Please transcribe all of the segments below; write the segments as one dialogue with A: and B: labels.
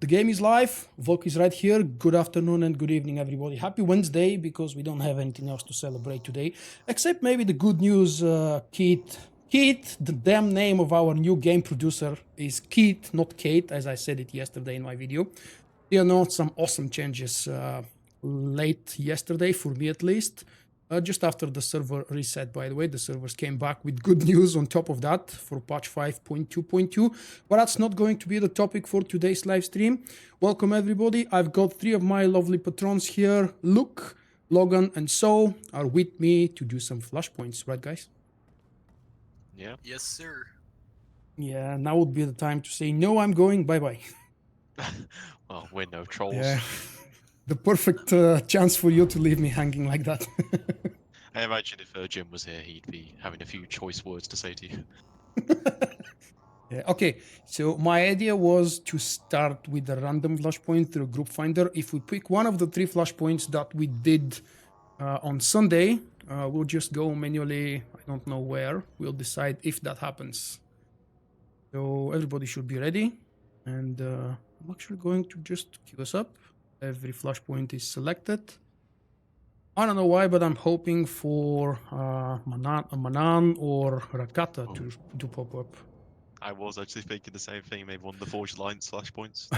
A: The game is live. Vulkk is right here. Good afternoon and good evening, everybody. Happy Wednesday, because we don't have anything else to celebrate today, except maybe the good news. Keith, the damn name of our new game producer is Keith, not Kate, as I said it yesterday in my video. They announced some awesome changes late yesterday, for me at least. Just after the server reset, by the way, the servers came back with good news on top of that for patch 5.2.2. But that's not going to be the topic for today's live stream. Welcome, everybody. I've got three of my lovely patrons here. Luke, Logan, and So are with me to do some flashpoints, right, guys?
B: Yeah.
C: Yes, sir.
A: Yeah, now would be the time to say, no, I'm going, bye-bye.
B: Well, we're no trolls.
A: Yeah, the perfect chance for you to leave me hanging like that.
B: I imagine if Jim was here, he'd be having a few choice words to say to you.
A: Yeah, okay, so my idea was to start with a random flashpoint through Group Finder. If we pick one of the three flashpoints that we did on Sunday, we'll just go manually, I don't know where. We'll decide if that happens. So everybody should be ready. And I'm actually going to just queue us up. Every flashpoint is selected. I don't know why, but I'm hoping for Manaan or Rakata to pop up.
B: I was actually thinking the same thing, maybe one of the Forged Alliance flashpoints.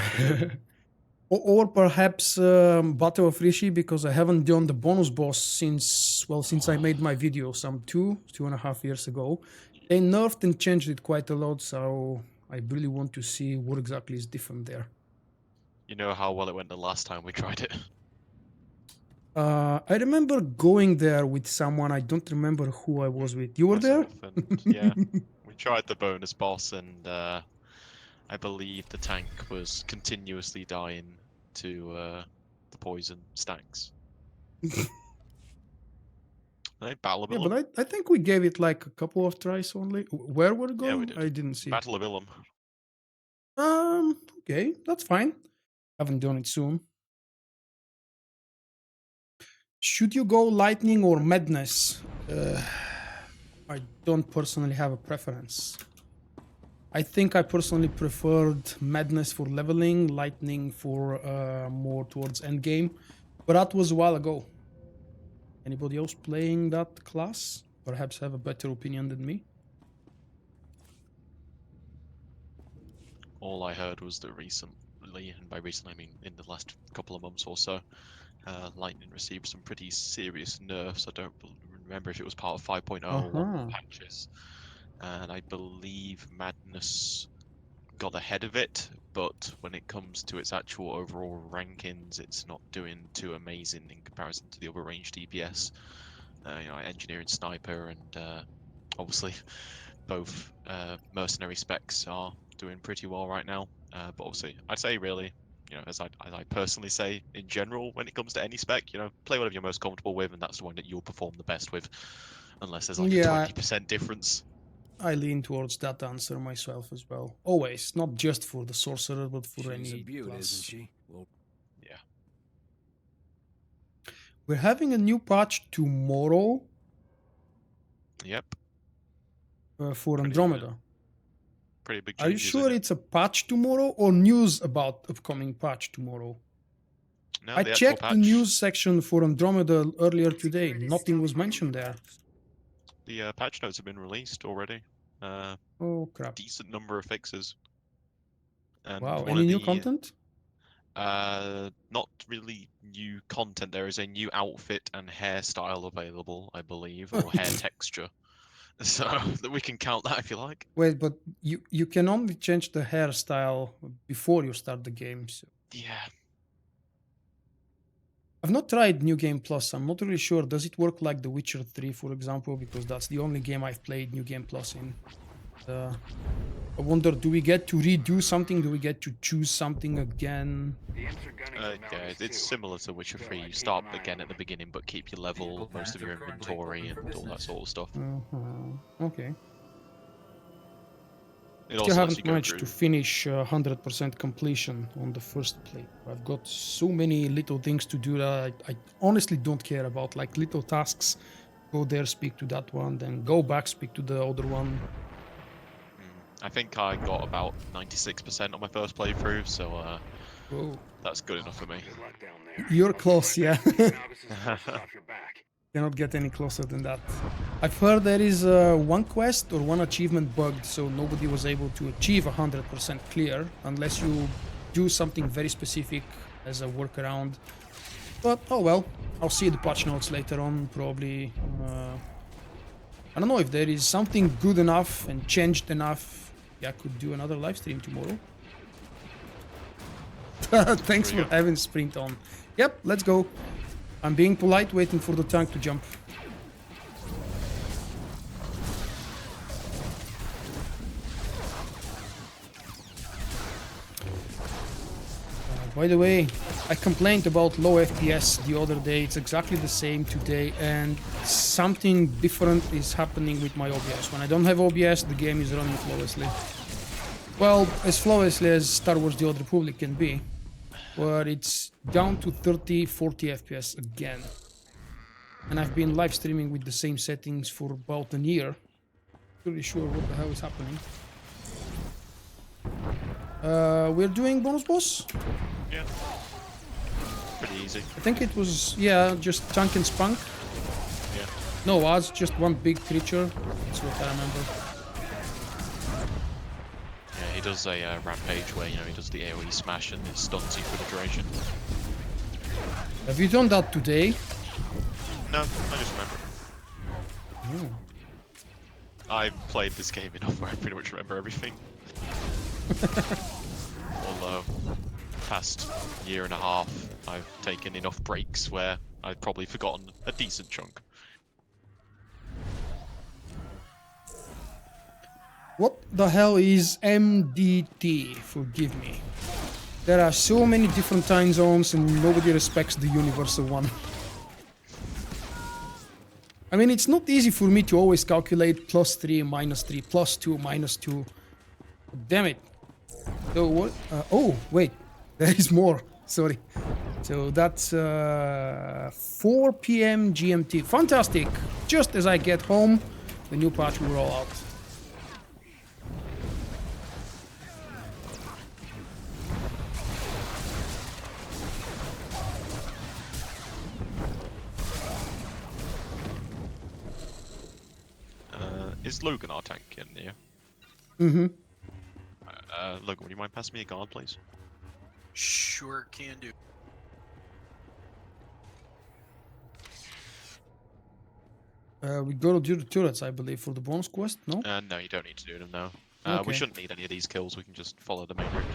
A: or perhaps Battle of Rishi, because I haven't done the bonus boss since I made my video some 2.5 years ago. They nerfed and changed it quite a lot, so I really want to see what exactly is different there.
B: You know how well it went the last time we tried it.
A: I remember going there with someone. I don't remember who I was with. You were there?
B: And, yeah, we tried the bonus boss, and I believe the tank was continuously dying to the poison stacks. Battle of
A: Yeah,
B: Ilum.
A: but I think we gave it like a couple of tries only. Where were we going?
B: Yeah, we did.
A: I didn't see.
B: Battle of Ilum.
A: Okay, that's fine. Haven't done it soon. Should you go lightning or madness? I don't personally have a preference. I think I personally preferred madness for leveling, lightning for more towards endgame, but that was a while ago. Anybody else playing that class? Perhaps have a better opinion than me?
B: All I heard was that recently, and by recently I mean in the last couple of months or so, Lightning received some pretty serious nerfs. I don't remember if it was part of 5.0 patches. And I believe Madness got ahead of it, but when it comes to its actual overall rankings, it's not doing too amazing in comparison to the other ranged DPS. Engineer and Sniper, and obviously both mercenary specs are doing pretty well right now. But obviously, I'd say really, as I personally say in general, when it comes to any spec, play whatever you're most comfortable with, and that's the one that you'll perform the best with, unless there's like a 20% difference.
A: I lean towards that answer myself as well. Always, not just for the sorcerer, but for any
C: She's a beaut,
A: class.
C: isn't she? Well,
B: yeah.
A: We're having a new patch tomorrow.
B: Yep.
A: For Andromeda.
B: Pretty big
A: changes. Are you sure it's a patch tomorrow or news about upcoming patch tomorrow?
B: No,
A: I checked the news section for Andromeda earlier today. Nothing was mentioned there.
B: The patch notes have been released already.
A: Oh crap!
B: Decent number of fixes. And
A: wow! Any new content?
B: Not really new content. There is a new outfit and hairstyle available, I believe, or hair texture. So that we can count that if you like.
A: Wait, but you can only change the hairstyle before you start the game. So.
B: Yeah.
A: I've not tried New Game Plus. I'm not really sure. Does it work like The Witcher 3, for example? Because that's the only game I've played New Game Plus in. I wonder, do we get to redo something? Do we get to choose something again?
B: Yeah, it's similar to Witcher 3. You start again at the beginning, but keep your level, most of your inventory, and all that sort of stuff.
A: Okay.
B: I
A: still haven't managed to finish 100% completion on the first play. I've got so many little things to do that I honestly don't care about, like little tasks. Go there, speak to that one, then go back, speak to the other one.
B: I think I got about 96% on my first playthrough, so
A: Whoa.
B: That's good enough for me.
A: You're close, yeah. Cannot get any closer than that. I've heard there is one quest or one achievement bugged, so nobody was able to achieve 100% clear unless you do something very specific as a workaround. But oh well, I'll see the patch notes later on, probably. I don't know if there is something good enough and changed enough. Yeah, I could do another live stream tomorrow. Thanks for having Sprint on. Yep, let's go. I'm being polite, waiting for the tank to jump. By the way, I complained about low FPS the other day. It's exactly the same today, and something different is happening with my OBS. When I don't have OBS, the game is running flawlessly. Well, as flawlessly as Star Wars The Old Republic can be, but it's down to 30-40 FPS again. And I've been live streaming with the same settings for about a year. Pretty sure what the hell is happening. We're doing bonus boss?
B: Yeah. Pretty easy.
A: I think it was, yeah, just tank and spunk.
B: Yeah.
A: No, it was just one big creature. That's what I remember.
B: Yeah, he does a rampage where, you know, he does the AoE smash and it stuns you for the duration.
A: Have you done that today?
B: No, I just remember.
A: Oh.
B: I've played this game enough where I pretty much remember everything. Although, past year and a half, I've taken enough breaks where I've probably forgotten a decent chunk.
A: What the hell is MDT? Forgive me. There are so many different time zones and nobody respects the universal one. I mean, it's not easy for me to always calculate +3, -3, +2, -2. Damn it. So what? Oh, wait. There is more. Sorry. So that's 4 p.m. GMT. Fantastic. Just as I get home, the new patch will roll out.
B: Is Logan our tank in here?
A: Mm-hmm.
B: Logan, would you mind passing me a guard, please?
C: Sure can do.
A: We go to do the turrets, I believe, for the bonus quest, no?
B: No, you don't need to do them now.
A: Okay.
B: We shouldn't need any of these kills, we can just follow the main route.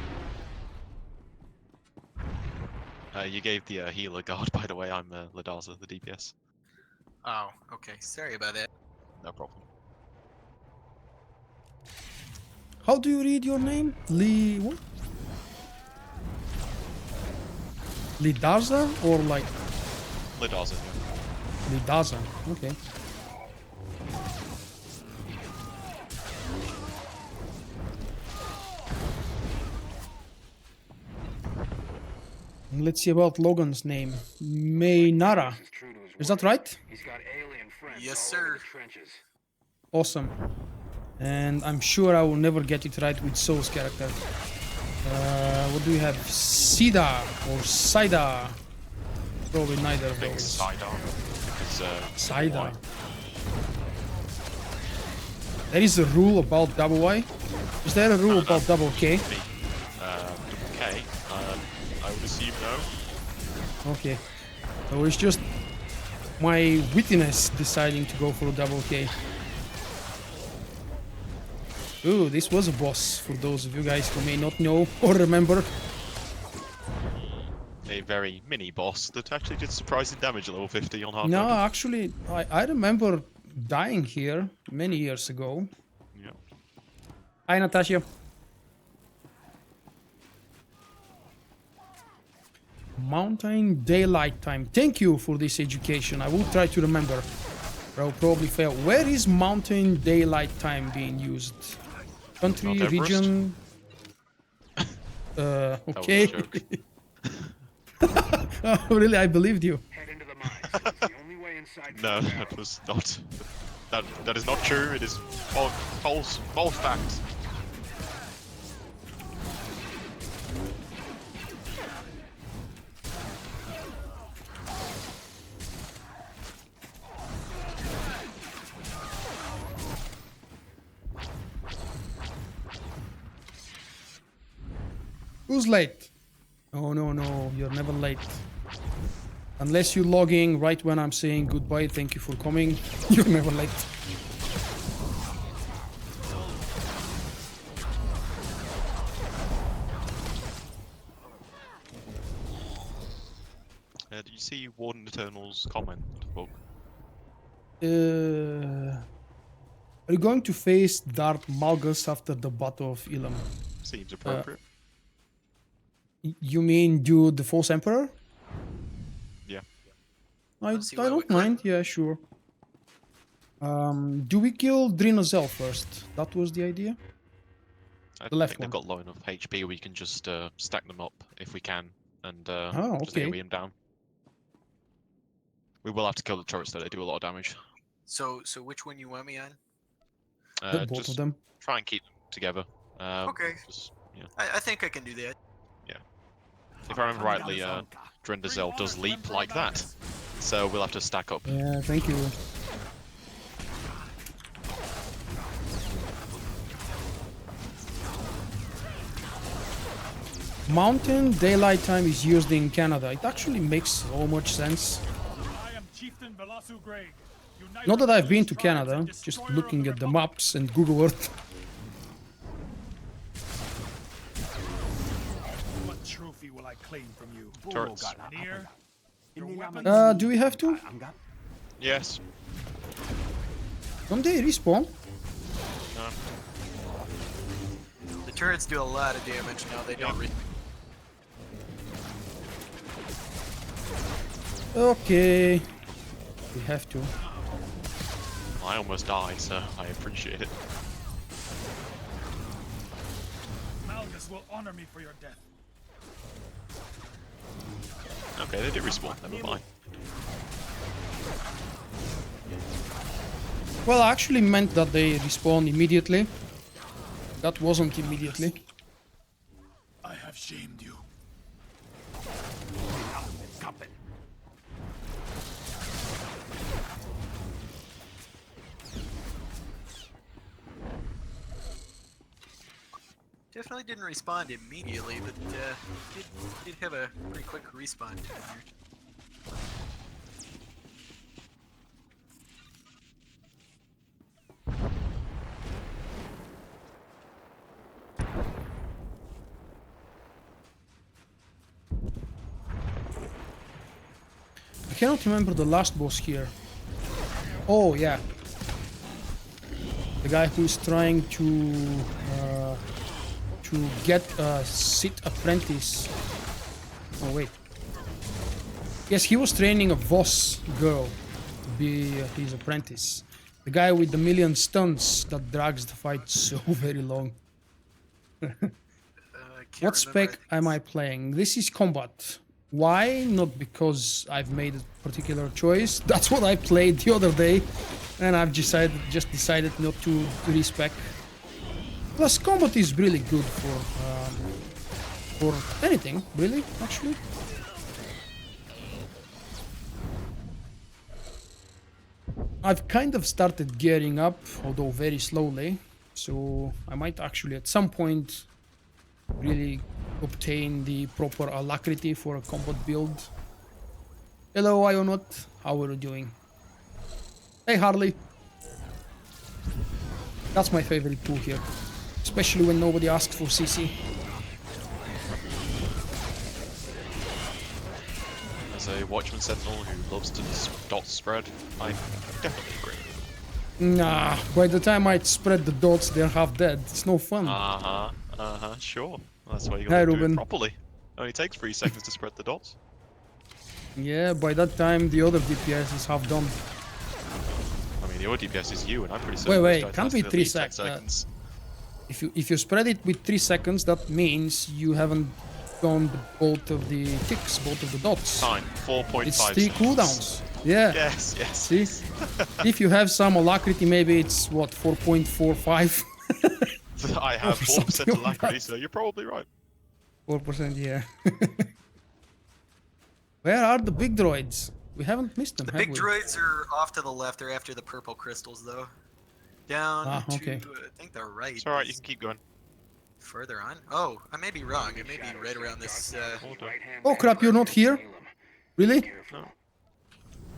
B: You gave the healer guard, by the way. I'm Ladaza, the DPS.
C: Oh, okay. Sorry about that.
B: No problem.
A: How do you read your name? What? Lidaza or like
B: Ladaza, yeah.
A: Lidaza? Okay. Let's see about Logan's name. Maynara. Is that right?
C: Yes, sir.
A: Awesome. And I'm sure I will never get it right with Soul's character. What do we have? Sida or Sida? Probably neither of those.
B: Sidar.
A: Sida. There is a rule about double Y. Is there a rule about double K?
B: Double K. I would assume no.
A: Okay. So it's just my wittiness deciding to go for a double K. Ooh, this was a boss for those of you guys who may not know or remember.
B: A very mini boss that actually did surprising damage at level 50 on hard
A: No,
B: mode.
A: actually, I remember dying here many years ago.
B: Yeah.
A: Hi, Natasha. Mountain daylight time. Thank you for this education. I will try to remember. But I'll probably fail. Where is mountain daylight time being used? Country,
B: Not Everest?
A: region? Okay.
B: That was a joke.
A: Oh, really, I believed you.
B: No, that was not. That is not true. It is false facts.
A: Who's late? Oh, no, no, you're never late. Unless you're logging right when I'm saying goodbye, thank you for coming. You're never late.
B: Did you see Warden Eternal's comment, Vulkk?
A: Are you going to face Darth Malgus after the Battle of Ilum?
B: Seems appropriate.
A: You mean do the False Emperor?
B: Yeah.
A: I
C: Let's see what we
A: don't
C: click.
A: mind, yeah, sure. Do we kill Drinozel first? That was the idea?
B: I
A: The left
B: think they've
A: one.
B: got low enough HP we can just stack them up if we can and
A: Oh,
B: just
A: okay.
B: AoE them down. We will have to kill the turrets though, they do a lot of damage.
C: So which one you want me on?
A: Both
B: Just
A: of them.
B: try and keep them together.
C: Okay.
B: Just, yeah.
C: I think I can do that.
B: If I remember rightly, Drendazel does leap like that. So we'll have to stack up.
A: Yeah, thank you. Mountain daylight time is used in Canada. It actually makes so much sense.
D: I am Chieftain Velasu Grey.
A: Not that I've been to Canada, just looking at the maps and Google Earth.
D: What trophy will I claim from you?
B: Turrets.
D: Near? Your weapons?
A: Do we have to?
B: Yes.
A: Don't they respawn?
B: No.
C: The turrets do a lot of damage now. They don't.
A: Okay. We have to.
B: I almost died, so I appreciate it.
D: Malgus will honor me for your death.
B: Okay, they did respawn, never mind.
A: Well, I actually meant that they respawn immediately. That wasn't immediately.
D: I have shamed you.
C: Definitely didn't respond immediately, but did have a pretty quick respawn time here.
A: I cannot remember the last boss here. Oh, yeah. The guy who is trying to get a Sith apprentice. Oh, wait. Yes, he was training a Voss girl to be his apprentice. The guy with the million stunts that drags the fight so very long. What spec am I playing? This is combat. Why? Not because I've made a particular choice. That's what I played the other day, and I've just decided not to respec. Plus, combat is really good for anything, really, actually. I've kind of started gearing up, although very slowly, so I might actually at some point really obtain the proper alacrity for a combat build. Hello, Ionot. How are you doing? Hey, Harley. That's my favorite tool here, especially when nobody asks for CC.
B: As a Watchman Sentinel who loves to dot spread, I definitely agree.
A: Nah, by the time I spread the dots, they're half dead. It's no fun.
B: Sure. That's why you
A: Hi,
B: gotta do
A: Ruben.
B: it properly. Only takes 3 seconds to spread the dots.
A: Yeah, by that time the other DPS is half done.
B: I mean, the other DPS is you, and I'm pretty certain
A: Wait,
B: this guy
A: can't
B: lasted
A: be
B: at
A: 3
B: least 10
A: seconds.
B: seconds.
A: If you spread it with 3 seconds, that means you haven't done both of the ticks, both of the dots.
B: Time, 4.5
A: It's 3
B: seconds.
A: cooldowns. Yeah.
B: Yes, yes.
A: See? If you have some alacrity, maybe it's what, 4.45?
B: I have
A: Or
B: 4%
A: something like
B: alacrity,
A: that.
B: so you're probably right.
A: 4%, yeah. Where are the big droids? We haven't missed them,
C: The
A: have
C: big
A: we?
C: droids are off to the left. They're after the purple crystals, though. Down
A: Ah, okay.
C: to I think the right.
B: It's alright, you can keep going.
C: Further on? Oh, I may be wrong. It may be right around this.
B: Order.
A: Oh crap, you're not here? Really?
B: No.
A: You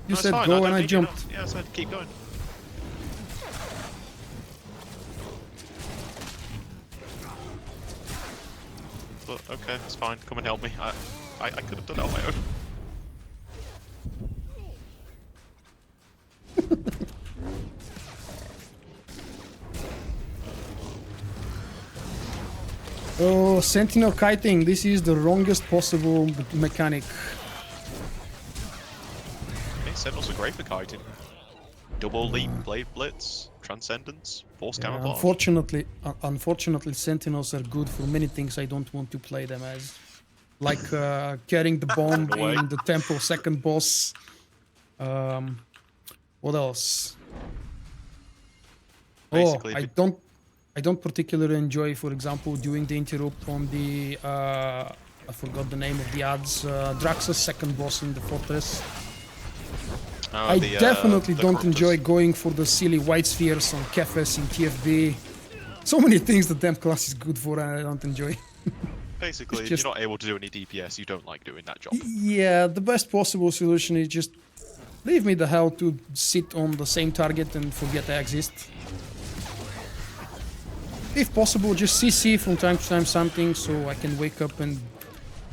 B: No, it's
A: said
B: fine,
A: go
B: don't
A: and I
B: need you now.
A: jumped.
B: Yeah, I said keep going. But okay, it's fine. Come and help me. I could have done it on my own.
A: Oh, Sentinel kiting. This is the wrongest possible mechanic.
B: Okay, Sentinels are great for kiting. Double leap, blade blitz, transcendence, force
A: Yeah,
B: camouflage.
A: unfortunately, Sentinels are good for many things I don't want to play them as. Like carrying the bomb
B: No way.
A: in the tempo second boss. What else?
B: Basically,
A: Oh,
B: if it-
A: I don't particularly enjoy, for example, doing the interrupt on the I forgot the name of the ads. Drax's second boss in the fortress. I definitely
B: the
A: don't
B: corruptors.
A: enjoy going for the silly white spheres on Kefes in TFB. So many things the damn class is good for, and I don't enjoy.
B: Basically,
A: It's
B: if
A: just-
B: you're not able to do any DPS, you don't like doing that job.
A: Yeah, the best possible solution is just leave me the hell to sit on the same target and forget I exist. If possible, just CC from time to time something so I can wake up and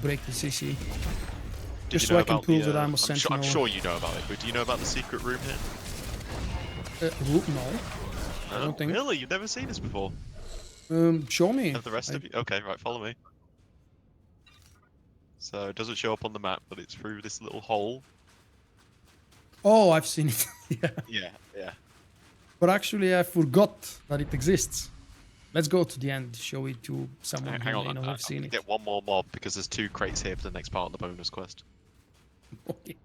A: break the CC.
B: Did
A: Just
B: you
A: so
B: know
A: I can
B: about
A: prove
B: the,
A: that I'm a
B: I'm
A: sentinel.
B: sure you know about it, but do you know about the secret room here?
A: No, I don't think.
B: Really? You've never seen this before?
A: Show me.
B: Have the rest of you? Okay, right, follow me. So it doesn't show up on the map, but it's through this little hole.
A: Oh, I've seen it. Yeah.
B: Yeah, yeah.
A: But actually, I forgot that it exists. Let's go to the end. Show it to someone
B: Hang
A: who
B: on,
A: may not
B: I'm
A: have seen
B: gonna
A: it.
B: get one more mob because there's 2 crates here for the next part of the bonus quest.
A: Okay.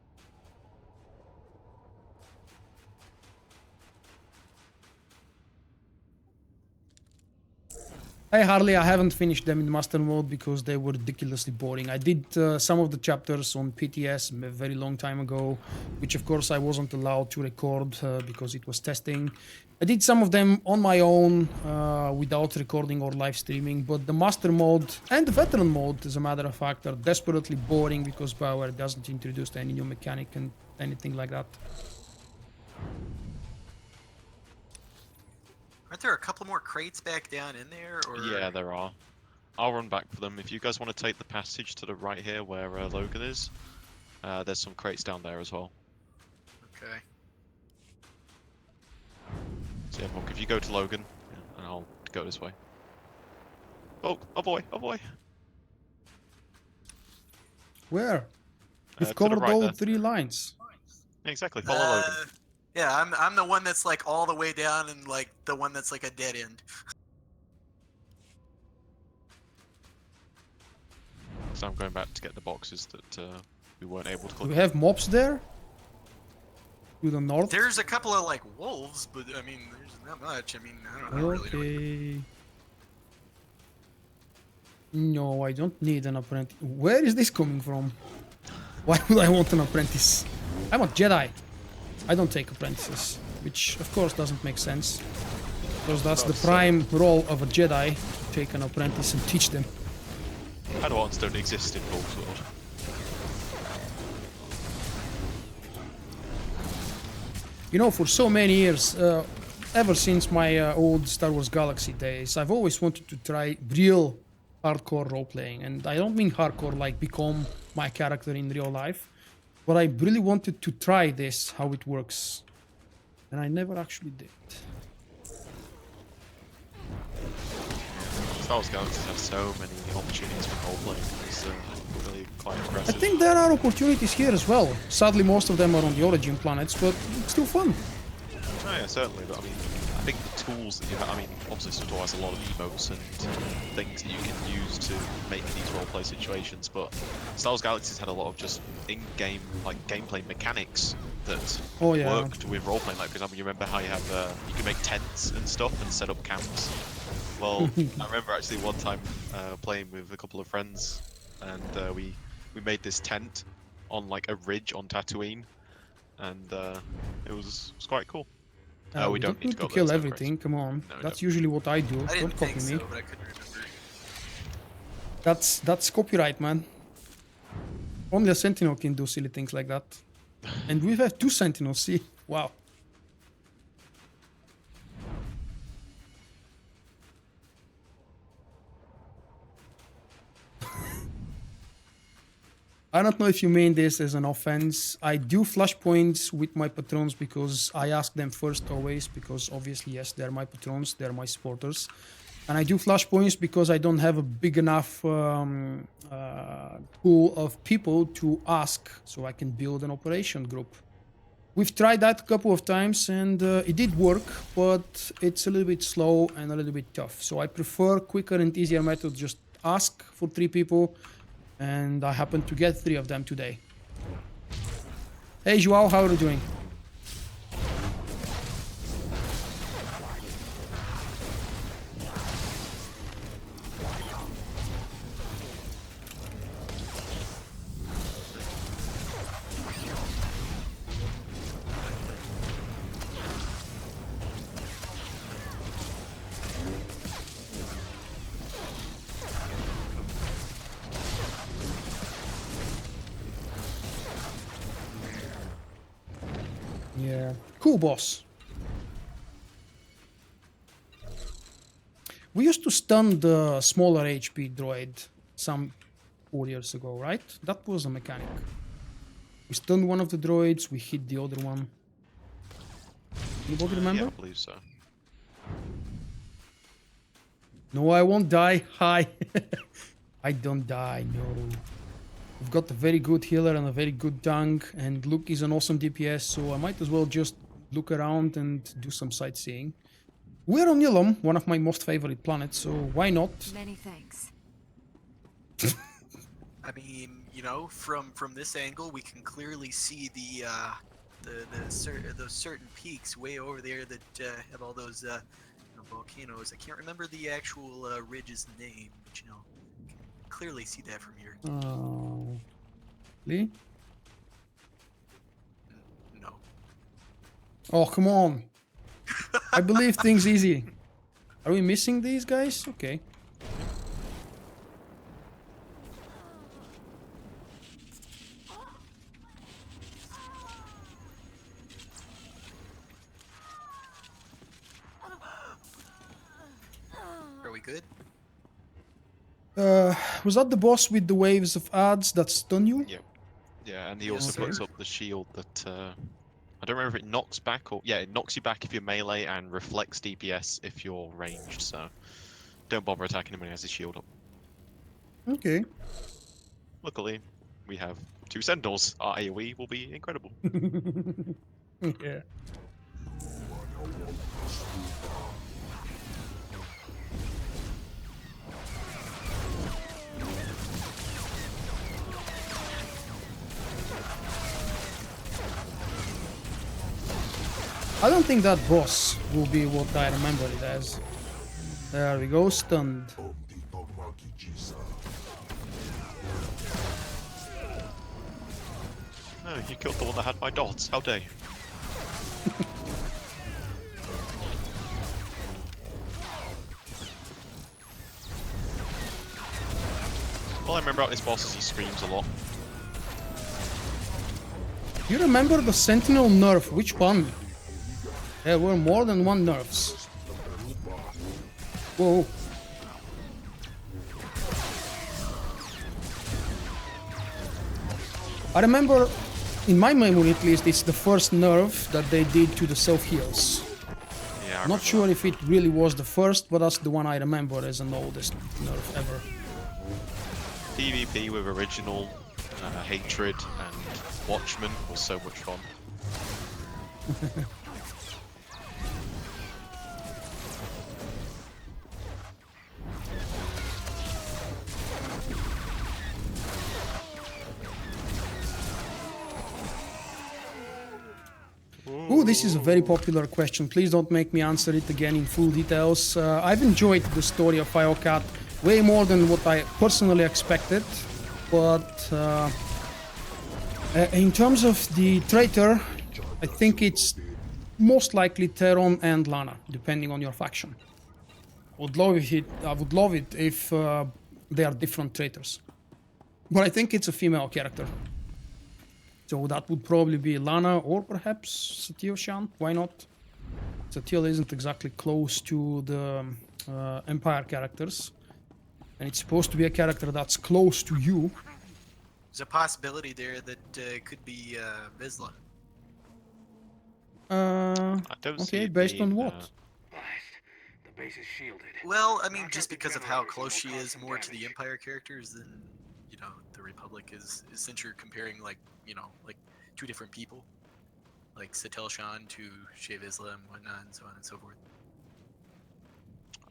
A: Hey Harley, I haven't finished them in master mode because they were ridiculously boring. I did some of the chapters on PTS a very long time ago, which of course I wasn't allowed to record because it was testing. I did some of them on my own without recording or live streaming, but the master mode and the veteran mode, as a matter of fact, are desperately boring because BioWare doesn't introduce any new mechanic and anything like that.
C: Aren't there a couple more crates back down in there? Or
B: Yeah, there are. I'll run back for them. If you guys want to take the passage to the right here where Logan is, there's some crates down there as well.
C: Okay.
B: So yeah, Vulkk, if you go to Logan, yeah, and I'll go this way. Oh, oh boy, oh boy.
A: Where? You've
B: To the
A: covered
B: right
A: all
B: there.
A: 3 lines.
B: Exactly, follow Logan.
C: Yeah, I'm the one that's like all the way down and like the one that's like a dead end.
B: So I'm going back to get the boxes that we weren't able to
A: Do
B: collect.
A: we have mobs there? To the north?
C: There's a couple of like wolves, but I mean, there's not much. I mean, I don't really know.
A: Okay. No, I don't need an apprentice. Where is this coming from? Why would I want an apprentice? I'm a Jedi. I don't take apprentices, which of course doesn't make sense. Because that's the prime role of a Jedi, to take an apprentice and teach them.
B: Padawans don't exist in Vulkk.
A: You know, for so many years, ever since my old Star Wars Galaxy days, I've always wanted to try real hardcore role-playing. And I don't mean hardcore like become my character in real life, but I really wanted to try this, how it works. And I never actually did.
B: Star Wars Galaxies have so many opportunities for roleplaying. It's really quite
A: I
B: impressive.
A: think there are opportunities here as well. Sadly, most of them are on the origin planets, but it's still fun.
B: Oh yeah, certainly, but I mean, I think the tools that you have, I mean, obviously SWTOR has a lot of emotes and things that you can use to make these roleplay situations, but Star Wars Galaxies had a lot of just in-game, like, gameplay mechanics that
A: Oh, yeah.
B: worked with roleplaying. Like, for example, you remember how you have, you can make tents and stuff and set up camps? Well, I remember actually one time playing with a couple of friends, and we made this tent on, like, a ridge on Tatooine, and it was quite cool.
A: We don't need to
B: go
A: kill
B: there, it's no
A: everything, come on.
B: No, we
A: That's
B: don't.
A: usually what I do.
C: I
A: Don't
C: didn't
A: copy
C: think
A: me.
C: so, but I couldn't remember.
A: That's copyright, man. Only a sentinel can do silly things like that. And we have 2 sentinels, see? Wow. I don't know if you mean this as an offense. I do flashpoints with my patrons because I ask them first always, because obviously, yes, they're my patrons, they're my supporters. And I do flashpoints because I don't have a big enough pool of people to ask, so I can build an operation group. We've tried that a couple of times and it did work, but it's a little bit slow and a little bit tough. So I prefer quicker and easier method, just ask for 3 people. And I happened to get 3 of them today. Hey Joao, how are you doing? Yeah, cool boss. We used to stun the smaller HP droid some 4 years ago, right? That was a mechanic. We stunned one of the droids, we hit the other one. Anybody remember?
B: Yeah, I believe so.
A: No, I won't die. Hi. I don't die, no. We've got a very good healer and a very good tank, and Luke is an awesome DPS, so I might as well just look around and do some sightseeing. We're on Ilum, one of my most favorite planets, so why not?
E: Many thanks.
C: I mean, you know, from this angle, we can clearly see those certain peaks way over there that have all those volcanoes. I can't remember the actual ridge's name, but you know, you can clearly see that from here.
A: Lee?
C: No.
A: Oh, come on. I believe things easy. Are we missing these guys? Okay.
C: Are we good?
A: Was that the boss with the waves of ads that stun you?
B: Yeah. Yeah, and he also puts up the shield that I don't remember if it knocks back or yeah, it knocks you back if you're melee and reflects DPS if you're ranged. So don't bother attacking him when he has his shield up.
A: Okay.
B: Luckily, we have 2 sentinels. Our AoE will be incredible.
A: Yeah. I don't think that boss will be what I remember it as. There we go, stunned.
B: No, you killed the one that had my dots. How dare you? All I remember about this boss is he screams a lot.
A: You remember the Sentinel nerf? Which one? There were more than one nerfs. Whoa. I remember, in my memory at least, it's the first nerf that they did to the self-heals.
B: Yeah,
A: Not sure if it really was the first, but that's the one I remember as an oldest nerf ever.
B: PvP with original, hatred, and Watchmen was so much fun.
A: Ooh, this is a very popular question. Please don't make me answer it again in full details. I've enjoyed the story of Vulkk way more than what I personally expected. But in terms of the traitor, I think it's most likely Teron and Lana, depending on your faction. I would love it if they are different traitors. But I think it's a female character. So that would probably be Lana or perhaps SWTOR. Why not? SWTOR isn't exactly close to the Empire characters. And it's supposed to be a character that's close to you.
C: There's a possibility there that it could be Vizsla.
B: I don't see
A: Okay,
B: it
A: based on
B: being,
A: what?
D: The base is shielded.
C: Well, I mean, just because of how close she is more to the Empire characters than, you know, the Republic is since you're comparing, like, you know, like two different people. Like SWTOR to Shae Vizsla and whatnot and so on and so forth.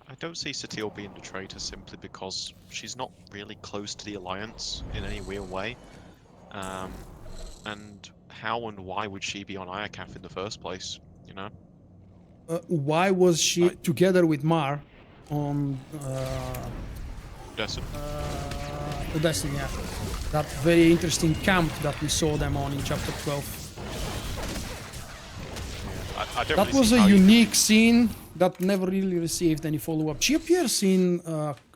B: I don't see SWTOR being the traitor simply because she's not really close to the Alliance in any real way. And how and why would she be on Iacaf in the first place, you know?
A: Why was she together with Mar on
B: Destin.
A: Destiny? Yeah. That very interesting camp that we saw them on in chapter 12.
B: I don't
A: That
B: really
A: was
B: see
A: a
B: how you-
A: unique scene that never really received any follow-up. She appears in,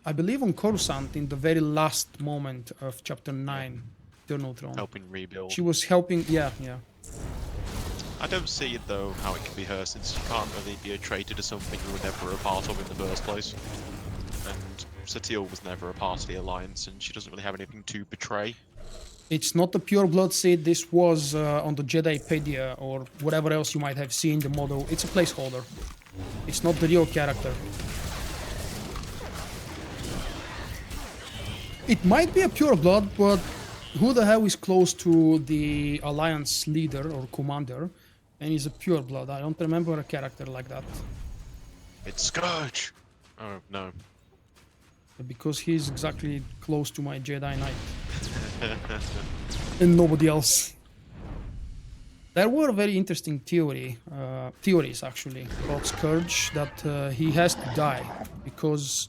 A: I believe, on Coruscant in the very last moment of chapter 9, Eternal Throne.
B: helping rebuild.
A: She was helping, yeah.
B: I don't see it though how it can be her since you can't really be a traitor to something you were never a part of in the first place. And SWTOR was never a part of the Alliance and she doesn't really have anything to betray.
A: It's not the pure blood seed. This was on the Jedipedia or whatever else you might have seen the model. It's a placeholder. It's not the real character. It might be a pure blood, but who the hell is close to the Alliance leader or commander and is a pure blood? I don't remember a character like that.
B: It's Scourge! Oh, no.
A: Because he's exactly close to my Jedi Knight. And nobody else. There were very interesting theories actually about Scourge that he has to die because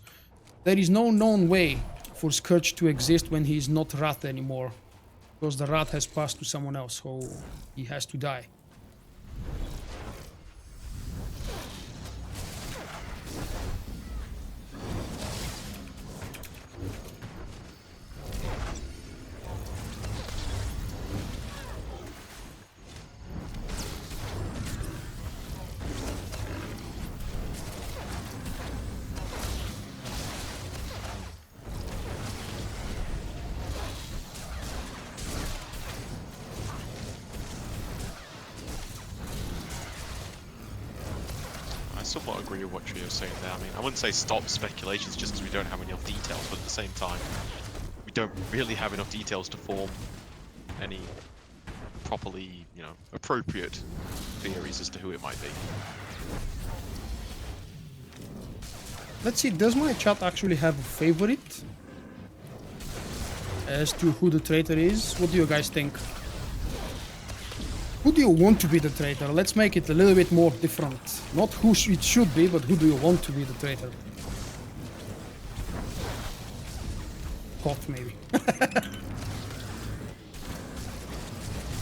A: there is no known way for Scourge to exist when he is not Wrath anymore, because the Wrath has passed to someone else, so he has to die.
B: I somewhat agree with what Trio's saying there. I mean, I wouldn't say stop speculations just because we don't have enough details, but at the same time, we don't really have enough details to form any properly, you know, appropriate theories as to who it might be.
A: Let's see, does my chat actually have a favorite as to who the traitor is? What do you guys think? Who do you want to be the traitor? Let's make it a little bit more different. Not who it should be, but who do you want to be the traitor? Koth, maybe.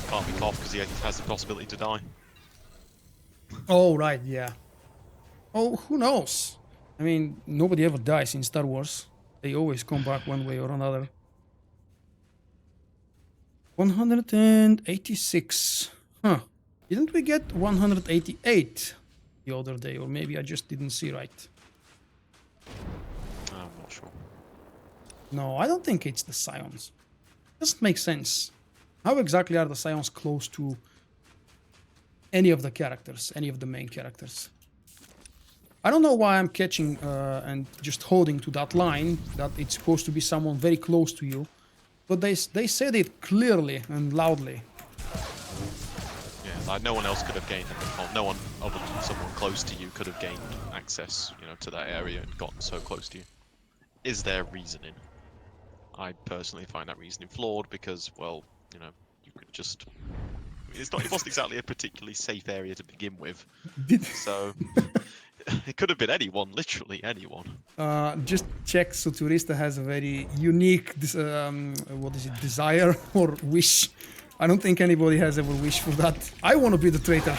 B: Can't be Koth because he has the possibility to die.
A: Oh, right, yeah. Oh, who knows? I mean, nobody ever dies in Star Wars. They always come back one way or another. 186. Huh. Didn't we get 188 the other day? Or maybe I just didn't see right.
B: I'm not sure.
A: No, I don't think it's the Scions. Doesn't make sense. How exactly are the Scions close to any of the characters, any of the main characters? I don't know why I'm catching and just holding to that line that it's supposed to be someone very close to you, but they said it clearly and loudly.
B: Yeah, like no one else could have gained, or no one other than someone close to you could have gained access, you know, to that area and gotten so close to you. Is there reasoning? I personally find that reasoning flawed because, well, you know, you could just. It wasn't exactly a particularly safe area to begin with, so it could have been anyone, literally anyone.
A: Just check. So Turista has a very unique, what is it, desire or wish. I don't think anybody has ever wished for that. I want to be the traitor.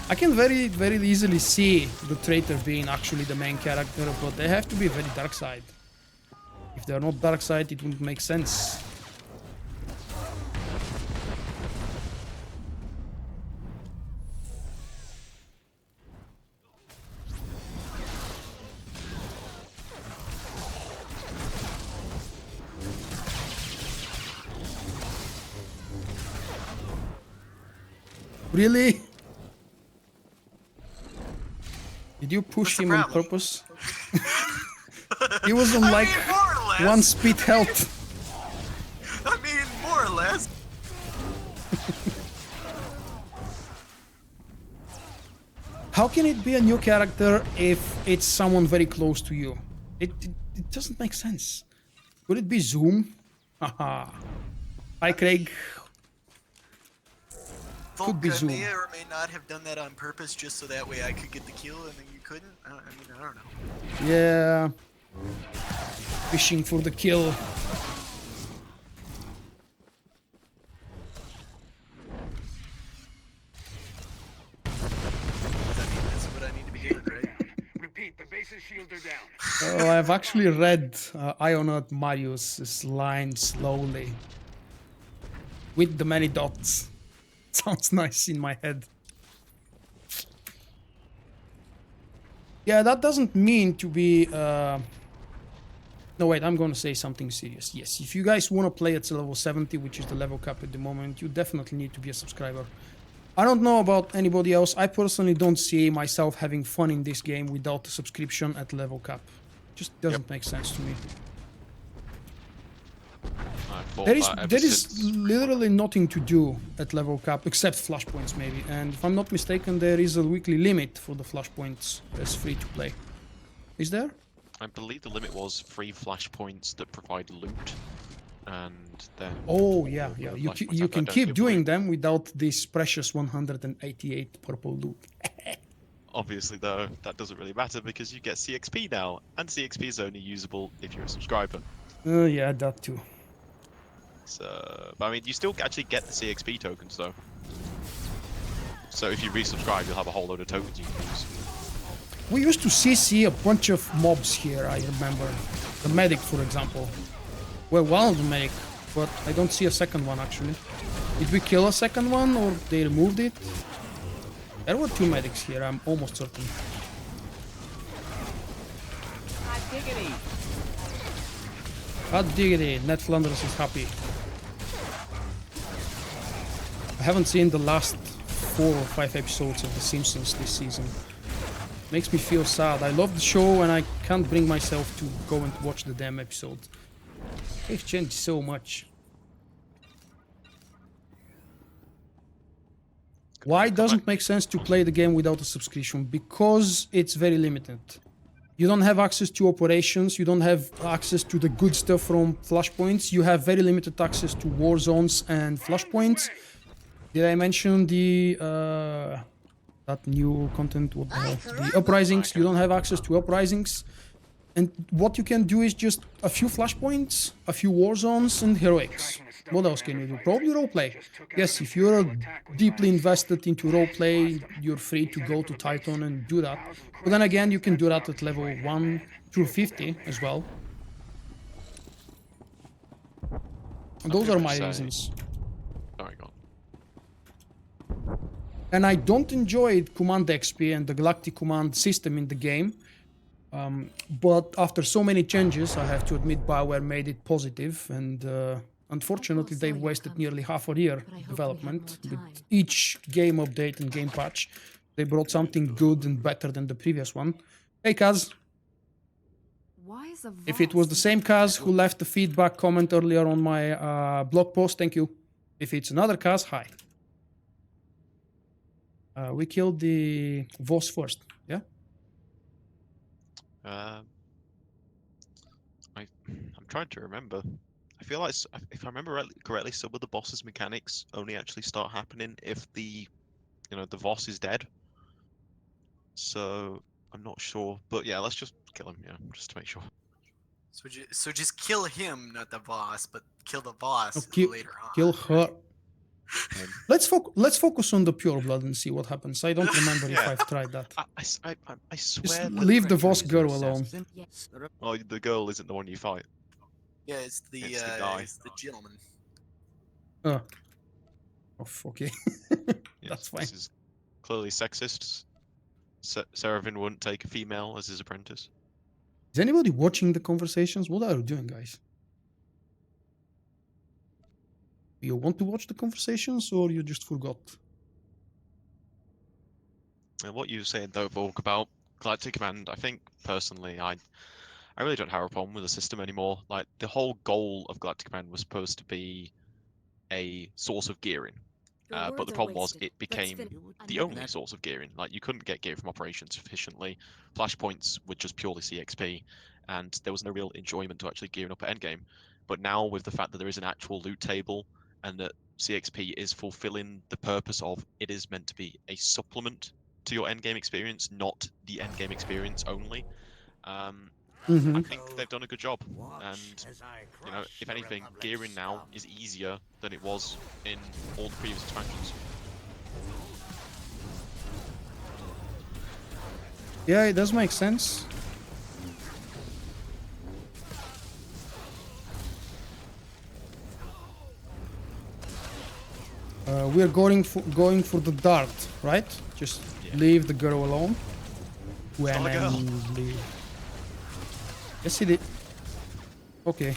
A: I can very, very easily see the traitor being actually the main character, but they have to be very dark side. If they're not dark side, it wouldn't make sense. Really? Did you push
C: What's the
A: him on
C: problem?
A: purpose? He was on
C: I
A: like
C: mean, more or less.
A: 1 speed health.
C: I mean, more or less.
A: How can it be a new character if it's someone very close to you? It doesn't make sense. Could it be Zoom? Haha. Hi, Craig. Could be
C: Vulkk
A: Zoom.
C: may or may not have done that on purpose just so that way I could get the kill and then you couldn't. I mean, I don't know.
A: Yeah. Fishing for the kill.
C: That's what I need to be doing, right?
D: Repeat, the base's shields are down.
A: Oh, I've actually read Ionaut Marius' line slowly. With the many dots. Sounds nice in my head. Yeah, that doesn't mean to be... No, wait, I'm going to say something serious. Yes, if you guys want to play at level 70, which is the level cap at the moment, you definitely need to be a subscriber. I don't know about anybody else. I personally don't see myself having fun in this game without a subscription at level cap. Just doesn't make sense to me. There is literally nothing to do at level cap except flashpoints maybe, and if I'm not mistaken there is a weekly limit for the flashpoints as free to play. Is there?
B: I believe the limit was 3 flashpoints that provide loot, and then...
A: Oh yeah, yeah.
B: the
A: You
B: flashpoints
A: you
B: that
A: can
B: don't
A: keep
B: give
A: doing
B: loot.
A: them without this precious 188 purple loot.
B: Obviously though, that doesn't really matter because you get CXP now, and CXP is only usable if you're a subscriber.
A: Yeah, that too.
B: So, but I mean, you still actually get the CXP tokens though. So if you resubscribe, you'll have a whole load of tokens you can use.
A: We used to CC a bunch of mobs here, I remember. The medic, for example. Well, one of the medic, but I don't see a second one actually. Did we kill a second one or they removed it? There were 2 medics here, I'm almost certain. Hot diggity, Ned Flanders is happy. I haven't seen the last 4 or 5 episodes of The Simpsons this season. Makes me feel sad. I love the show and I can't bring myself to go and watch the damn episode. They've changed so much. Why doesn't make sense to play the game without a subscription? Because it's very limited. You don't have access to operations, you don't have access to the good stuff from flashpoints, you have very limited access to war zones and flashpoints. Did I mention the that new content? What the hell? The uprisings. You don't have access to uprisings. And what you can do is just a few flashpoints, a few war zones, and heroics. What else can you do? Probably roleplay. Yes, if you're deeply invested into roleplay, you're free to go to Titan and do that. But then again, you can do that at level 1 through 50 as well. And those are my reasons.
B: Sorry, go on.
A: And I don't enjoy Command XP and the Galactic Command system in the game. But after so many changes, I have to admit BioWare made it positive, and unfortunately they've wasted nearly half a year development. With each game update and game patch, they brought something good and better than the previous one. Hey Kaz, if it was the same Kaz who left the feedback comment earlier on my blog post, thank you. If it's another Kaz, hi. We killed the Voss first, yeah?
B: I'm trying to remember. I feel like, if I remember correctly, some of the boss's mechanics only actually start happening if the Voss is dead. So I'm not sure, but yeah, let's just kill him, yeah, just to make sure.
C: So just kill him, not the boss, but kill the boss
A: No,
C: later on.
A: Kill her. Let's focus on the pure blood and see what happens. I don't remember if I've tried that.
B: I swear.
A: Just leave the Voss girl alone.
B: Oh, the girl isn't the one you fight.
C: Yeah, it's the
B: guy.
C: it's the gentleman.
A: Oh, okay.
B: Yes,
A: That's fine.
B: this is clearly sexist. Seraphim wouldn't take a female as his apprentice.
A: Is anybody watching the conversations? What are you doing, guys? Do you want to watch the conversations or you just forgot?
B: And what you were saying though, Vulkk, about Galactic Command, I think personally, I really don't have a problem with the system anymore. Like the whole goal of Galactic Command was supposed to be a source of gearing. But the problem was it became the only source of gearing. Like you couldn't get gear from operations efficiently. Flashpoints were just purely CXP, and there was no real enjoyment to actually gearing up at endgame. But now with the fact that there is an actual loot table and that CXP is fulfilling the purpose of it is meant to be a supplement to your endgame experience, not the endgame experience only. I think they've done a good job, and you know, if anything, gearing now is easier than it was in all the previous expansions.
A: Yeah, it does make sense. We're going for the dart, right? Just leave the girl alone. When
B: not a girl.
A: leave. Yes, it is. Okay.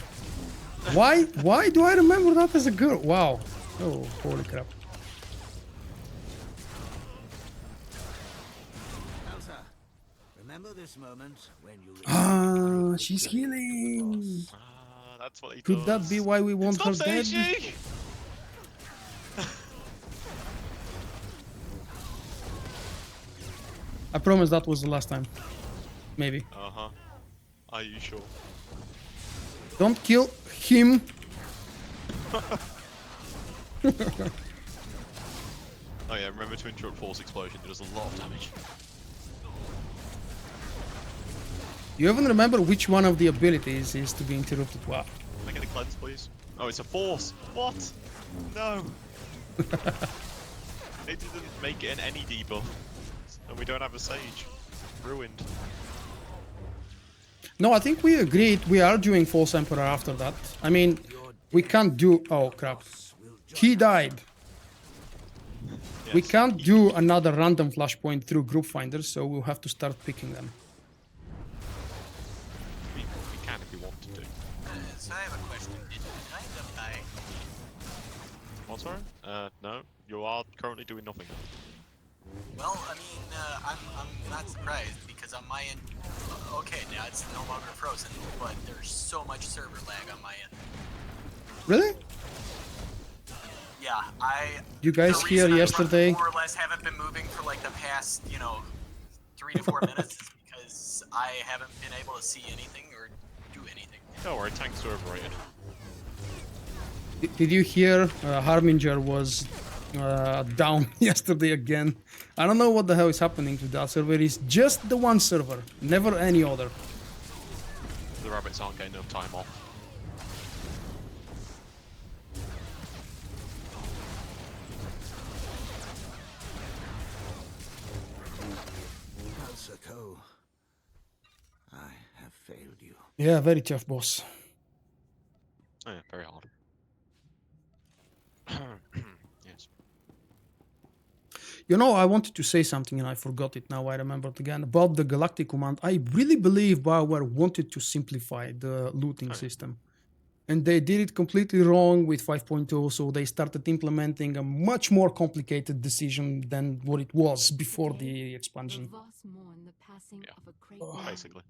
A: Why do I remember that as a girl? Wow. Oh, holy crap.
E: Remember this moment when you
A: Ah, she's healing.
B: That's what he
A: Could
B: does.
A: that be why we want her
B: Stop saying
A: dead?
B: she!
A: I promise that was the last time. Maybe.
B: Uh-huh. Are you sure?
A: Don't kill him.
B: Oh yeah, remember to interrupt force explosion, it does a lot of damage.
A: You even remember which one of the abilities is to be interrupted? Wow.
B: Can I get a cleanse, please? Oh, it's a force! What? No! It didn't make it an any debuff. And we don't have a sage. Ruined.
A: No, I think we agreed we are doing False Emperor after that. I mean, we can't do... Oh, crap. He died.
B: Yes.
A: We can't do another random flashpoint through group finders, so we'll have to start picking them.
B: We can if we want to do.
C: So I have a question. Did I end up dying?
B: What, sorry? No. You are currently doing nothing.
C: Well, I mean, I'm not surprised because on my end, okay, now it's no longer frozen, but there's so much server lag on my end.
A: Really?
C: Yeah,
A: You guys
C: the
A: here
C: reason I
A: yesterday?
C: more or less haven't been moving for like the past, 3 to 4 minutes is because I haven't been able to see anything or do anything.
B: Don't worry, tanks are overrated.
A: Did you hear Harbinger was down yesterday again? I don't know what the hell is happening to that server. It's just the one server, never any other.
B: The rabbits aren't getting enough time off.
E: I have failed you.
A: Yeah, very tough, boss.
B: Oh yeah, very hard. Yes.
A: You know, I wanted to say something and I forgot it now. I remembered again about the Galactic Command. I really believe BioWare wanted to simplify the looting system. And they did it completely wrong with 5.0, so they started implementing a much more complicated decision than what it was before the expansion.
B: Basically.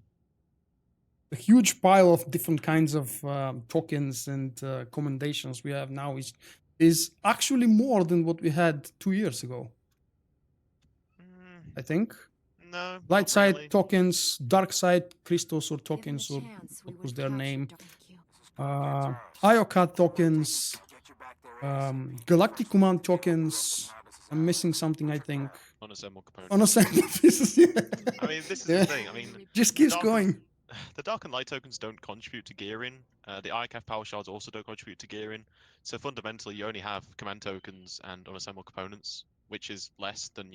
A: A huge pile of different kinds of tokens and commendations we have now is actually more than what we had 2 years ago. I think.
B: No.
A: Light
B: not
A: side
B: really.
A: tokens, dark side Christos or tokens, or what was their name? IOCAD tokens, Galactic Command tokens. I'm missing something, I think.
B: Unassembled components.
A: Unassembled pieces, yeah.
B: I mean, this is the thing. I mean,
A: just keeps
B: Dark-
A: going.
B: the Dark and Light tokens don't contribute to gearing. The ICAF power shards also don't contribute to gearing. So fundamentally, you only have command tokens and unassembled components, which is less than,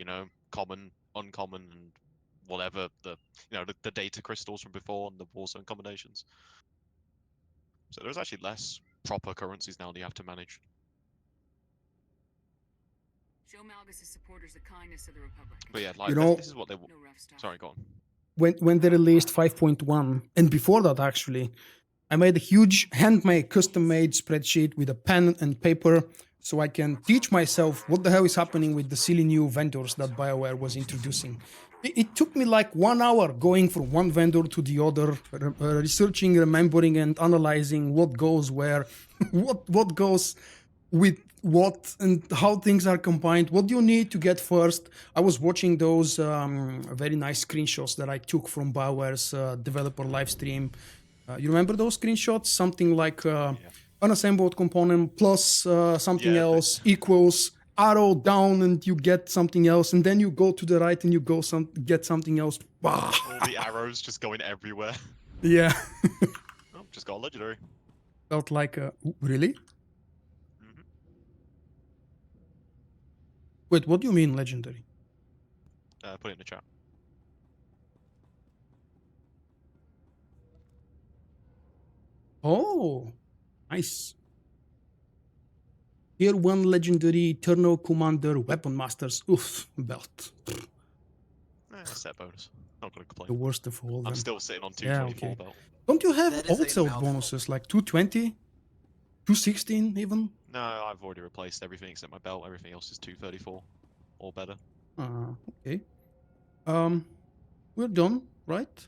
B: common, uncommon, and whatever the data crystals from before and the Warzone combinations. So there's actually less proper currencies now that you have to manage.
F: Show Malgus' supporters the kindness of the Republic.
B: But yeah, like
A: You know-
B: this is what they want.
F: No rough stuff.
B: Sorry, go on.
A: When they released 5.1, and before that actually, I made a huge handmade, custom-made spreadsheet with a pen and paper so I can teach myself what the hell is happening with the silly new vendors that BioWare was introducing. It took me like 1 hour going from one vendor to the other, researching, remembering, and analyzing what goes where, what goes with what, and how things are combined. What do you need to get first? I was watching those very nice screenshots that I took from BioWare's developer live stream. You remember those screenshots? Something like unassembled component plus something
B: Yeah,
A: else equals arrow down, and you get something else, and then you go to the right and you go get something else. Wow.
B: All the arrows just going everywhere.
A: Yeah.
B: Oh, just got a legendary.
A: Felt like really?
B: Mhm.
A: Wait, what do you mean legendary?
B: Put it in the chat.
A: Oh, nice. Tier 1 legendary Eternal Commander Weapon Masters. Oof, belt.
B: Set bonus. Not gonna complain.
A: The worst of all of
B: I'm
A: them.
B: still sitting on
A: Yeah,
B: 224
A: okay.
B: belt.
A: Don't you have
C: That is a
A: wholesale
C: mouthful.
A: bonuses like 220? 216 even?
B: No, I've already replaced everything except my belt. Everything else is 234 or better.
A: Okay. We're done, right?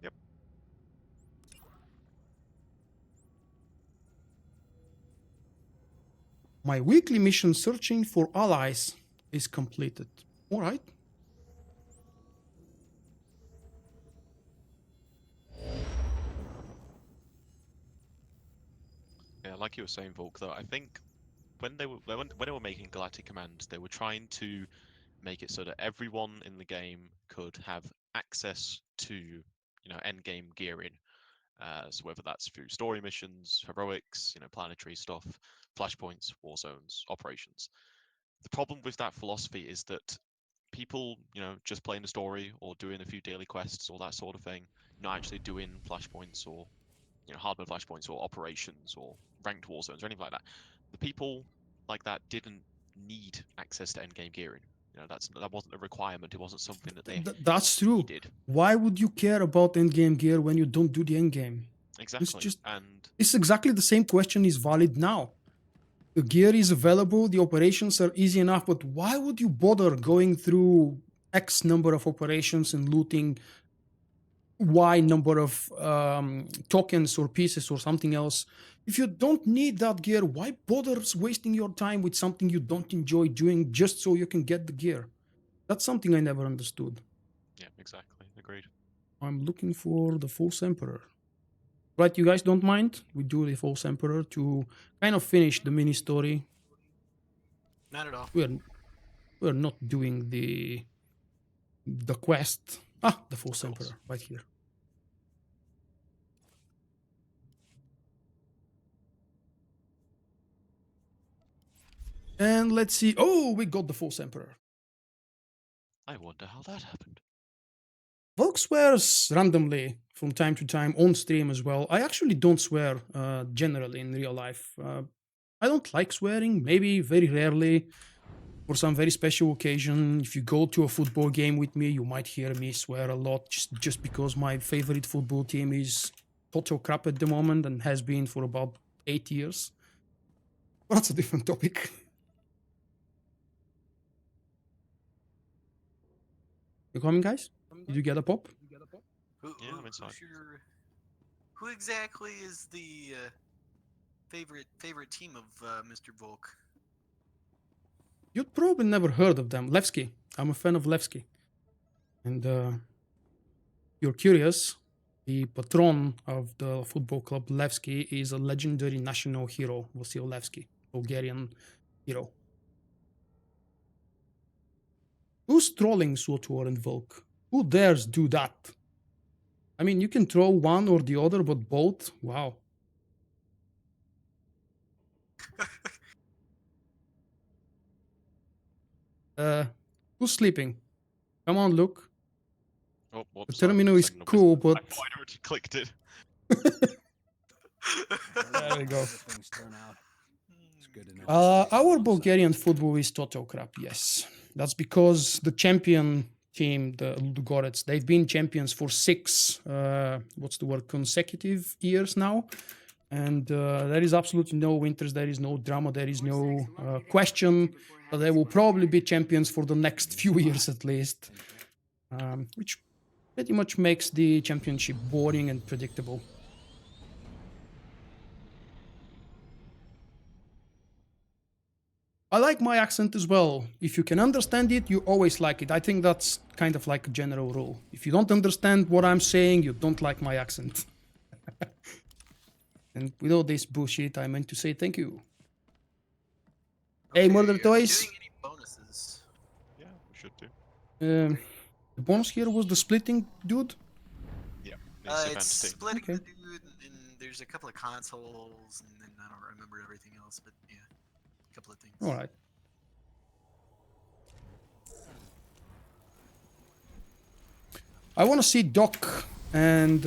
B: Yep.
A: My weekly mission searching for allies is completed. All right.
B: Yeah, like you were saying, Vulkk, though, I think when they were making Galactic Command, they were trying to make it so that everyone in the game could have access to, end game gearing. So whether that's through story missions, heroics, planetary stuff, flashpoints, war zones, operations. The problem with that philosophy is that people, just playing the story or doing a few daily quests or that sort of thing, not actually doing flashpoints or hardware flashpoints or operations or ranked war zones or anything like that. The people like that didn't need access to endgame gearing. That wasn't a requirement. It wasn't something that they
A: That's true.
B: needed.
A: Why would you care about endgame gear when you don't do the endgame?
B: Exactly.
A: It's exactly the same question is valid now. The gear is available, the operations are easy enough, but why would you bother going through X number of operations and looting Y number of tokens or pieces or something else? If you don't need that gear, why bother wasting your time with something you don't enjoy doing just so you can get the gear? That's something I never understood.
B: Yeah, exactly. Agreed.
A: I'm looking for the False Emperor. Right, you guys don't mind? We do the False Emperor to kind of finish the mini story.
C: Not at all.
A: We're not doing the quest. The False Emperor right here. And let's see. Oh, we got the False Emperor.
B: I wonder how that happened.
A: Vulkk swears randomly from time to time on stream as well. I actually don't swear generally in real life. I don't like swearing, maybe very rarely. For some very special occasion, if you go to a football game with me, you might hear me swear a lot just because my favorite football team is total crap at the moment and has been for about 8 years. But that's a different topic. You coming, guys? Did you get a pop?
B: Yeah, I'm inside.
C: Who exactly is the favorite team of Mr. Vulkk?
A: You'd probably never heard of them. Levski. I'm a fan of Levski. And you're curious, the patron of the football club Levski is a legendary national hero, Vasil Levski, Bulgarian hero. Who's trolling SWTOR and Vulkk? Who dares do that? I mean, you can troll one or the other, but both? Wow. Who's sleeping? Come on, look.
B: Oh,
A: The
B: whoops, sorry,
A: terminal is
B: sending a
A: cool,
B: whisper.
A: but
B: I'd already clicked it.
A: There we go.
E: Things turn out. It's good to know.
A: Our Bulgarian football is total crap, yes. That's because the champion team, the Ludogorets, they've been champions for 6, consecutive years now. And there is absolutely no interest, there is no drama, there is no question that they will probably be champions for the next few years at least. Which pretty much makes the championship boring and predictable. I like my accent as well. If you can understand it, you always like it. I think that's kind of like a general rule. If you don't understand what I'm saying, you don't like my accent. And with all this bullshit, I meant to say thank you. Hey, Murder
C: are you
A: Toys.
C: doing any bonuses?
B: Yeah, we should do.
A: The bonus here was the splitting dude.
B: Yeah.
C: It's splitting
A: Okay.
C: the dude, and there's a couple of consoles, and then I don't remember everything else, but yeah, a couple of things.
A: All right. I want to see Doc, and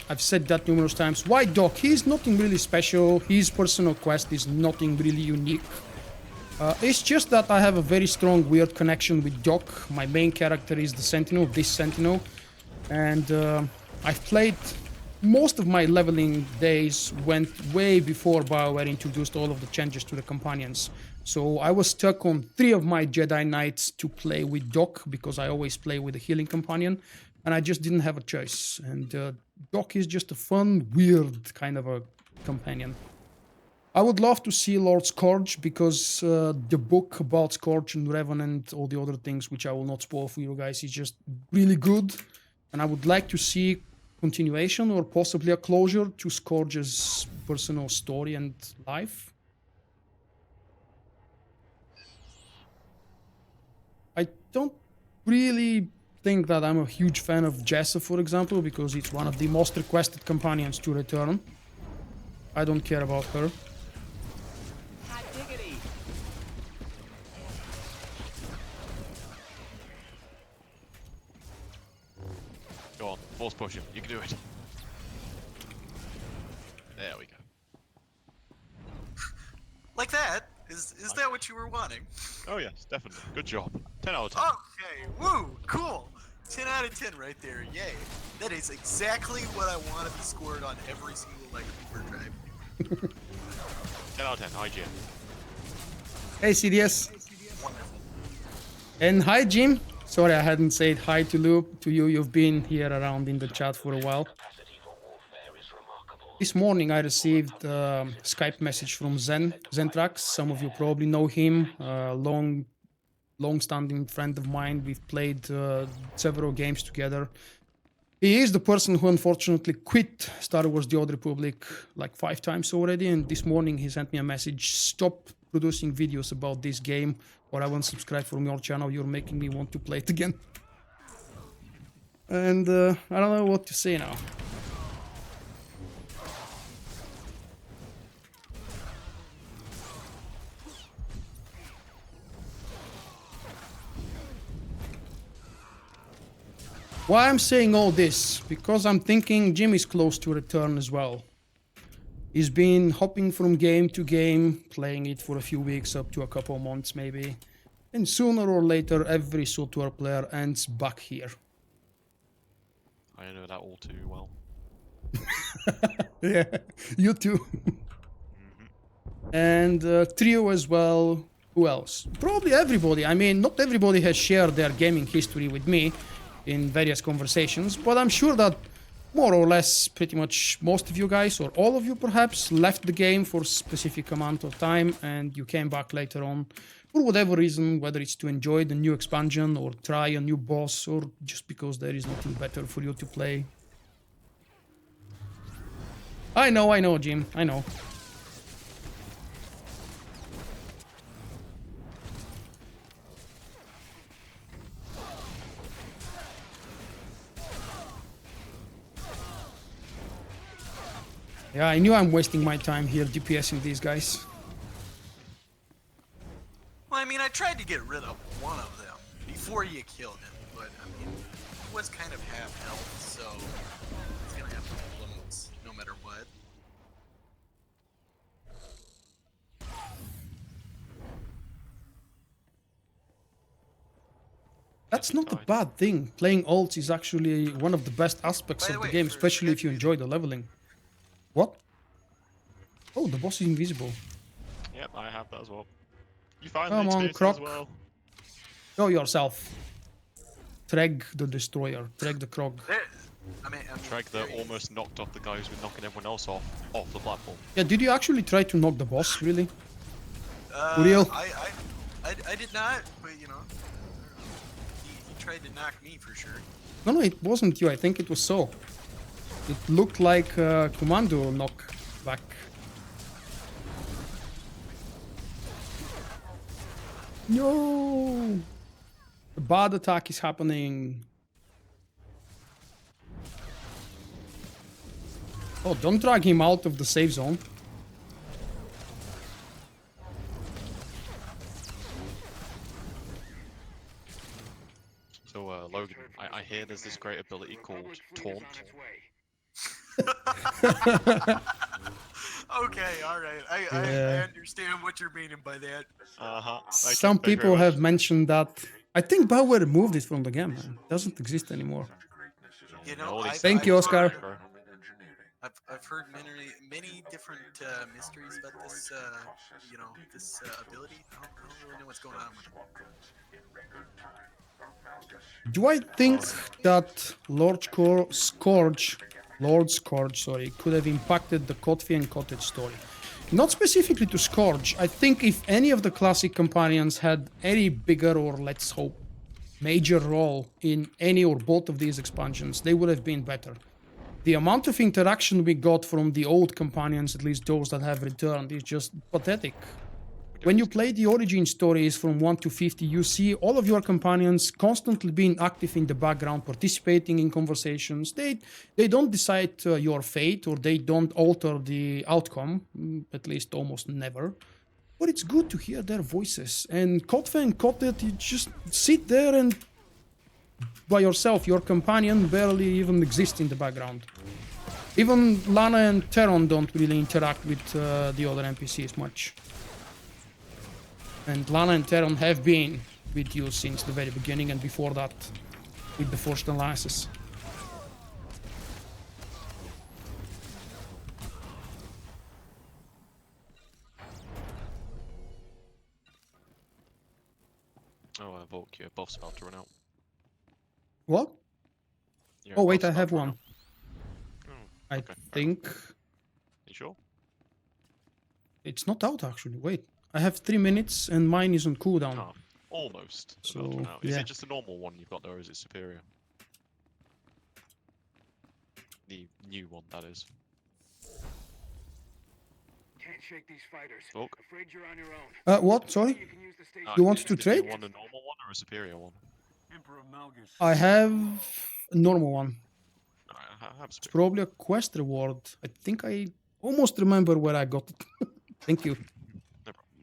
A: I've said that numerous times. Why Doc? He's nothing really special. His personal quest is nothing really unique. It's just that I have a very strong, weird connection with Doc. My main character is the Sentinel, this Sentinel, and I've played most of my leveling days went way before BioWare introduced all of the changes to the companions. So I was stuck on 3 of my Jedi Knights to play with Doc because I always play with a healing companion, and I just didn't have a choice. And Doc is just a fun, weird kind of a companion. I would love to see Lord Scourge because the book about Scourge and Revan and all the other things, which I will not spoil for you guys, is just really good. And I would like to see continuation or possibly a closure to Scourge's personal story and life. I don't really think that I'm a huge fan of Jessa, for example, because it's one of the most requested companions to return. I don't care about her.
B: Go on, force push him. You can do it. There we go.
C: Like that? Is that what you were wanting?
B: Oh yes, definitely. Good job. 10 out of 10.
C: Okay, woo, cool. 10 out of 10 right there, yay. That is exactly what I want to be scored on every single like Uber drive.
B: 10 out of 10, IGN.
A: Hey, CDS.
C: Wonderful.
A: And hi, Jim. Sorry, I hadn't said hi to you. You've been here around in the chat for a while. This morning I received a Skype message from Zentrax. Some of you probably know him. Long-standing friend of mine. We've played several games together. He is the person who unfortunately quit Star Wars The Old Republic like 5 times already. And this morning he sent me a message. Stop producing videos about this game or I won't subscribe from your channel. You're making me want to play it again. And I don't know what to say now. Why I'm saying all this? Because I'm thinking Jim is close to return as well. He's been hopping from game to game, playing it for a few weeks up to a couple of months maybe. And sooner or later every SWTOR player ends back here.
B: I know that all too well.
A: Yeah, you too. And Trio as well. Who else? Probably everybody. I mean, not everybody has shared their gaming history with me in various conversations, but I'm sure that more or less pretty much most of you guys, or all of you perhaps, left the game for a specific amount of time and you came back later on for whatever reason, whether it's to enjoy the new expansion or try a new boss or just because there is nothing better for you to play. I know, Jim, I know. Yeah, I knew I'm wasting my time here DPSing these guys.
C: Well, I mean, I tried to get rid of one of them before you killed him, but I mean, he was kind of half health, so he's gonna have problems no matter what.
A: That's not a
B: died.
A: bad thing. Playing ults is actually one of the best aspects
C: By
A: of
C: the
A: the
C: way,
A: game,
C: for
A: especially if you
C: FWTOR.
A: enjoy the leveling. What? Oh, the boss is invisible.
B: Yep, I have that as well. You finally
A: Come on,
B: experienced it as
A: Croc.
B: well.
A: Show yourself. Treg the Destroyer. Treg the Krog.
B: Treg that almost knocked off the guy who's been knocking everyone else off the platform.
A: Yeah, did you actually try to knock the boss, really? Uriel?
C: I did not, but you know, he tried to knock me for sure.
A: No, it wasn't you. I think it was so. It looked like a commando knock back. No! The bad attack is happening. Oh, don't drag him out of the safe zone.
B: So, Logan, I hear there's this great ability called Taunt.
C: Okay, alright. I
A: Yeah.
C: understand what you're meaning by that.
B: Uh-huh.
A: Some people have mentioned that. I think BioWare removed it from the game, man. It doesn't exist anymore.
C: You know,
A: Thank you, Oscar.
C: I've heard many different mysteries about this, you know, this ability. I don't really know what's going on with it.
A: Do I think that Lord Scourge, sorry, could have impacted the Kotfi and Cottage story? Not specifically to Scourge. I think if any of the classic companions had any bigger or, let's hope, major role in any or both of these expansions, they would have been better. The amount of interaction we got from the old companions, at least those that have returned, is just pathetic. When you play the origin stories from 1 to 50, you see all of your companions constantly being active in the background, participating in conversations. They don't decide your fate, or they don't alter the outcome, at least almost never. But it's good to hear their voices. And Kotfe and Kotet, you just sit there and by yourself. Your companion barely even exists in the background. Even Lana and Teron don't really interact with the other NPCs much. And Lana and Teron have been with you since the very beginning, and before that, with the Forced Alliances.
B: Oh, Vulkk, your buff's about to run out.
A: What?
B: Your
A: Oh wait,
B: buff's
A: I
B: about
A: have
B: to run
A: one.
B: out. Oh,
A: I
B: okay, fair
A: think
B: enough. You sure?
A: it's not out actually. Wait, I have 3 minutes and mine is on cooldown.
B: Oh, almost.
A: So,
B: About to run out. Is
A: yeah.
B: it just the normal one you've got there, or is it superior? The new one, that is.
D: Can't shake these fighters.
B: Vulkk?
D: Afraid you're on your own.
A: What? Sorry?
D: You can use the station.
A: You want
B: is
A: to
B: the new
A: trade?
B: one a normal one or a superior one?
D: Emperor Malgus.
A: I have a normal one.
B: Alright, I have
A: It's
B: superior.
A: probably a quest reward. I think I almost remember where I got it. Thank you.
B: No problem.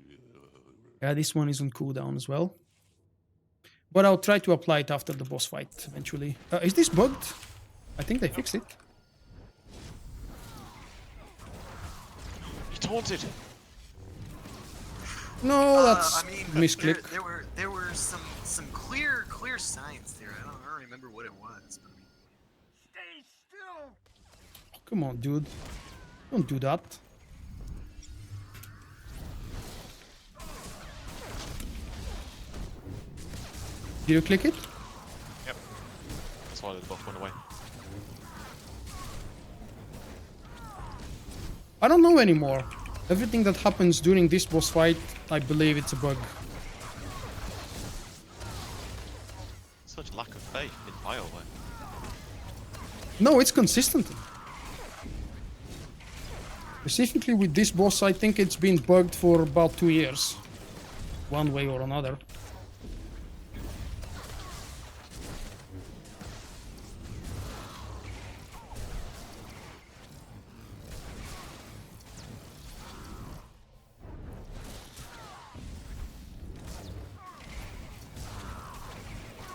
A: Yeah, this one is on cooldown as well. But I'll try to apply it after the boss fight eventually. Is this bugged? I think they fixed it.
B: He taunted!
A: No, that's
C: I mean,
A: misclick.
C: there were some clear signs there. I don't remember what it was. But I mean,
D: Stay still.
A: Come on, dude. Don't do that. Did you click it?
B: Yep. That's why the buff went away.
A: I don't know anymore. Everything that happens during this boss fight, I believe it's a bug.
B: Such lack of faith in BioWare.
A: No, it's consistent. Specifically with this boss, I think it's been bugged for about 2 years. One way or another.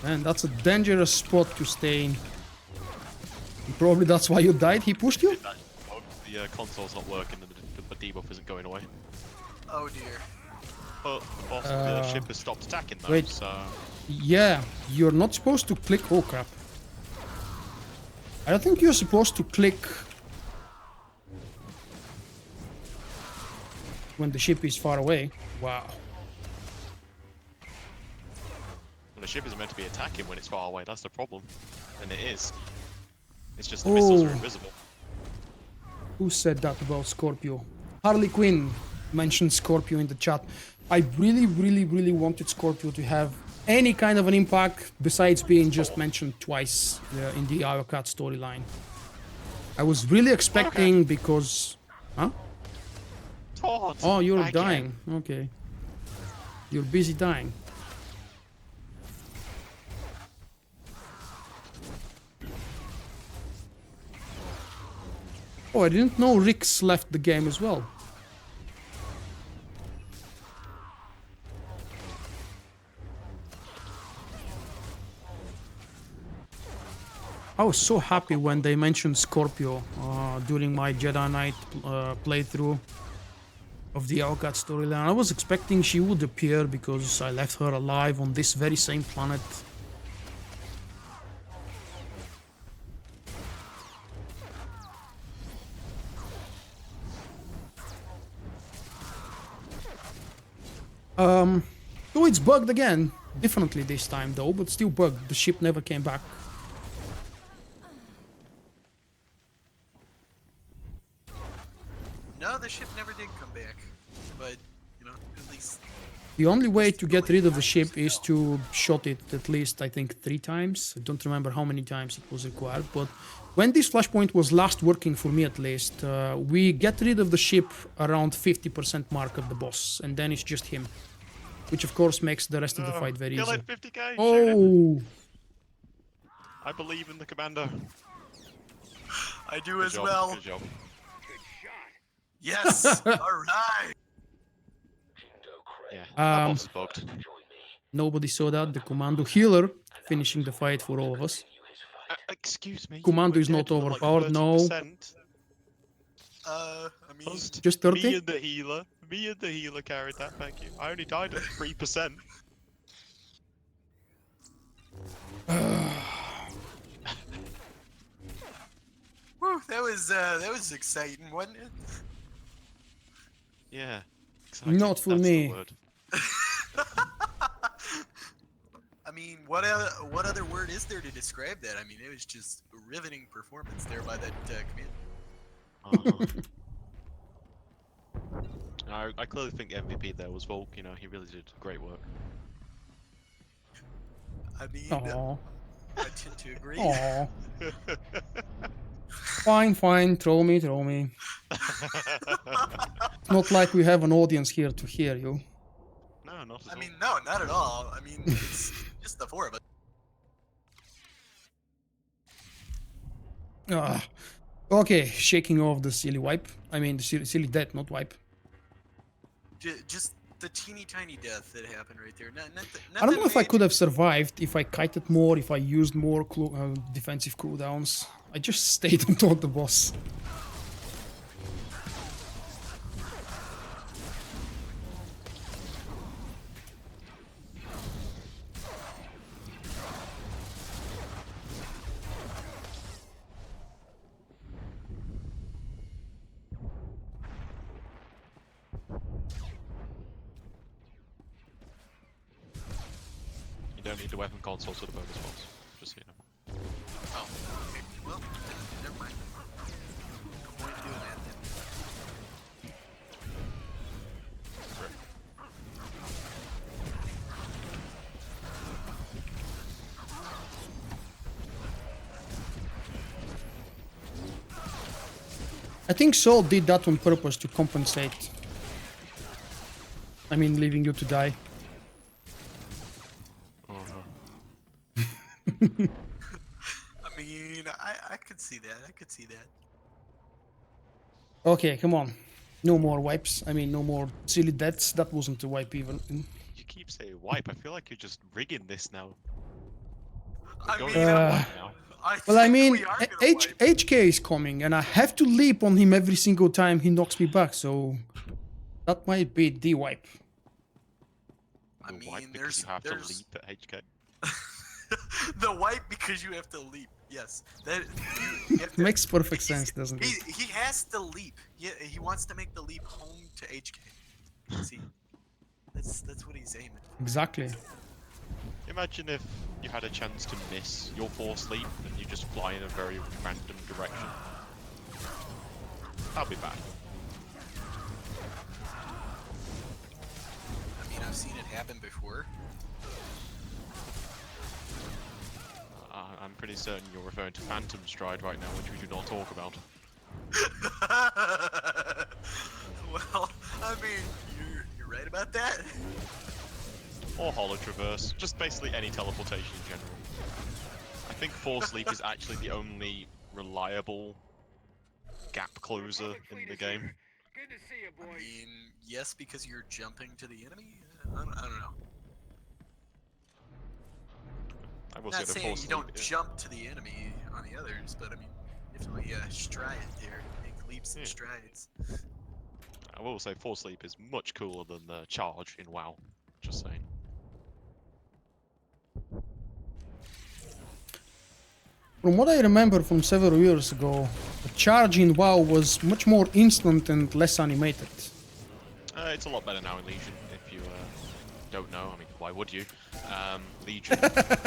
A: Man, that's a dangerous spot to stay in. Probably that's why you died. He pushed you?
B: The console's not working and the debuff isn't going away.
C: oh dear.
B: But the boss, the ship has stopped attacking though,
A: wait.
B: so...
A: Yeah, you're not supposed to click. Oh crap! I don't think you're supposed to click when the ship is far away. Wow.
B: Well, the ship is meant to be attacking when it's far away. That's the problem, and it is. It's just the missiles are
A: Oh.
B: invisible.
A: Who said that about Scorpio? Harley Quinn mentioned Scorpio in the chat. I really wanted Scorpio to have any kind of an impact besides being just mentioned twice in the Iocat storyline. I was really expecting because... Huh?
B: Todd,
A: Oh, you're
B: again.
A: dying. Okay. You're busy dying. Oh, I didn't know Rix left the game as well. I was so happy when they mentioned Scorpio during my Jedi Knight playthrough of the Iocat storyline. I was expecting she would appear because I left her alive on this very same planet. Oh, it's bugged again. Differently this time though, but still bugged. The ship never came back.
C: No, the ship never did come back. But, you know, at least...
A: The only way to get rid of the ship is to shot it at least, I think, 3 times. I don't remember how many times it was required, but when this flashpoint was last working for me at least, we get rid of the ship around 50% mark of the boss, and then it's just him. Which of course makes the rest of the fight very
B: Kill
A: easy.
B: it, 50k. shoot him.
A: Oh!
B: I believe in the commander.
C: I do
B: Good
C: as
B: job,
C: well.
B: Good job.
C: Yes! Alright!
B: Yeah, that boss is bugged.
A: Nobody saw that. The commando healer finishing the fight for all of us.
B: Excuse me.
A: Commando
B: we're
A: is not
B: dead for like
A: overpowered, no.
B: 30%.
C: I mean...
B: Us-
A: Just 30?
B: Me and the healer. Me and the healer carried that, thank you. I only died at 3%.
C: Whew, that was exciting, wasn't it?
B: Yeah. Exciting,
A: Not for
B: that's
A: me.
B: the word.
C: I mean, what other word is there to describe that? I mean, it was just a riveting performance there by that command.
B: I clearly think MVP there was Vulkk, you know, he really did great work.
C: I mean,
A: Aww.
C: I tend to agree.
A: Aww. Fine, throw me. Not like we have an audience here to hear you.
B: No, not at
C: I
B: all.
C: mean, no, not at all. I mean, it's just the 4 of us.
A: Okay, shaking off the silly wipe. I mean, the silly death, not wipe.
C: Just the teeny tiny death that happened right there.
A: I don't know if I could have survived if I kited more, if I used more defensive cooldowns. I just stayed on top of the boss.
B: You don't need the weapon console to the bonus boss, just so you know.
C: Oh, okay. Well, never mind. No point in doing that then.
A: I think Saul did that on purpose to compensate. I mean, leaving you to die.
C: I mean, I could see that. I could see that.
A: Okay, come on. No more wipes. I mean, no more silly deaths. That wasn't a wipe even.
B: You keep saying wipe, I feel like you're just rigging this now.
C: I
B: Going
C: mean,
B: for a wipe now.
A: Well, I
C: think
A: mean,
C: we are gonna wipe.
A: HK is coming, and I have to leap on him every single time he knocks me back, so that might be the wipe.
C: I
B: You'll wipe
C: mean,
B: because you have to
C: there's
B: leap at HK.
C: The wipe because you have to leap. Yes, that you have to,
A: Makes perfect sense, doesn't it?
C: he has to leap. He wants to make the leap home to HK. See, that's what he's aiming for.
A: Exactly.
B: Imagine if you had a chance to miss your force leap and you just fly in a very random direction. That'd be bad.
C: I mean, I've seen it happen before.
B: I'm pretty certain you're referring to Phantom Stride right now, which we do not talk about.
C: Well, I mean, you're right about that.
B: Or Holo Traverse, just basically any teleportation in general. I think Force Leap is actually the only reliable gap closer in the game.
D: Good to see you,
C: I
D: boys.
C: mean, yes, because you're jumping to the enemy. I don't know.
B: I will
C: Not
B: say the
C: saying
B: Force
C: you don't
B: Leap
C: jump to the enemy on the others, but I mean, definitely stride there, make leaps and
B: Yeah.
C: strides.
B: I will say Force Leap is much cooler than the Charge in WoW. Just saying.
A: From what I remember from several years ago, the charge in WoW was much more instant and less animated.
B: It's a lot better now in Legion, if you don't know. I mean, why would you? Legion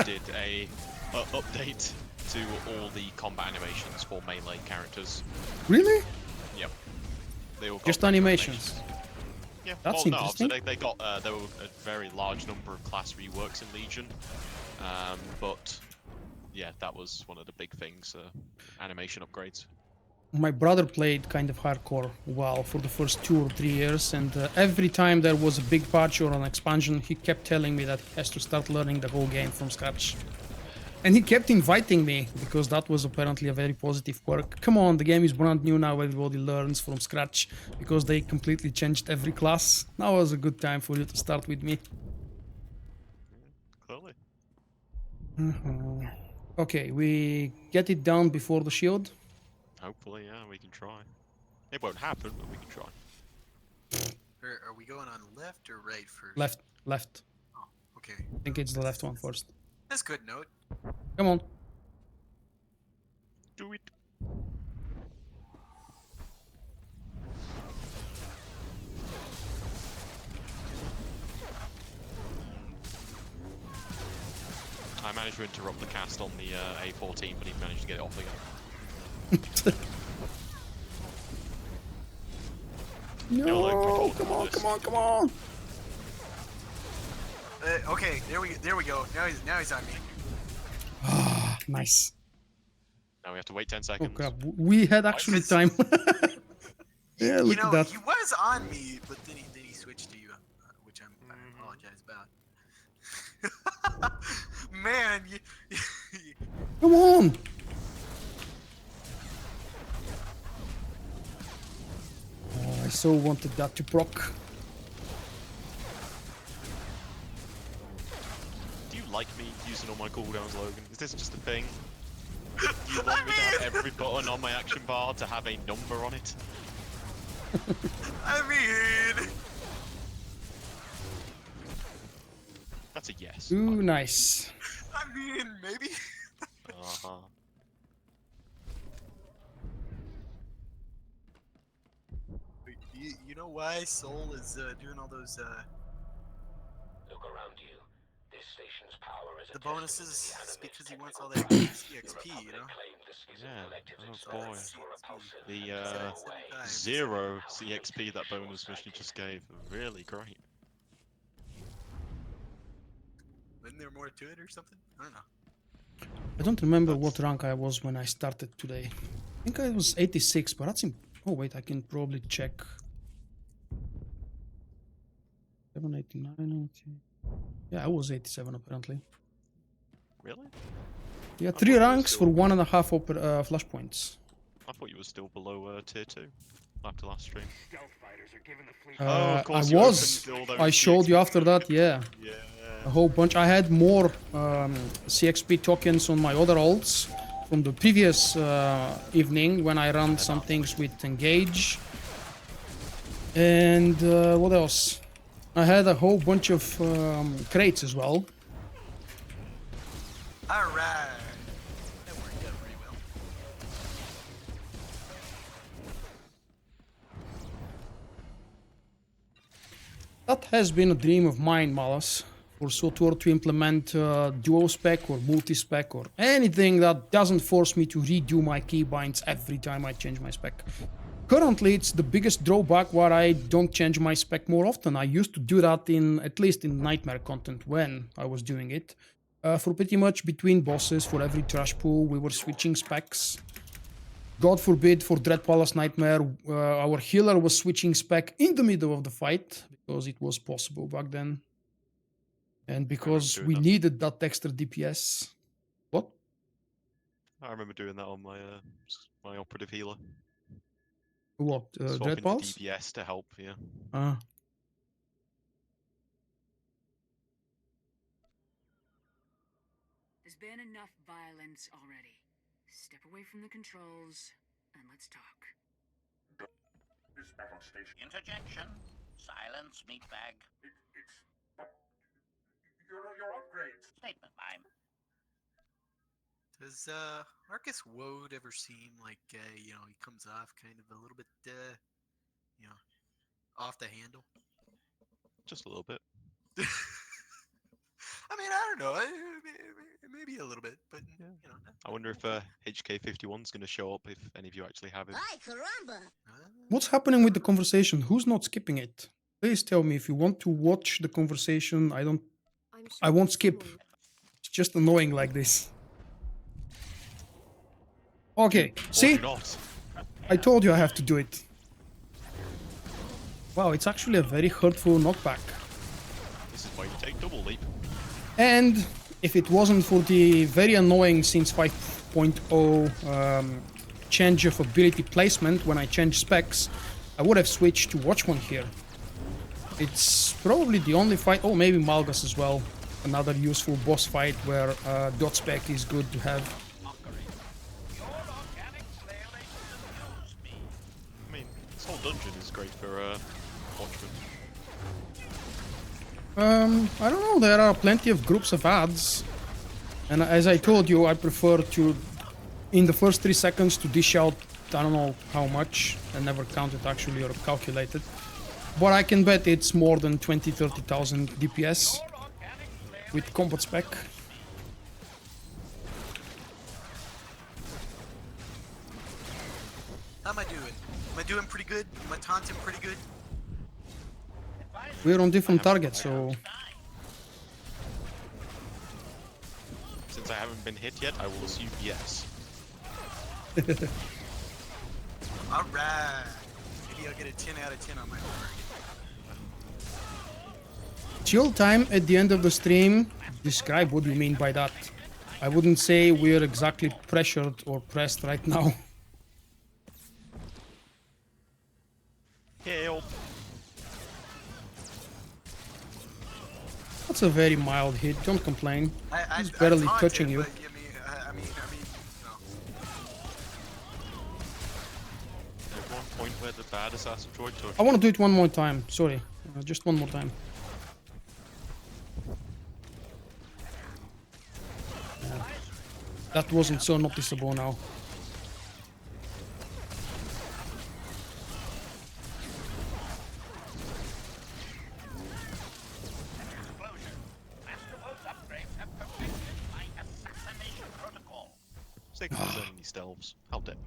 B: did a update to all the combat animations for melee characters.
A: Really?
B: Yep. They all got
A: Just
B: better
A: animations?
B: Yeah,
A: That's
B: well, no,
A: interesting.
B: so they got there were a very large number of class reworks in Legion, but yeah, that was one of the big things, animation upgrades.
A: My brother played kind of hardcore WoW for the first 2 or 3 years, and every time there was a big patch or an expansion, he kept telling me that he has to start learning the whole game from scratch. And he kept inviting me, because that was apparently a very positive perk. Come on, the game is brand new now, everybody learns from scratch, because they completely changed every class. Now was a good time for you to start with me.
B: Clearly.
A: Okay, we get it down before the shield.
B: Hopefully, yeah, we can try. It won't happen, but we can try.
C: Are we going on left or right first?
A: Left.
C: Oh, okay.
A: I think it's the left one first.
C: That's good note.
A: Come on.
B: Do it. I managed to interrupt the cast on the A14, but he managed to get it off again.
A: No, come on.
C: Okay, there we go. Now he's on me.
A: Nice.
B: Now we have to wait 10
A: Oh
B: seconds.
A: crap, we had actually time. Yeah,
C: You
A: look
C: know,
A: at that.
C: he was on me, but then he switched to you, which I apologize about. Man,
A: Come on. Oh, I so wanted that to proc.
B: Do you like me using all my cooldowns, Logan? Is this just a thing? Do you want me to have every button on my action bar to have a number on it?
C: I mean,
B: That's a yes.
A: Ooh, nice.
C: maybe.
B: Uh-huh.
C: You know why Soul is doing all those
G: Look around you. This station's power is a
C: the
G: testament
C: bonuses?
G: to
C: It's
G: the
C: because he
G: animated
C: wants all
G: technology.
C: that CXP, you know.
B: Yeah, oh boy. The 0 CXP that bonus mission just gave, really great.
C: Isn't there more to it or something? I don't know.
A: I don't remember what rank I was when I started today. I think I was 86, but that's in... Oh wait, I can probably check. 789, okay. Yeah, I was 87 apparently.
B: Really?
A: Yeah,
B: thought
A: 3
B: you were
A: ranks for
B: still-
A: 1.5 flashpoints.
B: I thought you were still below tier 2 after last stream.
D: Stealth fighters are giving the fleet.
B: Oh, of
A: I
B: course you
A: was.
B: opened all
A: I
B: those
A: showed you
B: CXP.
A: after that, yeah.
B: Yeah.
A: A whole bunch. I had more CXP tokens on my other alts from the previous evening when I ran some things with Engage. And what else? I had a whole bunch of crates as well.
C: Alright. That worked out pretty well.
A: That has been a dream of mine, Malas, for SWTOR to implement duo spec or multi-spec or anything that doesn't force me to redo my keybinds every time I change my spec. Currently, it's the biggest drawback where I don't change my spec more often. I used to do that at least in Nightmare content when I was doing it. For pretty much between bosses, for every trash pool, we were switching specs. God forbid for Dread Palace Nightmare, our healer was switching spec in the middle of the fight because it was possible back then. And because we needed that extra DPS. What?
B: I remember doing that on my my operative healer.
A: What? Dread
B: Swapping
A: Palace?
B: to DPS to help, yeah.
F: There's been enough violence already. Step away from the controls and let's talk.
D: This battle station.
H: Interjection. Silence, meatbag.
D: It's your upgrades.
H: Statement time.
C: Does Arcus Woad ever seem like you know, he comes off kind of a little bit you know, off the handle?
B: Just a little bit.
C: I mean, I don't know. Maybe a little bit, but
B: Yeah.
C: you know.
B: I wonder if HK51 is going to show up if any of you actually have it.
H: Ay, caramba!
A: What's happening with the conversation? Who's not skipping it? Please tell me if you want to watch the conversation. I won't skip. It's just annoying like this. Okay, see?
B: Not.
A: I told you I have to do it. Wow, it's actually a very hurtful knockback.
B: This is why you take double leap.
A: And if it wasn't for the very annoying since 5.0 change of ability placement when I changed specs, I would have switched to Watch One here. It's probably the only fight, oh maybe Malgus as well, another useful boss fight where dot spec is good to have.
B: I mean, this whole dungeon is great for Watchmen.
A: I don't know, there are plenty of groups of ads. And as I told you, I prefer to, in the first 3 seconds, to dish out, I don't know how much, I never counted actually or calculated. But I can bet it's more than 20-30,000 DPS with combat spec.
C: How am I doing? Am I doing pretty good? Am I taunting pretty good?
A: We're on different targets, so...
B: Since I haven't been hit yet, I will assume yes.
C: Alright. Maybe I'll get a 10 out of 10 on my target.
A: Chill time at the end of the stream. Describe what you mean by that. I wouldn't say we're exactly pressured or pressed right now.
B: Help!
A: That's a very mild hit, don't complain. He's barely
C: taunted,
A: touching you.
C: But, I mean, no.
B: There's one point where the bad assassin droid touched.
A: I want to do it one more time, sorry. Just one more time. That wasn't so noticeable now.
B: Six presenting these delves. How dare you?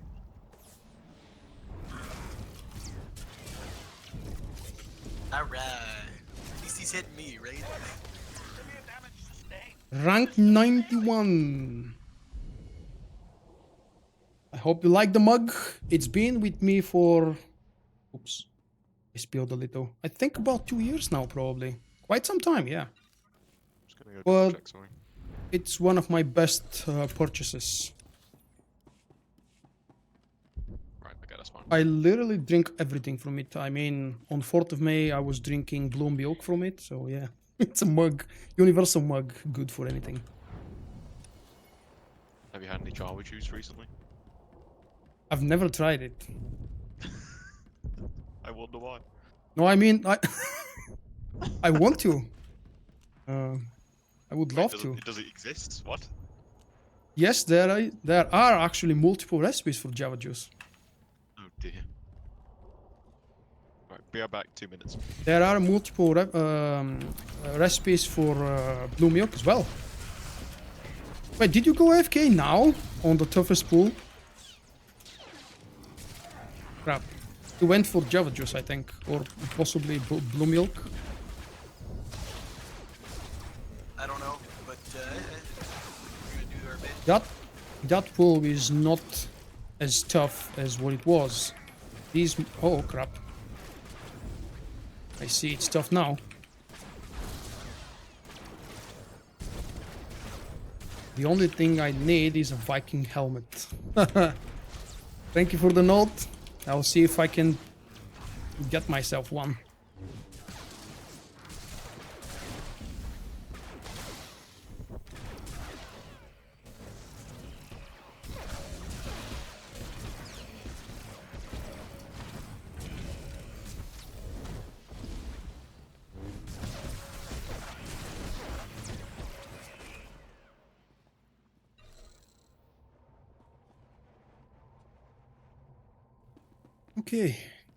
C: Alright. At least he's hitting me, right?
A: Rank 91. I hope you like the mug. It's been with me for... Oops. I spilled a little. I think about 2 years now, probably. Quite some time, yeah.
B: Just gonna go
A: Well,
B: check something.
A: It's one of my best purchases.
B: Right, okay, that's fine.
A: I literally drink everything from it. I mean, on 4th of May, I was drinking Bloom milk from it. So yeah, it's a mug. Universal mug. Good for anything.
B: Have you had any Java juice recently?
A: I've never tried it.
B: I wonder why.
A: No, I mean, I want to. I would love to.
B: Does it exist? What?
A: Yes, there are actually multiple recipes for Java Juice.
B: Oh dear. Right, be right back. 2 minutes.
A: There are multiple recipes for blue milk as well. Wait, did you go AFK now on the toughest pool? Crap. You went for Java Juice, I think, or possibly blue milk.
C: I don't know, but we're gonna do our bit.
A: That pool is not as tough as what it was. These... Oh, crap. I see it's tough now. The only thing I need is a Viking helmet. Thank you for the note. I'll see if I can get myself one. Okay,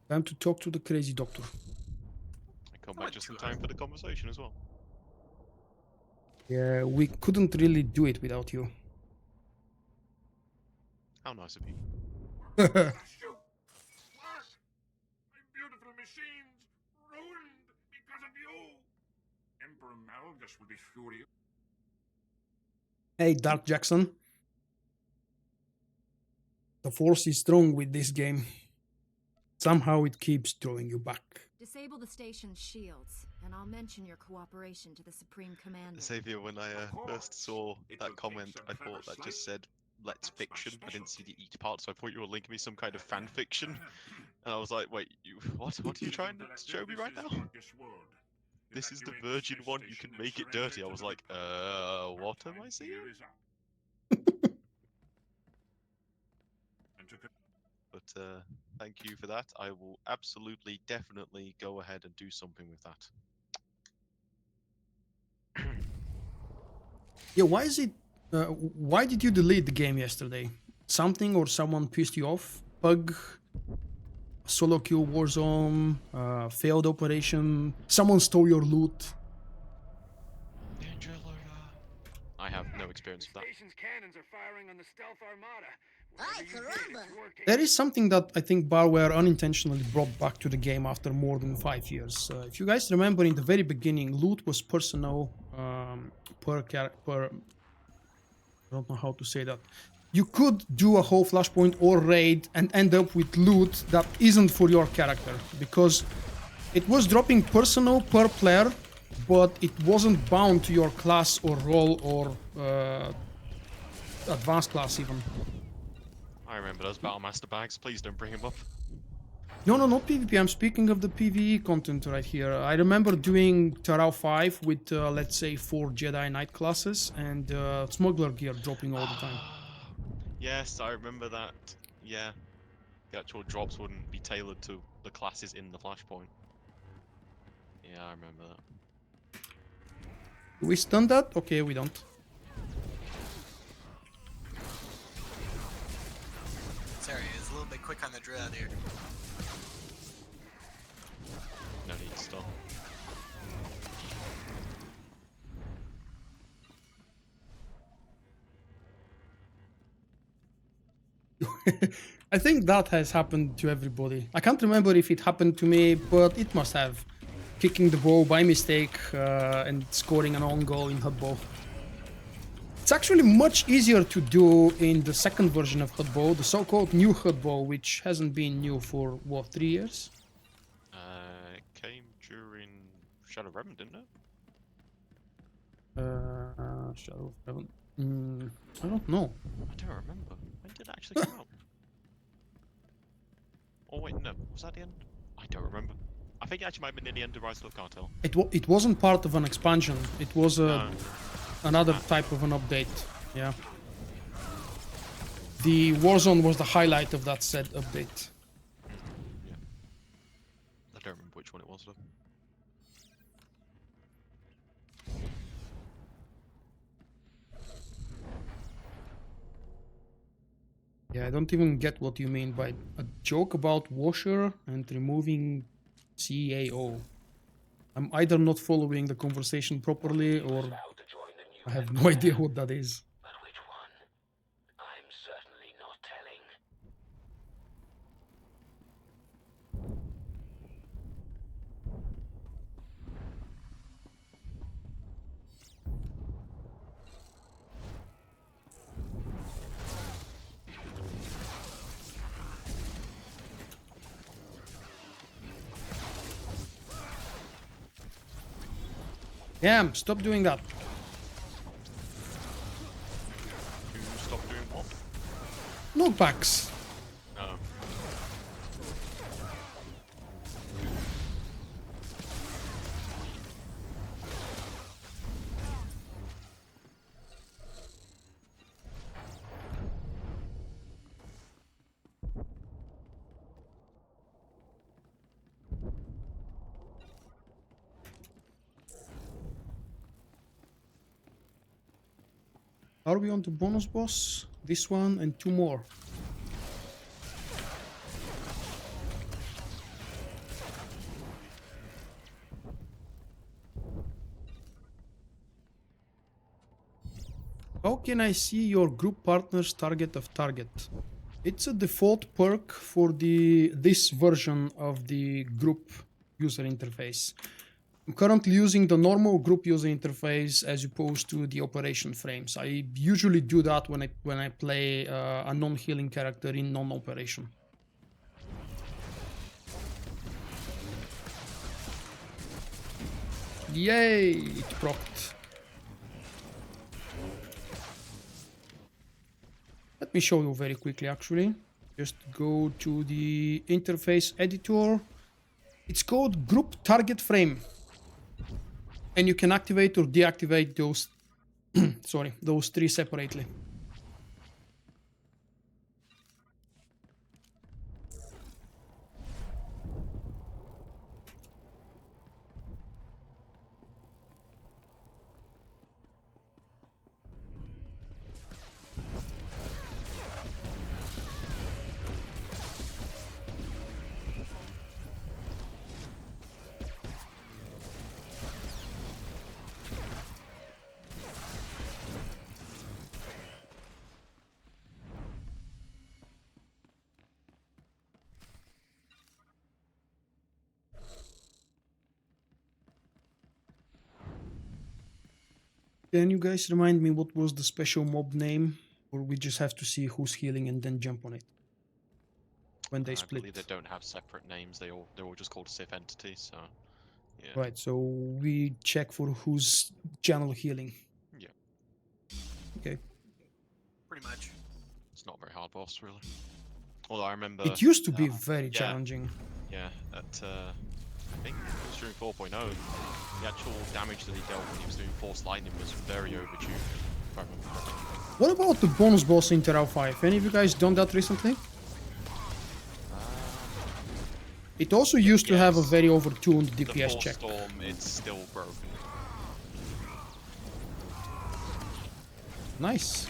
A: time to talk to the crazy doctor.
B: I come back just in time for the conversation as well.
A: Yeah, we couldn't really do it without you.
B: How nice of you.
D: Shoot! What? My beautiful machines ruined because of you! Emperor Malgus will be furious.
A: Hey, Dark Jackson. The force is strong with this game. Somehow it keeps drawing you back.
I: Disable the station's shields, and I'll mention your cooperation to the Supreme Commander.
B: Xavier, when I first saw that comment, I thought that just said "Let's Fiction." I didn't see the eat part, so I thought you were linking me some kind of fan fiction. And I was like, wait, what are you trying to show me right now? This is the virgin one, you can make it dirty. I was like, what am I seeing? But thank you for that. I will absolutely, definitely go ahead and do something with that.
A: Yeah, why is it... why did you delete the game yesterday? Something or someone pissed you off? Bug? Solo kill Warzone? Failed operation? Someone stole your loot?
B: I have no experience with that.
E: Station's cannons are firing on the stealth armada.
I: Ay, caramba!
A: There is something that I think Barware unintentionally brought back to the game after more than 5 years. If you guys remember, in the very beginning, loot was personal per... I don't know how to say that. You could do a whole flashpoint or raid and end up with loot that isn't for your character, because it was dropping personal per player, but it wasn't bound to your class or role or advanced class even.
B: I remember those Battlemaster bags. Please don't bring him up.
A: No, not PvP. I'm speaking of the PvE content right here. I remember doing Terral 5 with, let's say, 4 Jedi Knight classes and smuggler gear dropping all the time.
B: Yes, I remember that. Yeah. The actual drops wouldn't be tailored to the classes in the Flashpoint. Yeah, I remember that.
A: Do we stun that? Okay, we don't.
C: Sorry, it's a little bit quick on the draw there.
B: No need to stop.
A: I think that has happened to everybody. I can't remember if it happened to me, but it must have. Kicking the ball by mistake and scoring an own goal in Hutbo. It's actually much easier to do in the second version of Hutbo, the so-called new Hutbo, which hasn't been new for, what, 3 years?
B: It came during Shadow of Revan, didn't it?
A: Shadow of Heaven. I don't know.
B: I don't remember. When did it actually come out? Oh wait, no. Was that the end? I don't remember. I think it actually might have been in the end of Rise of the Cartel.
A: It wasn't part of an expansion. It was another type of an update. Yeah. The Warzone was the highlight of that said update.
B: Yeah. I don't remember which one it was though.
A: Yeah, I don't even get what you mean by a joke about washer and removing CAO. I'm either not following the conversation properly or I have no idea what that is.
G: But which one? I'm certainly not telling.
A: Damn, stop doing that.
B: To stop doing what?
A: Knockbacks.
B: No.
A: Are we on the bonus boss? This one and 2 more. How can I see your group partner's target of target? It's a default perk for this version of the group user interface. I'm currently using the normal group user interface as opposed to the operation frames. I usually do that when I play a non-healing character in non-operation. Yay! It procced. Let me show you very quickly actually. Just go to the interface editor. It's called group target frame. And you can activate or deactivate those those 3 separately. Can you guys remind me what was the special mob name? Or we just have to see who's healing and then jump on it? When they
B: I
A: split.
B: believe they don't have separate names. They're all just called Sith entities. So, yeah.
A: Right, so we check for who's general healing.
B: Yeah.
A: Okay.
C: Pretty much.
B: It's not a very hard boss, really. Although I remember.
A: It used to be very challenging.
B: Yeah, at I think it was during 4.0, the actual damage that he dealt when he was doing Force Lightning was very overdue, if I remember correctly.
A: What about the bonus boss in Terra 5? Any of you guys done that recently? It also used to have a very overtuned DPS
B: the
A: check.
B: Storm, it's still broken.
A: Nice.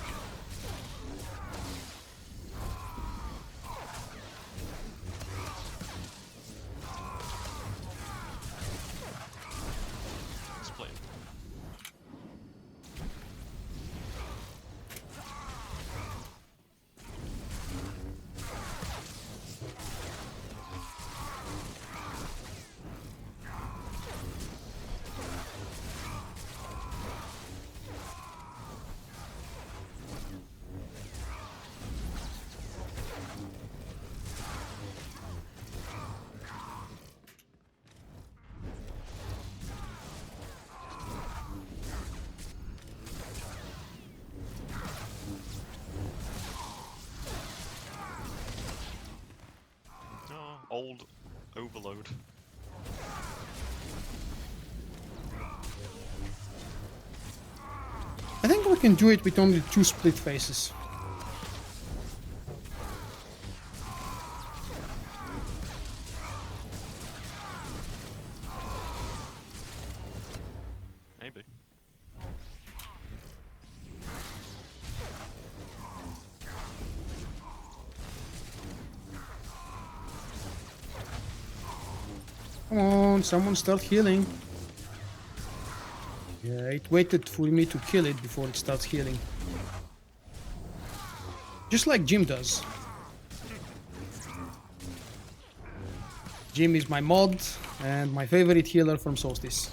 B: Split. Old overload.
A: I think we can do it with only 2 split faces.
B: Maybe.
A: someone start healing. Yeah, it waited for me to kill it before it starts healing. Just like Jim does. Jim is my mod and my favorite healer from Solstice,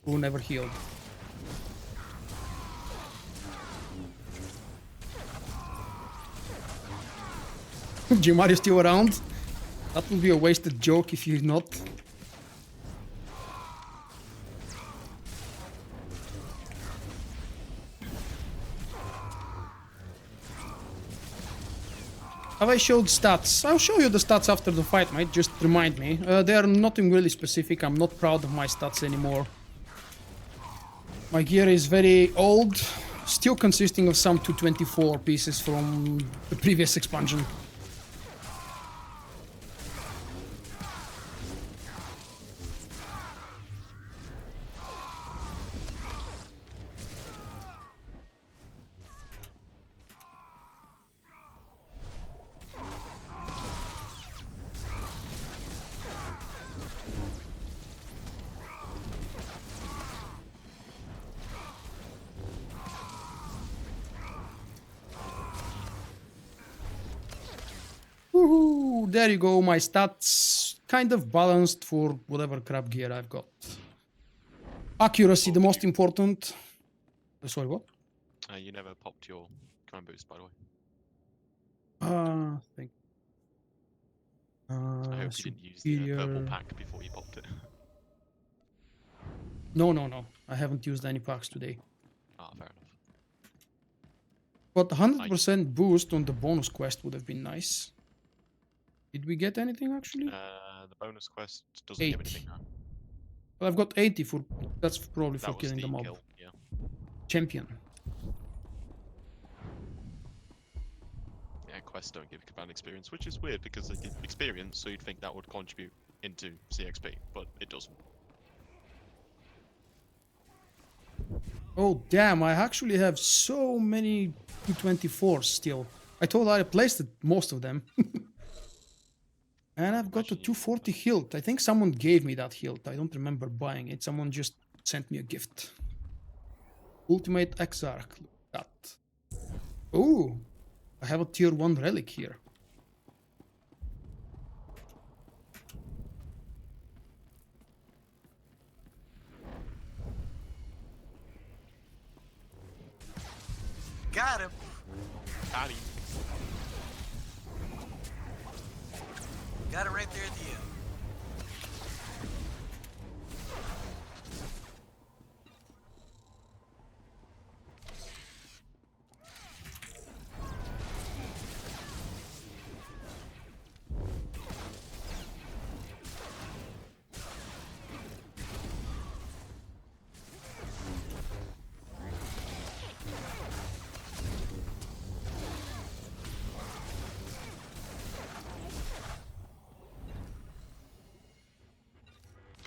A: who never healed. Jim, are you still around? That would be a wasted joke if you're not. Have I showed stats? I'll show you the stats after the fight, mate. Just remind me. They are nothing really specific. I'm not proud of my stats anymore. My gear is very old, still consisting of some 224 pieces from the previous expansion. Woohoo! There you go, my stats kind of balanced for whatever crap gear I've got. Accuracy, the most important. Sorry, what?
B: You never popped your command boost, by the way.
A: Thank
B: I hope you didn't use the purple pack before you popped it.
A: No. I haven't used any packs today.
B: Ah, fair enough.
A: But 100% boost on the bonus quest would have been nice. Did we get anything actually?
B: The bonus quest doesn't give anything now.
A: Well, I've got 80 for. That's probably for
B: That was
A: killing the mob.
B: kill, yeah.
A: Champion.
B: Yeah, quests don't give command experience, which is weird because they give experience, so you'd think that would contribute into CXP, but it doesn't.
A: Oh damn! I actually have so many 224s still. I thought I replaced most of them. And I've got a 240 hilt. I think someone gave me that hilt. I don't remember buying it. Someone just sent me a gift. Ultimate Exarch. Look at that. Oh, I have a tier 1 relic here.
C: Got him.
B: Got him.
C: Got it right there at the end.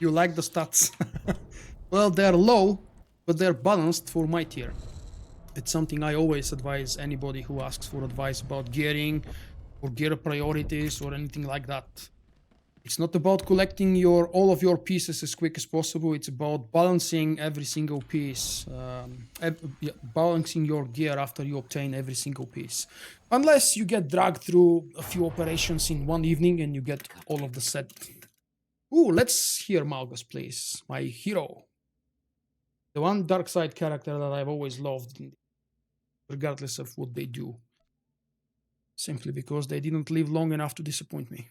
A: You like the stats? Well, they're low, but they're balanced for my tier. It's something I always advise anybody who asks for advice about gearing or gear priorities or anything like that. It's not about collecting all of your pieces as quick as possible. It's about balancing every single piece, balancing your gear after you obtain every single piece. Unless you get dragged through a few operations in one evening and you get all of the set. Ooh, let's hear Malgus, please. My hero. The one dark side character that I've always loved, regardless of what they do. Simply because they didn't live long enough to disappoint me.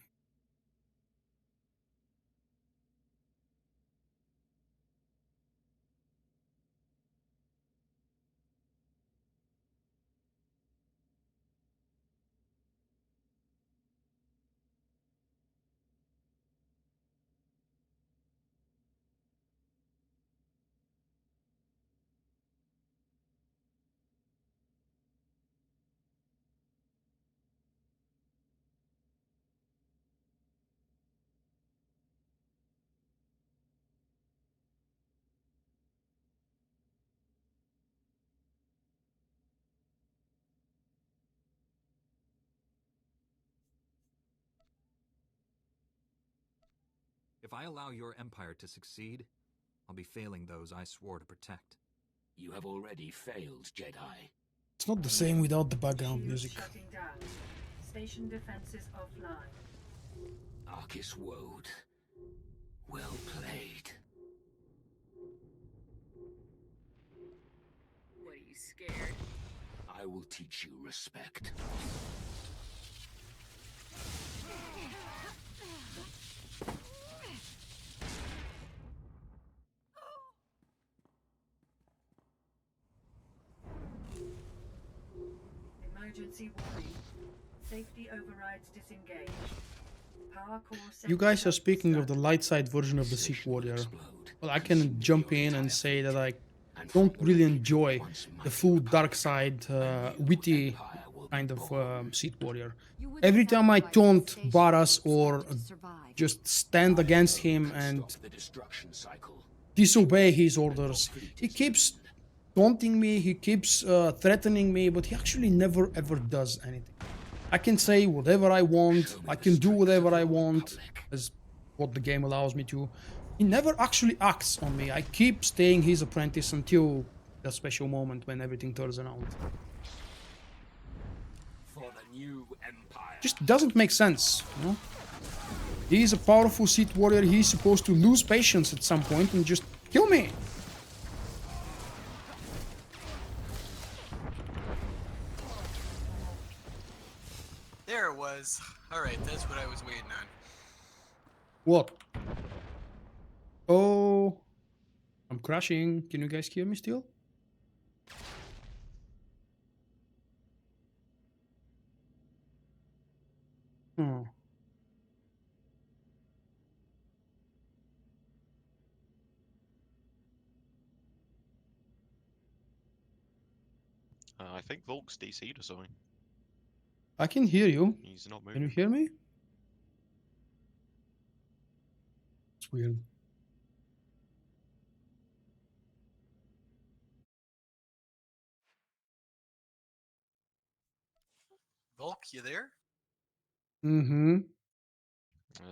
J: If I allow your empire to succeed, I'll be failing those I swore to protect.
G: You have already failed, Jedi.
A: It's not the same without the background music.
F: Shutting down. Station defenses offline.
G: Arcus Woad. Well played.
F: What, are you scared?
G: I will teach you respect.
F: Emergency warning. Safety overrides disengaged. Power core
A: You guys are
F: sector
A: speaking of the
F: stuck.
A: light side version of the Seat Warrior. Well, I can jump in and say that I don't really enjoy the full dark side, witty kind of Seat Warrior.
I: You wouldn't
A: Every time I
I: sacrifice the
A: taunt
I: station
A: Baras
I: you
A: or
I: to survive.
A: just stand against him and
G: Stop the destruction cycle.
A: disobey his orders, he keeps taunting me, he keeps threatening me, but he actually never ever does anything. I can say whatever I want, I can do whatever I want, as what the game allows me to. He never actually acts on me. I keep staying his apprentice until the special moment when everything turns around.
G: For the new empire.
A: Just doesn't make sense, you know? He's a powerful Sith warrior, he's supposed to lose patience at some point and just kill me.
C: There it was. Alright, that's what I was waiting on.
A: What? Oh, I'm crashing. Can you guys hear me still? Hmm.
B: I think Vulkk's DC'd or something.
A: I can hear you.
B: He's not
A: Can you
B: moving.
A: hear me? It's weird.
C: Vulkk, you there?
A: Mm-hmm.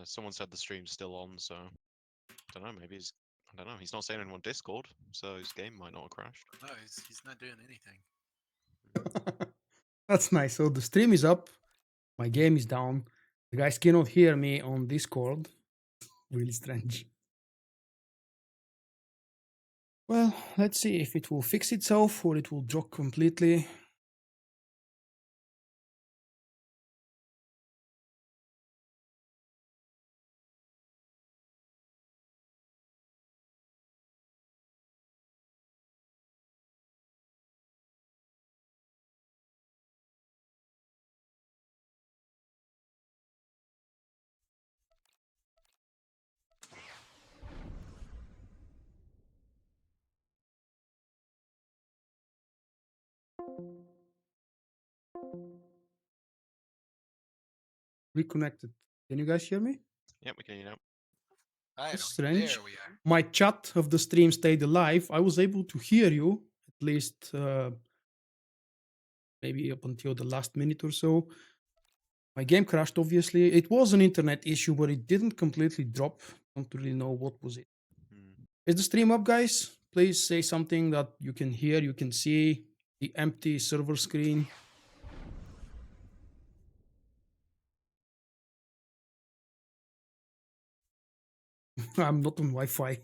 B: Someone said the stream's still on, so I don't know. Maybe he's I don't know. He's not saying anyone on Discord, so his game might not have crashed.
C: No, he's not doing anything.
A: That's nice. So the stream is up. My game is down. You guys cannot hear me on Discord. Really strange. Well, let's see if it will fix itself or it will drop completely. Reconnected. Can you guys hear me?
B: Yep, we can hear you now.
C: I
A: That's
C: don't.
A: strange.
C: There we are.
A: My chat of the stream stayed alive. I was able to hear you, at least maybe up until the last minute or so. My game crashed, obviously. It was an internet issue, but it didn't completely drop. Don't really know what was it. Is the stream up, guys? Please say something that you can hear, you can see the empty server screen. I'm not on Wi-Fi.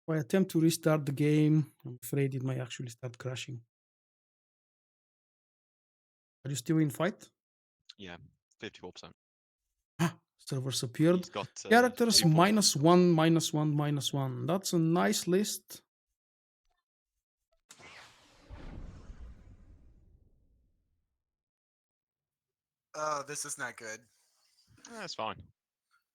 A: If I attempt to restart the game, I'm afraid it might actually start crashing. Are you still in fight?
B: Yeah, 54%.
A: Servers appeared.
B: He's got
A: Characters
B: people-
A: -1, -1, -1. That's a nice list.
C: Oh, this is not good.
B: That's fine.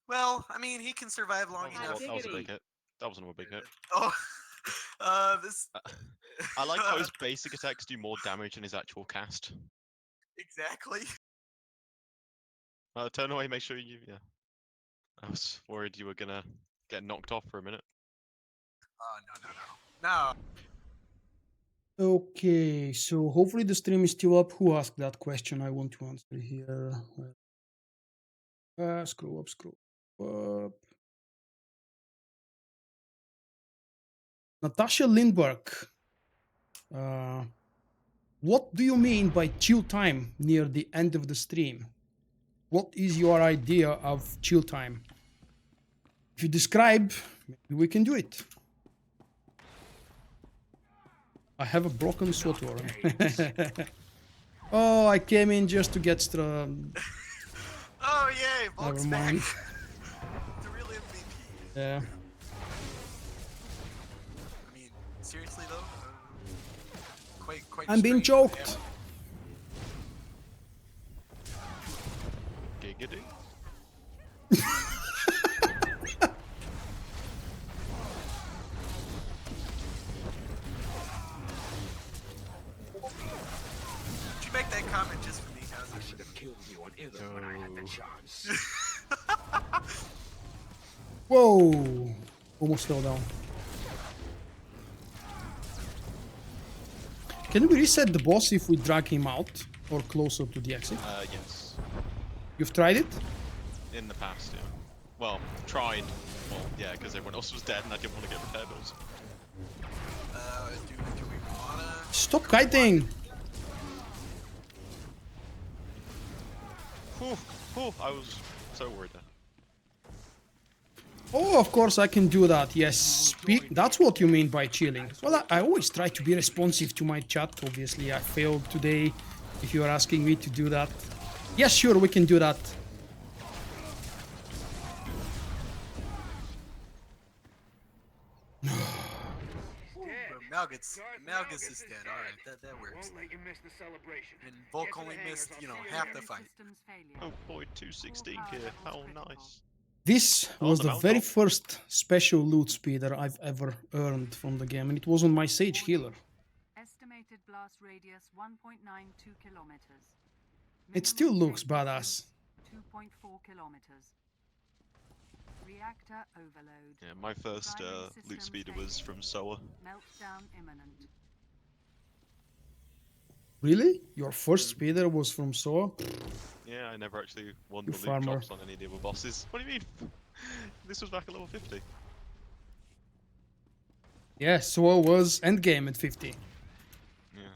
C: Well, I mean, he can survive long
B: That
C: enough.
B: was a big hit. That wasn't a big hit.
C: Oh, this.
B: I like how his basic attacks do more damage than his actual cast.
C: Exactly.
B: Turn away, make sure you. Yeah. I was worried you were gonna get knocked off for a minute.
C: Oh, no. No.
A: Okay, so hopefully the stream is still up. Who asked that question? I want to answer here. Scroll up, scroll up. Natasha Lindberg. What do you mean by chill time near the end of the stream? What is your idea of chill time? If you describe, maybe we can do it. I have a broken SWTOR. Oh, I came in just to get
C: Oh yay,
A: never
C: Vulkk's back.
A: mind.
C: The real MVP.
A: Yeah.
C: I mean, seriously though, quite.
A: I'm being
C: strange.
A: choked.
B: Giggity.
C: Did you make that comment just for me, Kaz?
G: I should have killed you on Ilum when I had the chance.
A: Whoa! Almost fell down. Can we reset the boss if we drag him out or closer to the exit?
B: Yes.
A: You've tried it?
B: In the past, yeah. Well, tried. Well, yeah, because everyone else was dead and I didn't want to get repair bills.
C: Do we wanna?
A: Stop kiting!
B: Whew, I was so worried there.
A: Oh, of course I can do that, yes. That's what you mean by chilling. Well, I always try to be responsive to my chat, obviously. I failed today, if you're asking me to do that. Yes, sure, we can do that.
C: Malgus is dead. All right, that works.
E: Won't let you miss the celebration.
C: And Vulkk only missed, half the fight.
B: Oh boy, 216 here. How nice.
A: This
B: Oh,
A: was
B: the
A: the very
B: Mount
A: first special loot speeder I've ever earned from the game, and it was on my Sage Healer.
F: Estimated blast radius 1.92 kilometers.
A: It still looks badass.
F: 2.4 kilometers. Reactor overload.
B: Yeah, my first loot speeder was from SWTOR.
F: Meltdown imminent.
A: Really? Your first speeder was from SWTOR?
B: Yeah, I never actually won
A: You
B: the loot
A: farmer.
B: drops on any of the other bosses. What do you mean? This was back at level 50.
A: Yeah, SWTOR was endgame at 50.
B: Yeah.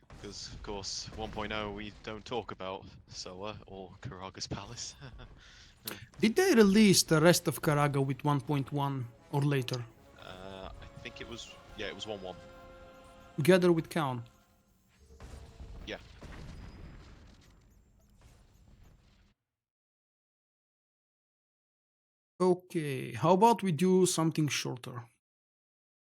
B: Because, of course, 1.0 we don't talk about SWTOR or Karaga's Palace.
A: Did they release the rest of Karaga with 1.1 or later?
B: I think it was, yeah, it was 1.1.
A: Together with Kaon?
B: Yeah.
A: Okay, how about we do something shorter?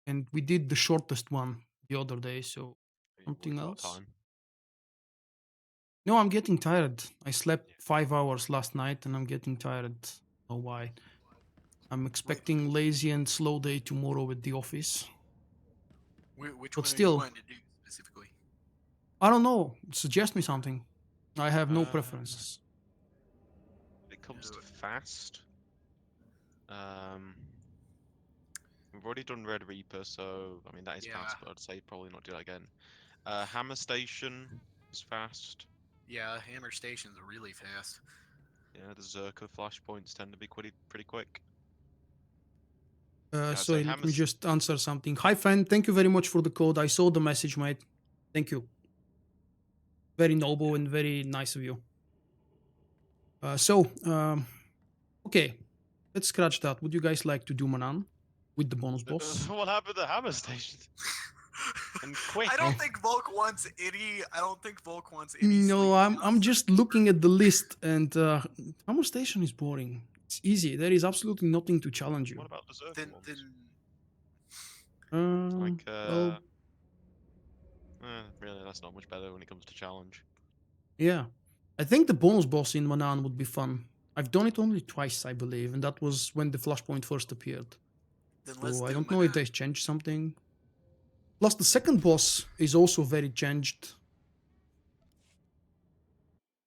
A: And we did the shortest one the other day, so something else?
B: Time.
A: No, I'm getting tired. I slept 5 hours last night and I'm getting tired. Oh, why? I'm expecting lazy and slow day tomorrow at the office.
C: Which
A: But
C: one
A: still,
C: are you wanting to do specifically?
A: I don't know. Suggest me something. I have no preferences.
B: When it comes to fast, we've already done Red Reaper, so I mean that is fast, but I'd say probably not do that again. Hammer Station is fast.
C: Yeah, Hammer Station's really fast.
B: Yeah, the Zerka flashpoints tend to be pretty quick.
A: Sorry, let me just answer something. Hi, friend. Thank you very much for the code. I saw the message, mate. Thank you. Very noble and very nice of you. Okay. Let's scratch that. Would you guys like to do Manaan with the bonus boss?
B: What happened to Hammer Station? And quick.
C: I don't think Vulkk wants any.
A: No, I'm just looking at the list, and Hammer Station is boring. It's easy. There is absolutely nothing to challenge you.
B: What about the Zerka
C: ones?
A: Well,
B: really, that's not much better when it comes to challenge.
A: yeah. I think the bonus boss in Manaan would be fun. I've done it only twice, I believe, and that was when the Flashpoint first appeared. So I don't know if they changed something. Plus, the second boss is also very changed.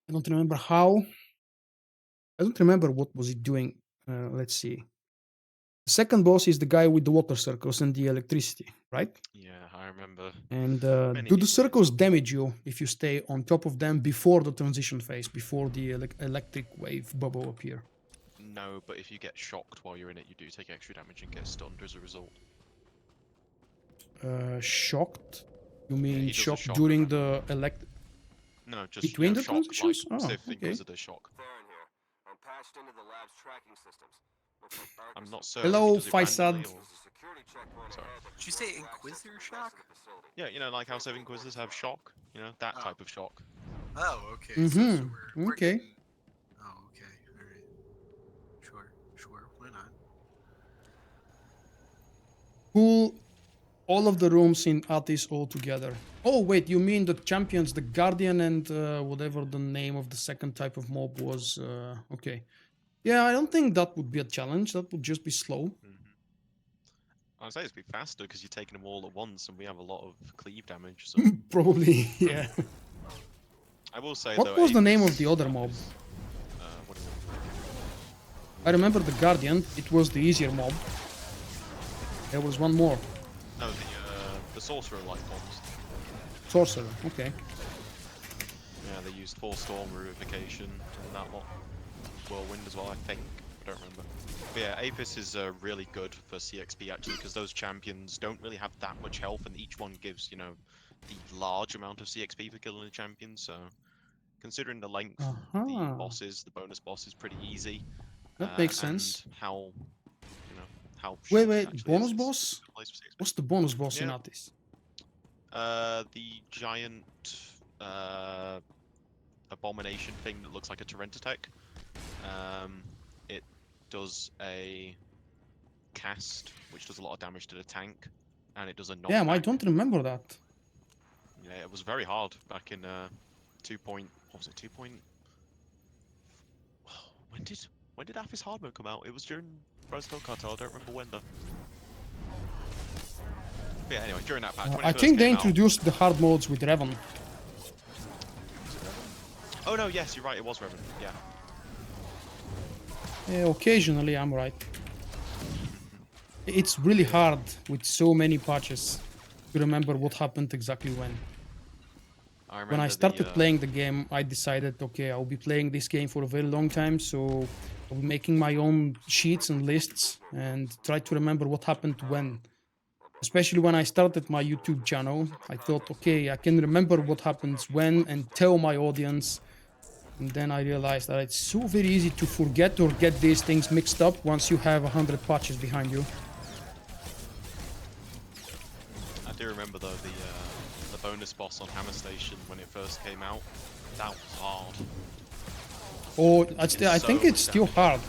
A: I don't remember how. I don't remember what was it doing. Let's see. The second boss is the guy with the water circles and the electricity, right?
B: Yeah, I remember.
A: And
B: Many
A: do the
B: people
A: circles damage you if you stay on top of them before the transition phase, before the electric wave bubble appear?
B: No, but if you get shocked while you're in it, you do take extra damage and get stunned as a result.
A: Shocked? You mean
B: he does a
A: shocked
B: shock.
A: during the
B: No, just
A: between the
B: shock,
A: transitions?
B: like
A: Oh,
B: Sith
A: okay.
B: Inquisitor shock.
K: Theron here. I'm patched into the lab's tracking systems. Looks like Barker
B: I'm not
K: sent
B: certain.
A: Hello,
B: if he does it
A: Faisad.
B: randomly or-
K: There's a security checkpoint
B: Sorry.
K: ahead that
C: Did you
K: gives
C: say
K: you access
C: Inquisitor
K: to the rest
C: shock?
K: of the facility.
B: Yeah, you know, like how Sith Inquisitors have shock. You know, that
C: Oh.
B: type of shock.
C: Oh, okay.
A: Mhm,
C: So we're
A: okay.
C: getting... Oh, okay. All right. Sure. Why not?
A: Pull all of the rooms in Atis all together. Oh, wait, you mean the champions, the Guardian and whatever the name of the second type of mob was. Okay. Yeah, I don't think that would be a challenge. That would just be slow.
B: I'd say it'd be faster because you're taking them all at once, and we have a lot of cleave damage. So
A: Probably, yeah.
B: I will say
A: What
B: though.
A: was the name of
B: Apis-
A: the other mob?
B: What do you mean?
A: I remember the Guardian. It was the easier mob. There was one more.
B: No, the sorcerer light bombs.
A: Sorcerer, okay.
B: Yeah, they used 4 storm revivification and that lot. Whirlwind as well, I think. I don't remember. But yeah, Apis is really good for CXP actually, because those champions don't really have that much health, and each one gives, you know, the large amount of CXP for killing a champion. So, considering the length, the bonus boss is pretty easy.
A: That makes sense.
B: And how, you know, how.
A: Wait, bonus boss? What's the bonus boss in Atis?
B: The giant abomination thing that looks like a Torrentitech. It does a cast, which does a lot of damage to the tank, and it does a knockback.
A: Damn, I don't remember that.
B: Yeah, it was very hard back in 2. What was it? 2. When did Apis hard mode come out? It was during Roseville Cartel. I don't remember when though. But yeah, anyway, during that patch. When it
A: I
B: first
A: think they
B: came out-
A: introduced the hard modes with Revan.
B: Oh no, yes, you're right. It was Revan. Yeah.
A: Occasionally, I'm right. It's really hard with so many patches to remember what happened exactly when. When I started playing the game, I decided, okay, I'll be playing this game for a very long time, so I'll be making my own sheets and lists and try to remember what happened when. Especially when I started my YouTube channel, I thought, okay, I can remember what happens when and tell my audience. And then I realized that it's so very easy to forget or get these things mixed up once you have 100 patches behind you.
B: I do remember though the bonus boss on Hammer Station when it first came out. That was hard.
A: Oh, I think it's still hard.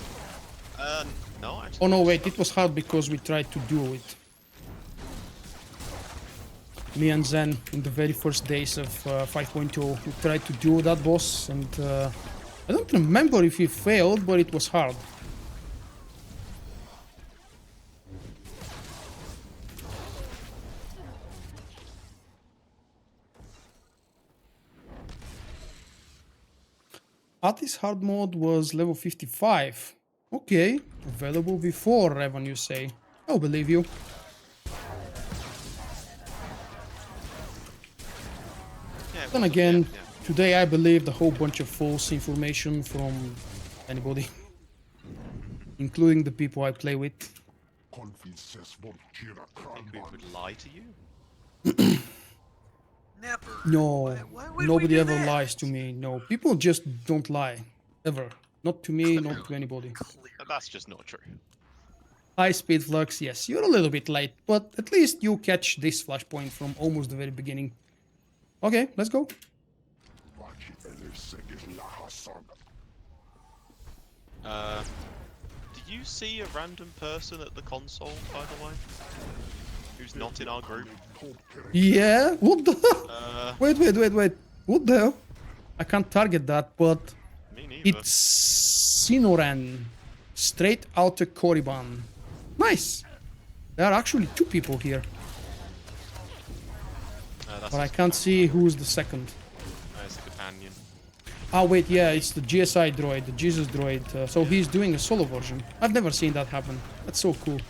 B: No, actually.
A: Oh no, wait, it was hard because we tried to do it. Me and Zen, in the very first days of 5.0, we tried to do that boss, and I don't remember if we failed, but it was hard. Atis hard mode was level 55. Okay, available before Revan, you say. I'll believe you. Then again, today I believed a whole bunch of false information from anybody, including the people I play with.
B: I think we would lie to you?
C: Never.
A: No,
C: Why would
A: nobody
C: we do
A: ever
C: that?
A: lies to me. No, people just don't lie. Ever. Not to me, not to anybody.
B: That's just not true.
A: High speed flux, yes, you're a little bit late, but at least you catch this flashpoint from almost the very beginning. Okay, let's go.
B: Did you see a random person at the console, by the way? Who's not in our group?
A: Yeah? What the? Wait. What the hell? I can't target that, but
B: Me neither.
A: it's Sinoran. Straight out of Korriban. Nice. There are actually 2 people here. But I can't see who's the second.
B: There's a companion.
A: Ah, wait, yeah, it's the GSI droid, the Jesus droid. So he's doing a solo version. I've never seen that happen. That's so cool.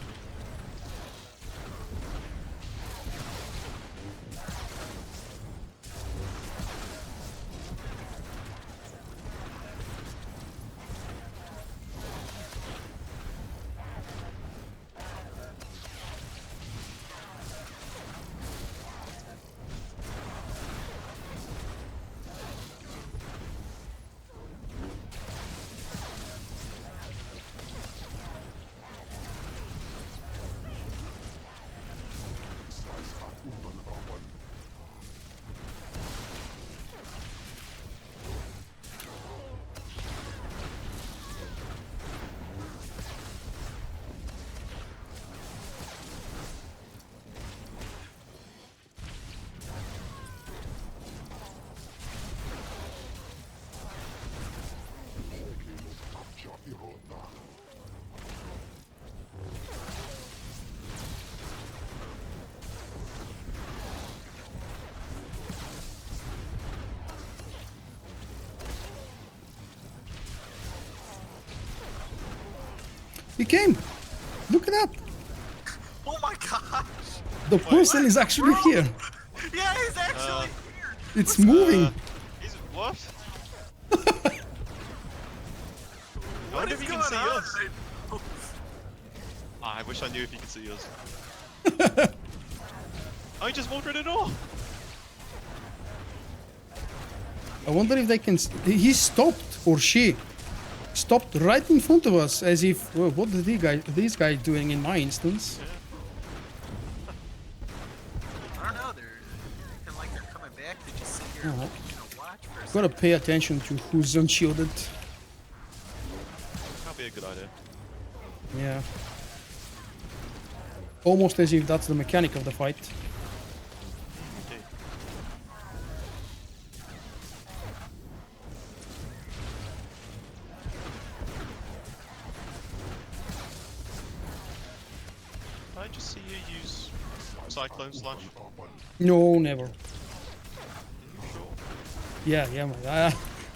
A: He came! Look at that!
C: Oh my gosh!
A: The person is actually here!
C: Yeah, he's actually here!
A: It's moving!
B: What? I wonder if he can see us. I wish I knew if he could see us. I just walked through the door.
A: I wonder if they can... He stopped, or she stopped right in front of us, as if... Well, what are these guys doing in my instance?
C: I don't know, they're acting like they're coming back. They just sit here and watch for a
A: Gotta pay attention to who's unshielded.
B: That'd be a good idea.
A: Yeah. Almost as if that's the mechanic of the fight.
B: Okay. Did I just see you use Cyclone Slash?
A: No, never.
B: Sure.
A: Yeah, man.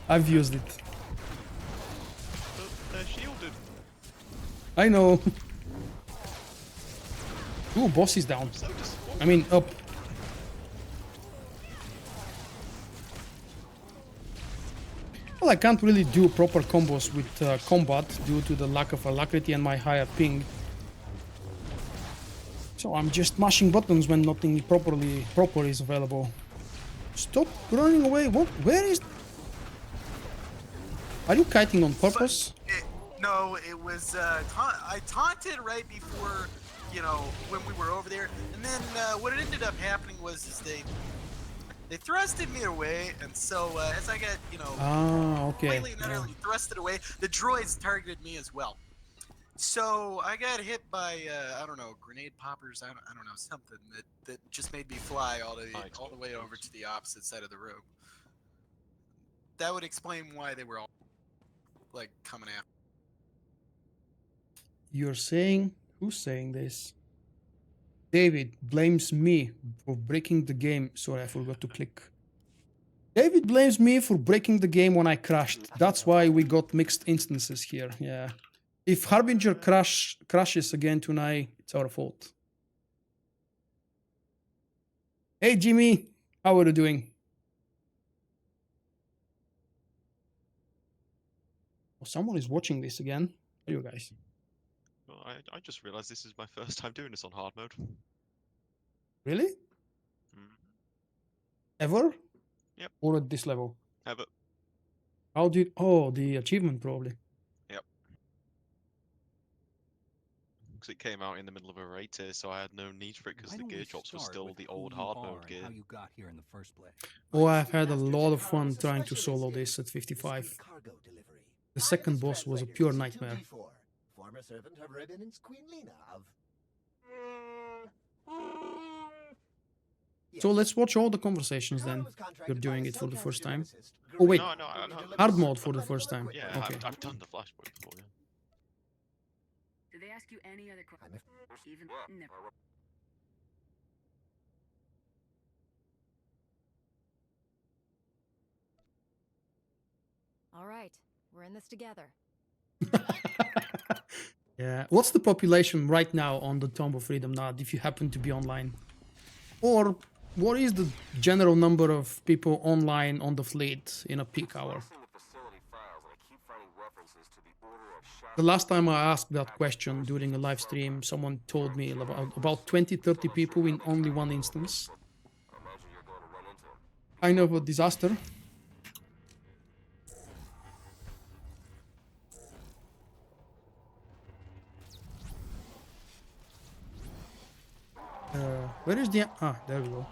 A: I've used it.
B: But they're shielded.
A: I know. Ooh, boss is down.
B: So disappointed.
A: I mean, up. Well, I can't really do proper combos with combat due to the lack of alacrity and my higher ping. So I'm just mashing buttons when nothing proper is available. Stop running away. What? Where is... Are you kiting on purpose?
C: No, it was, I taunted right before, you know, when we were over there, and then what ended up happening was they thrusted me away, and so as I got, you know, completely and utterly thrusted away, the droids targeted me as well. So I got hit by, I don't know, grenade poppers, I don't know, something that just made me fly all the way over to the opposite side of the room. That would explain why they were all, like, coming after.
A: You're saying... Who's saying this? David blames me for breaking the game. Sorry, I forgot to click. David blames me for breaking the game when I crashed. That's why we got mixed instances here. Yeah. If Harbinger crashes again tonight, it's our fault. Hey, Jimmy. How are you doing? Oh, someone is watching this again. Are you guys?
B: Well, I just realised this is my first time doing this on hard mode.
A: Really?
B: Mm-hmm.
A: Ever?
B: Yep.
A: Or at this level?
B: Ever.
A: How did... Oh, the achievement probably.
B: Yep. Because it came out in the middle of a raid tier, so I had no need for it because the gear drops were still the old hard mode gear.
J: How you got here in the first place.
A: Oh, I've had a lot of fun trying to solo this at 55. The second boss was a pure nightmare.
L: Former servant of Ribbon's Queen Lena of...
A: So let's watch all the conversations then. You're doing it for the first time. Oh wait,
B: No.
A: hard mode for the first time.
B: Yeah,
A: okay.
B: I've done the Flashpoint before, yeah.
F: Did they ask you any other questions? Even never.
I: All right, we're in this together.
A: Yeah. What's the population right now on the Tomb of Freedom now, if you happen to be online? Or what is the general number of people online on the fleet in a peak hour? The last time I asked that question during a live stream, someone told me about 20-30 people in only one instance. Kind of a disaster. Where is the... Ah, there we go.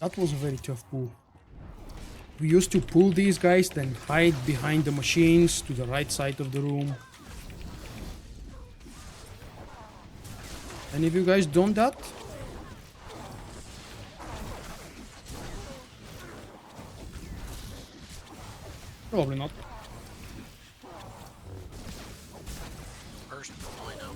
A: That was a very tough pull. We used to pull these guys, then hide behind the machines to the right side of the room. Any of you guys done that? Probably not.
C: Personally, no.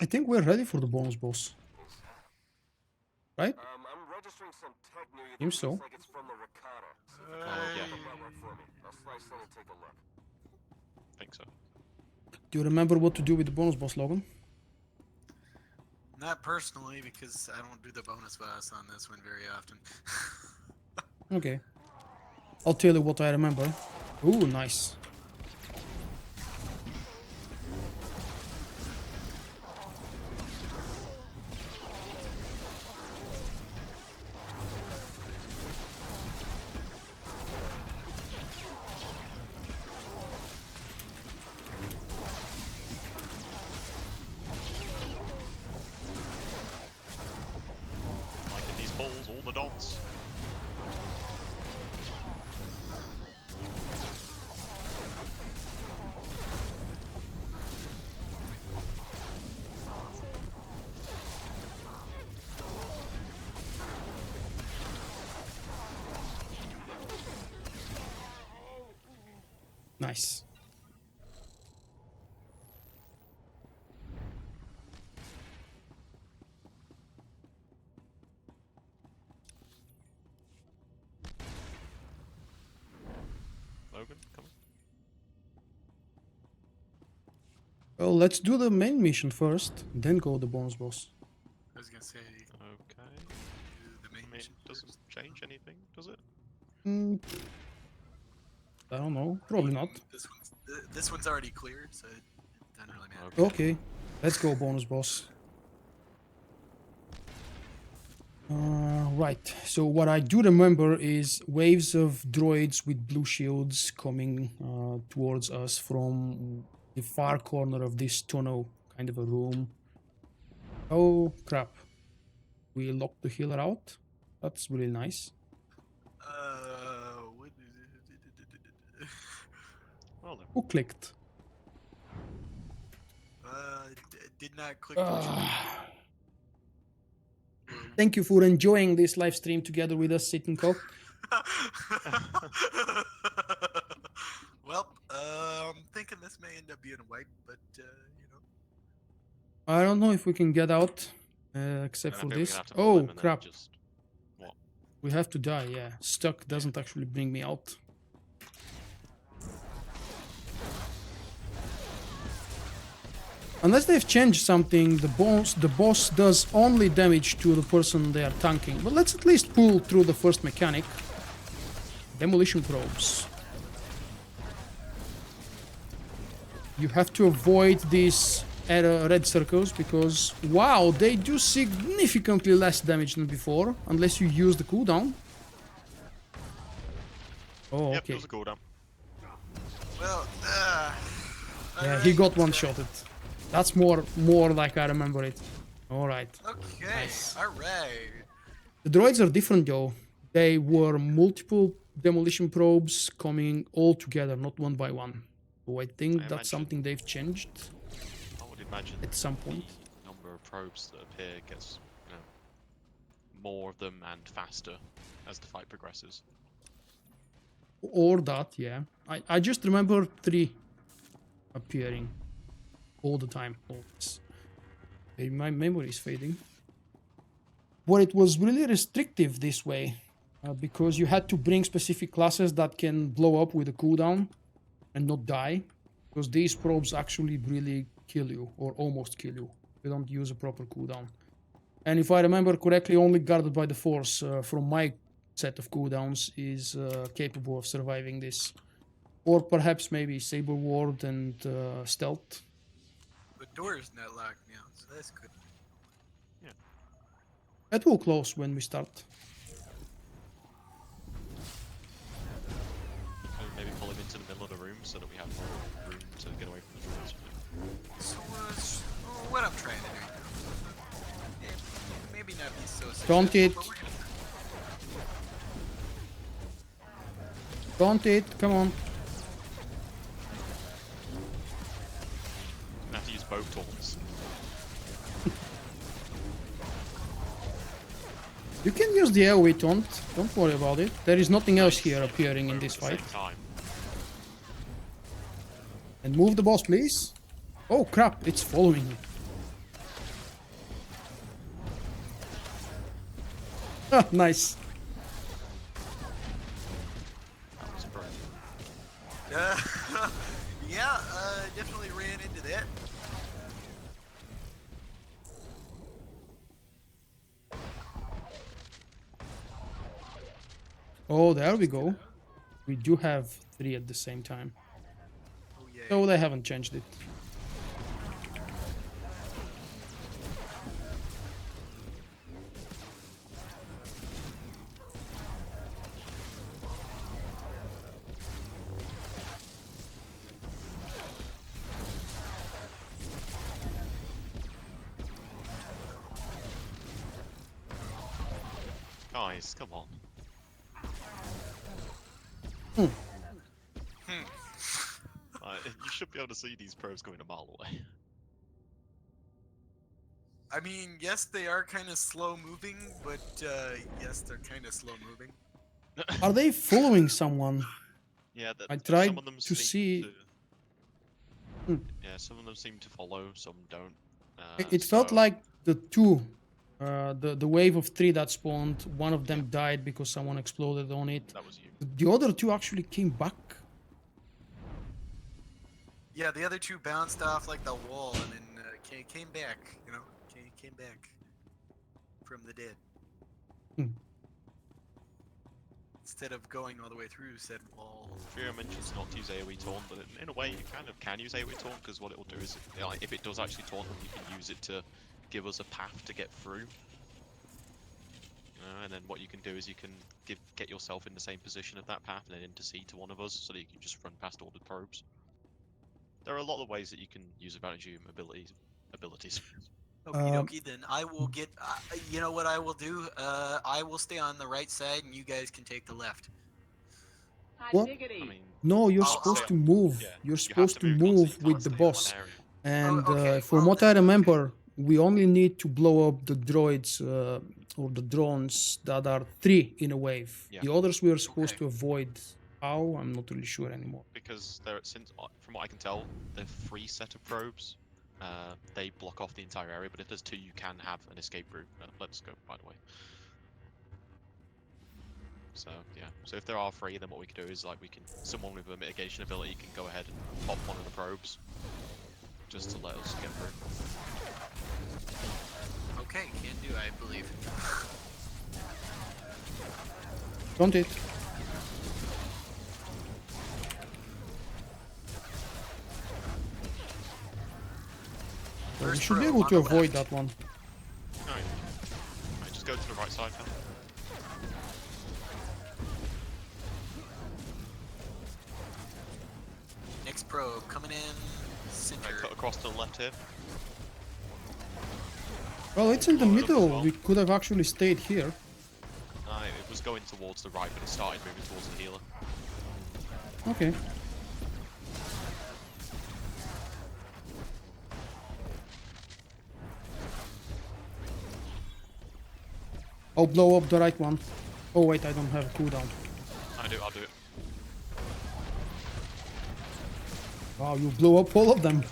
A: I think we're ready for the bonus boss. Right?
K: I'm registering some tech near you.
A: Seems so.
K: Looks like it's from the Rakata. I'll slice in and take a look.
B: I think so.
A: Do you remember what to do with the bonus boss, Logan?
C: Not personally, because I don't do the bonus boss on this one very often.
A: Okay. I'll tell you what I remember. Ooh, nice.
B: Liking these balls, all the dots.
A: Nice.
B: Logan, come on.
A: Well, let's do the main mission first, then go the bonus boss.
C: I was gonna say,
B: Okay.
C: do the main mission
B: Doesn't
C: first.
B: change anything, does it?
A: I don't know. Probably not.
C: This one's already cleared, so it doesn't really matter.
A: Okay, let's go bonus boss. Right, so what I do remember is waves of droids with blue shields coming towards us from the far corner of this tunnel, kind of a room. Oh crap, we locked the healer out. That's really nice.
C: What
B: Well then.
A: Who clicked?
C: did not click the trigger.
A: Thank you for enjoying this live stream together with us, Sitting Cock.
C: Well, I'm thinking this may end up being a wipe, but you know.
A: I don't know if we can get out, except
B: And I
A: for
B: think we're
A: this.
B: gonna have to pull
A: Oh,
B: him and then
A: crap.
B: just what?
A: We have to die, yeah. Stuck doesn't actually bring me out. Unless they've changed something, the boss does only damage to the person they are tanking. But let's at least pull through the first mechanic. Demolition probes. You have to avoid these red circles because, wow, they do significantly less damage than before, unless you use the cooldown. Oh,
B: Yep,
A: okay.
B: it was a cooldown.
C: Well,
A: Yeah, he got one-shotted. That's more like I remember it. Alright.
C: Okay,
A: Nice.
C: alright.
A: The droids are different though. They were multiple demolition probes coming all together, not one by one. So I think that's something they've changed.
B: I would imagine
A: at some point.
B: The number of probes that appear gets, you know, more of them and faster as the fight progresses.
A: Or that, yeah. I just remember 3 appearing all the time. Always. Maybe my memory is fading. But it was really restrictive this way, because you had to bring specific classes that can blow up with a cooldown and not die, because these probes actually really kill you, or almost kill you. You don't use a proper cooldown. And if I remember correctly, only Guarded by the Force from my set of cooldowns is capable of surviving this. Or perhaps maybe Saber Ward and Stealth.
C: The door is not locked now, so that's good.
B: Yeah.
A: It will close when we start.
B: Maybe pull him into the middle of the room so that we have more room to get away from the droids.
C: So, what I'm trying to do, maybe not be so successful,
A: Don't it.
C: but we're gonna...
A: Don't it, come on.
B: I have to use both taunts.
A: You can use the AoE taunt, don't worry about it. There is nothing else here appearing in this fight. And move the boss, please. Oh crap, it's following me. Ah, nice.
C: Yeah, definitely ran into that.
A: Oh, there we go. We do have 3 at the same time.
C: Oh, yeah.
A: So they haven't changed it.
B: Guys, come on.
A: Hmm.
B: You should be able to see these probes going a mile away.
C: I mean, yes, they are kind of slow moving, but yes, they're kind of slow moving.
A: Are they following someone?
B: Yeah,
A: I tried
B: some of them
A: to
B: seem
A: see.
B: to- Yeah, some of them seem to follow, some don't.
A: It felt like the 2, the wave of 3 that spawned. One of them died because someone exploded on it.
B: That was you.
A: The other 2 actually came back.
C: Yeah, the other 2 bounced off like the wall and then came back, you know, came back from the dead.
A: Hmm.
C: Instead of going all the way through said wall.
B: Fear mentions not to use AoE taunt, but in a way you kind of can use AoE taunt, because what it will do is, like, if it does actually taunt them, you can use it to give us a path to get through. And then what you can do is you can get yourself in the same position of that path and then intercede to one of us, so that you can just run past all the probes. There are a lot of ways that you can use advantage abilities.
C: Okie dokie, then I will get, you know what I will do? I will stay on the right side and you guys can take the left.
A: What? No, you're supposed to move.
B: Yeah,
A: You're supposed to move with the boss. And
C: okay,
A: from what I remember, we only need to blow up the droids or the drones that are 3 in a wave.
B: Yeah.
A: The others we are supposed to avoid. How? I'm not really sure anymore.
B: Because since from what I can tell, the 3 set of probes, they block off the entire area. But if there's 2, you can have an escape route. Let's go, by the way. So yeah. So if there are 3, then what we can do is like someone with a mitigation ability can go ahead and pop one of the probes, just to let us get through.
C: Okay, can do, I believe.
A: Don't it? Well, we should be able to avoid that one.
B: Alright. Right, just go to the right side now.
C: Next probe coming in center.
B: Right, cut across to the left here.
A: Well, it's in the middle. We could have actually stayed here.
B: It was going towards the right, but it started moving towards the healer.
A: Okay. I'll blow up the right one. Oh wait, I don't have a cooldown.
B: I'll do it.
A: Wow, you blew up all of them.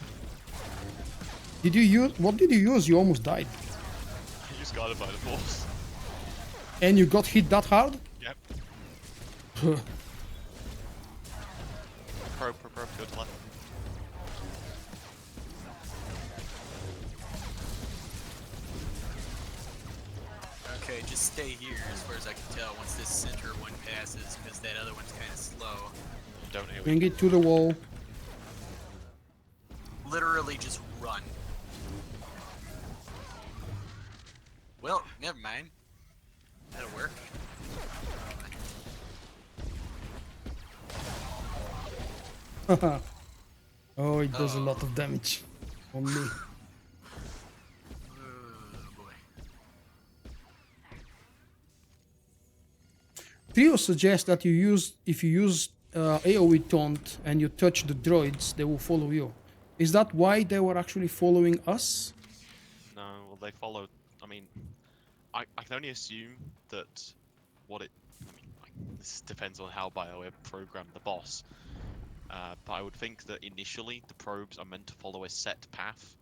A: Did you use... What did you use? You almost died.
B: I just got it by the force.
A: And you got hit that hard?
B: Yep. Probe, go to left.
C: Okay, just stay here as far as I can tell once this center one passes, because that other one's kind of slow.
B: Don't AoE.
A: Bring it to the wall.
C: Literally just run. Well, never mind. That'll work.
A: Oh, it does a lot of damage on me.
C: Boy.
A: Trio suggests that if you use AoE taunt and you touch the droids, they will follow you. Is that why they were actually following us?
B: No, well they followed. I mean, I can only assume that this depends on how BioWare programmed the boss. But I would think that initially the probes are meant to follow a set path.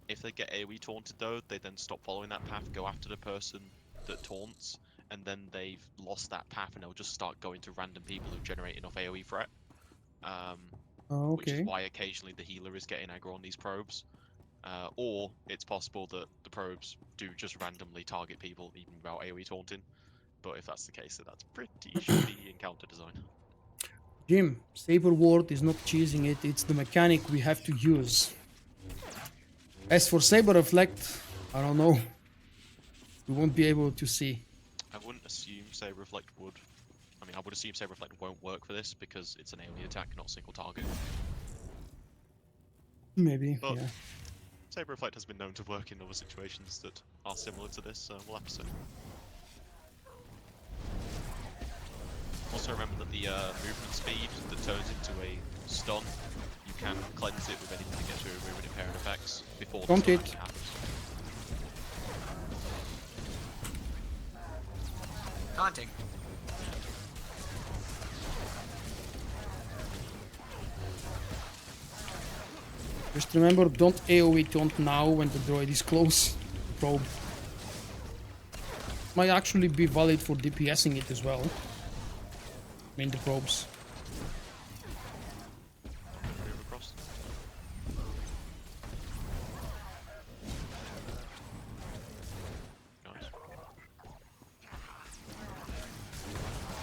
B: If they get AoE taunted though, they then stop following that path, go after the person that taunts, and then they've lost that path and they'll just start going to random people who generate enough AoE threat. Which is why occasionally the healer is getting aggro on these probes. Or it's possible that the probes do just randomly target people even without AoE taunting. But if that's the case, then that's pretty shitty encounter design.
A: Jim, Saber Ward is not cheesing it, it's the mechanic we have to use. As for Saber Reflect, I don't know. We won't be able to see.
B: I wouldn't assume Saber Reflect would. I mean, I would assume Saber Reflect won't work for this because it's an AoE attack, not single target.
A: Maybe,
B: but
A: yeah.
B: Saber Reflect has been known to work in other situations that are similar to this, so we'll have to see. Also remember that the movement speed that turns into a stun, you can cleanse it with anything to get rid of movement impairing effects before the stun actually happens.
C: Taunting.
A: Just remember, don't AoE taunt now when the droid is close. The probe. Might actually be valid for DPSing it as well. I mean the probes.
B: Move across. Nice.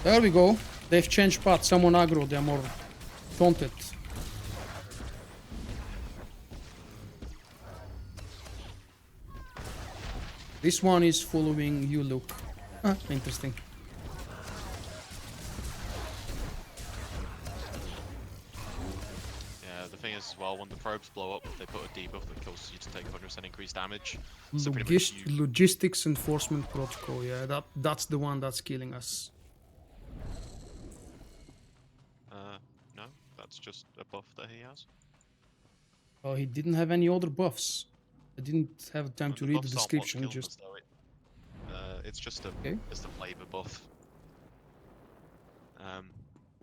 A: There we go. They've changed path. Someone aggro, they're more taunted. This one is following you, Luke. Ah, interesting.
B: Yeah, the thing is, well, when the probes blow up, they put a debuff that kills you to take 100% increased damage. So
A: Logistics Enforcement Protocol, yeah, that's the one that's killing us.
B: No, that's just a buff that he has.
A: Oh, he didn't have any other buffs. I didn't have time to read the description. Just
B: It's just a flavor buff.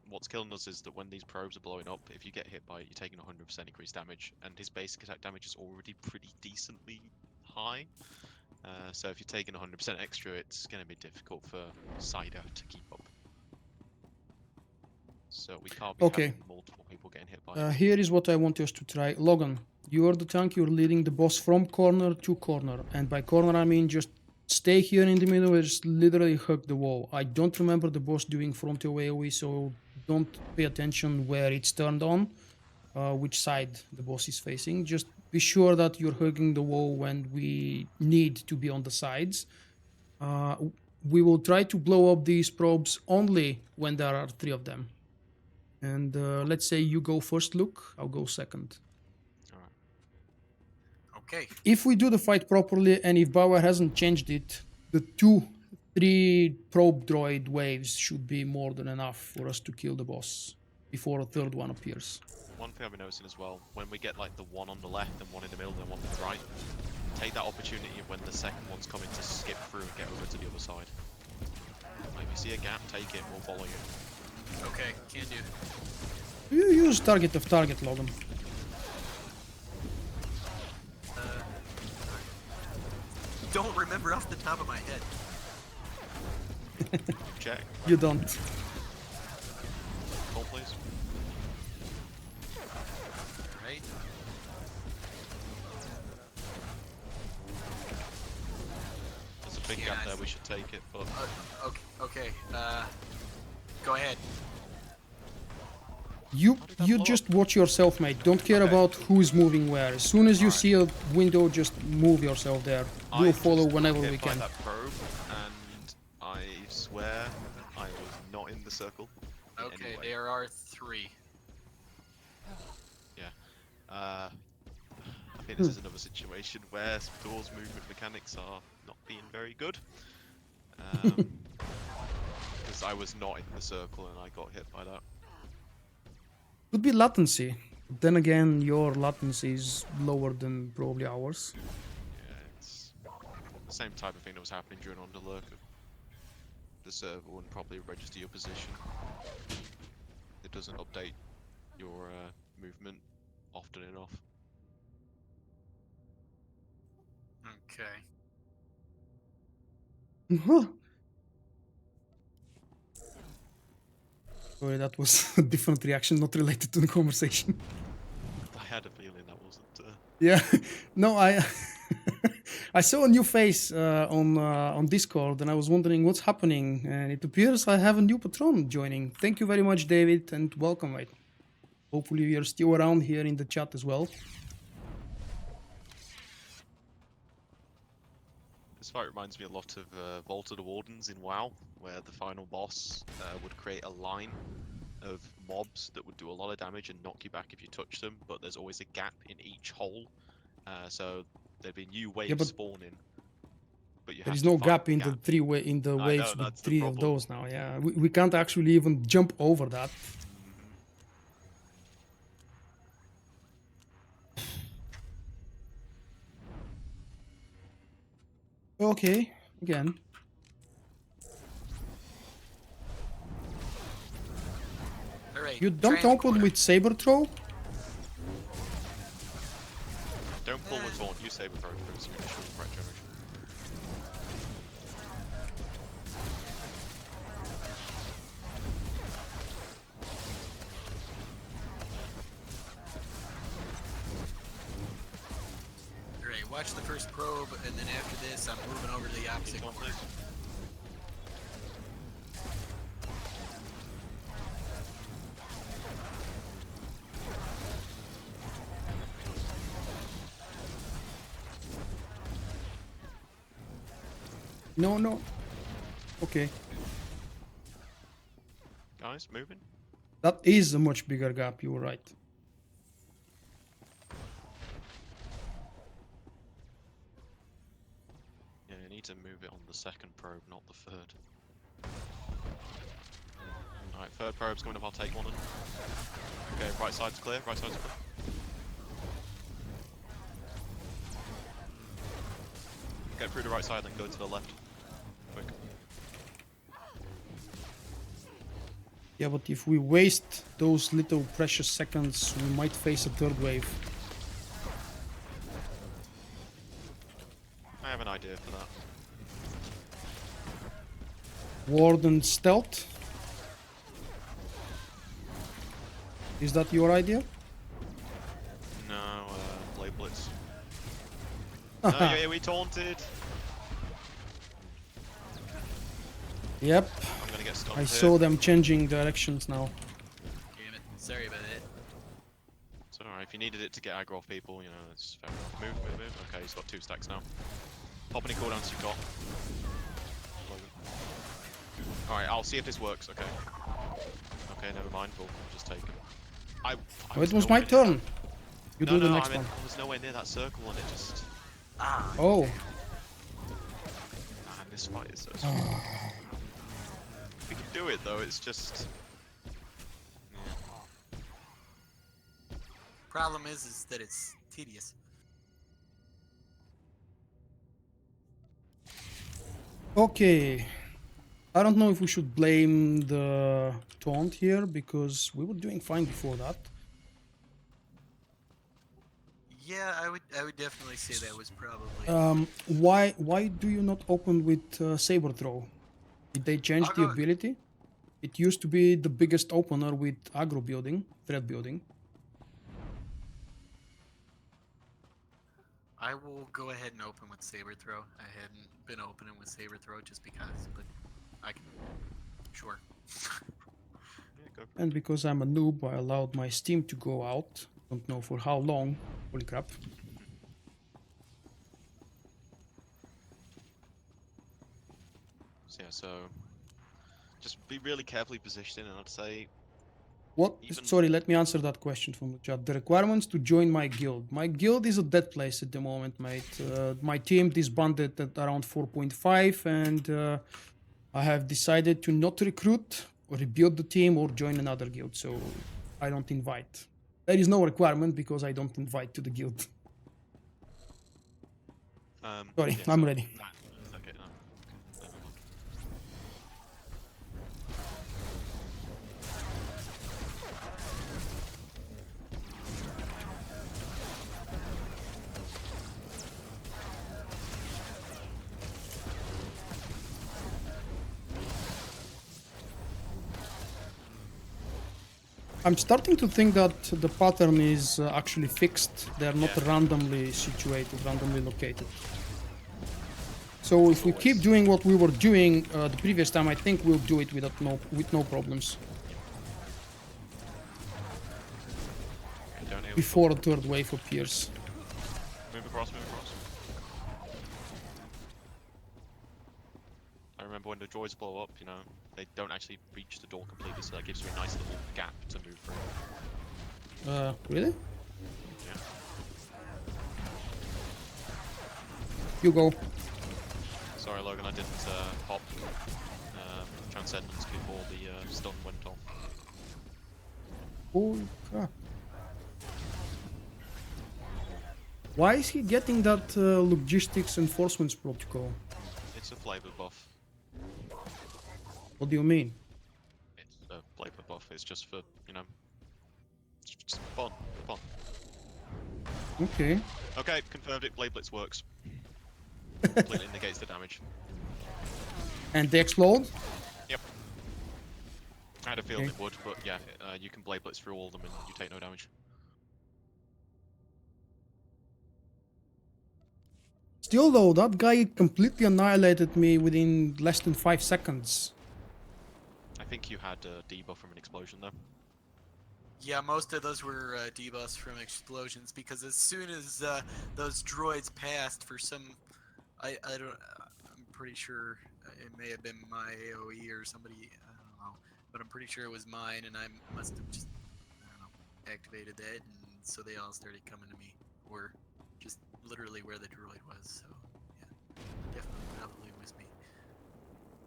B: What's killing us is that when these probes are blowing up, if you get hit by it, you're taking 100% increased damage, and his basic attack damage is already pretty decently high. So if you're taking 100% extra, it's going to be difficult for Cider to keep up. So we can't be having multiple people getting hit by it.
A: Here is what I want us to try. Logan, you are the tank, you're leading the boss from corner to corner. And by corner, I mean just stay here in the middle and just literally hug the wall. I don't remember the boss doing frontal AoE, so don't pay attention where it's turned on, which side the boss is facing. Just be sure that you're hugging the wall when we need to be on the sides. We will try to blow up these probes only when there are 3 of them. And let's say you go first, Luke. I'll go second.
C: Okay.
A: If we do the fight properly, and if Bauer hasn't changed it, the 2-3 probe droid waves should be more than enough for us to kill the boss before a 3rd one appears.
B: One thing I've been noticing as well, when we get like the one on the left and one in the middle and one to the right, take that opportunity when the second one's coming to skip through and get over to the other side. Like, if you see a gap, take it, we'll follow you.
C: Okay, can do.
A: You use target of target, Logan.
C: Don't remember off the top of my head.
B: Check.
A: You don't.
B: Hold, please.
C: Alright.
B: There's a big gap there, we should take it, but...
C: Okay, go ahead.
A: You just watch yourself, mate. Don't care about who's moving where. As soon as you see a window, just move yourself there. We'll follow whenever we can.
B: That probe, and I swear I was not in the circle.
C: Okay, there are 3.
B: Yeah. I think this is another situation where SWTOR's movement mechanics are not being very good. Because I was not in the circle and I got hit by that.
A: Could be latency. Then again, your latency is lower than probably ours.
B: Yeah, it's the same type of thing that was happening during Underlurk. The server wouldn't probably register your position. It doesn't update your movement often enough.
C: Okay.
A: Sorry, that was a different reaction, not related to the conversation.
B: I had a feeling that wasn't...
A: Yeah, no, I saw a new face on Discord, and I was wondering what's happening, and it appears I have a new patron joining. Thank you very much, David, and welcome, mate. Hopefully you're still around here in the chat as well.
B: This fight reminds me a lot of Vault of the Wardens in WoW, where the final boss would create a line of mobs that would do a lot of damage and knock you back if you touch them, but there's always a gap in each hole, so there'd be new waves spawning. But you
A: there
B: have
A: is
B: to
A: no
B: find
A: gap
B: the
A: in the waves with 3 of those now. Yeah, we can't actually even jump over that. Okay, again.
C: Alright,
A: You don't open with saber throw?
B: Don't pull with Vaughn, use saber throw for some initial threat generation.
C: Alright, watch the first probe, and then after this, I'm moving over to the opposite corner.
A: No. Okay.
B: Guys, moving.
A: That is a much bigger gap, you were right.
B: Yeah, you need to move it on the second probe, not the third. Alright, third probe's coming up, I'll take one. Okay, right side's clear, right side's clear. Get through the right side, then go to the left.
A: Yeah, but if we waste those little precious seconds, we might face a third wave.
B: I have an idea for that.
A: Warden stealth. Is that your idea?
B: No, Blade Blitz. No, yeah, we taunted.
A: Yep.
B: I'm gonna get stunned
A: I
B: here.
A: saw them changing directions now.
C: Damn it. Sorry about it.
B: It's alright, if you needed it to get aggro off people, you know, it's fair enough. Move. Okay, he's got 2 stacks now. Pop any cooldowns you've got. Alright, I'll see if this works, okay. Okay, never mind, Vulkk will just take him.
A: Oh, it was my turn. You do the next one.
B: I was nowhere near that circle and it just...
A: Oh.
B: Man, this fight is so strong. We can do it though, it's just...
C: Problem is that it's tedious.
A: Okay. I don't know if we should blame the taunt here because we were doing fine before that.
C: Yeah, I would definitely say that was probably.
A: Why do you not open with saber throw? Did they change the ability? It used to be the biggest opener with aggro building, threat building.
C: I will go ahead and open with saber throw. I hadn't been opening with saber throw just because, but I can. Sure.
A: And because I'm a noob, I allowed my Steam to go out. Don't know for how long. Holy crap.
B: So yeah, so just be really carefully positioned, and I'd say.
A: What? Sorry, let me answer that question from the chat. The requirements to join my guild. My guild is a dead place at the moment, mate. My team disbanded at around 4.5, and I have decided to not recruit or rebuild the team or join another guild. So I don't invite. There is no requirement because I don't invite to the guild. Sorry,
B: yeah,
A: I'm
B: so
A: ready.
B: Okay, no.
A: I'm starting to think that the pattern is actually fixed. They're not randomly situated, randomly located. So if we keep doing what we were doing the previous time, I think we'll do it with no problems. Before a third wave appears.
B: Move across. I remember when the droids blow up, you know, they don't actually reach the door completely, so that gives you a nice little gap to move through.
A: Really?
B: Yeah.
A: You go.
B: Sorry, Logan, I didn't pop Transcendence before the stun went off.
A: Holy crap. Why is he getting that logistics enforcement protocol?
B: It's a flavor buff.
A: What do you mean?
B: It's a flavor buff. It's just for, you know, it's just fun.
A: Okay.
B: Okay, confirmed it. Blade Blitz works. Completely negates the damage.
A: And they explode?
B: Yep. I had a feeling it would, but yeah, you can Blade Blitz through all of them and you take no damage.
A: Still though, that guy completely annihilated me within less than 5 seconds.
B: I think you had a debuff from an explosion though.
C: Yeah, most of those were debuffs from explosions because as soon as those droids passed for some, I'm pretty sure it may have been my AOE or somebody, I don't know, but I'm pretty sure it was mine, and I must have just, I don't know, activated that, and so they all started coming to me, or just literally where the droid was. So yeah, definitely probably was me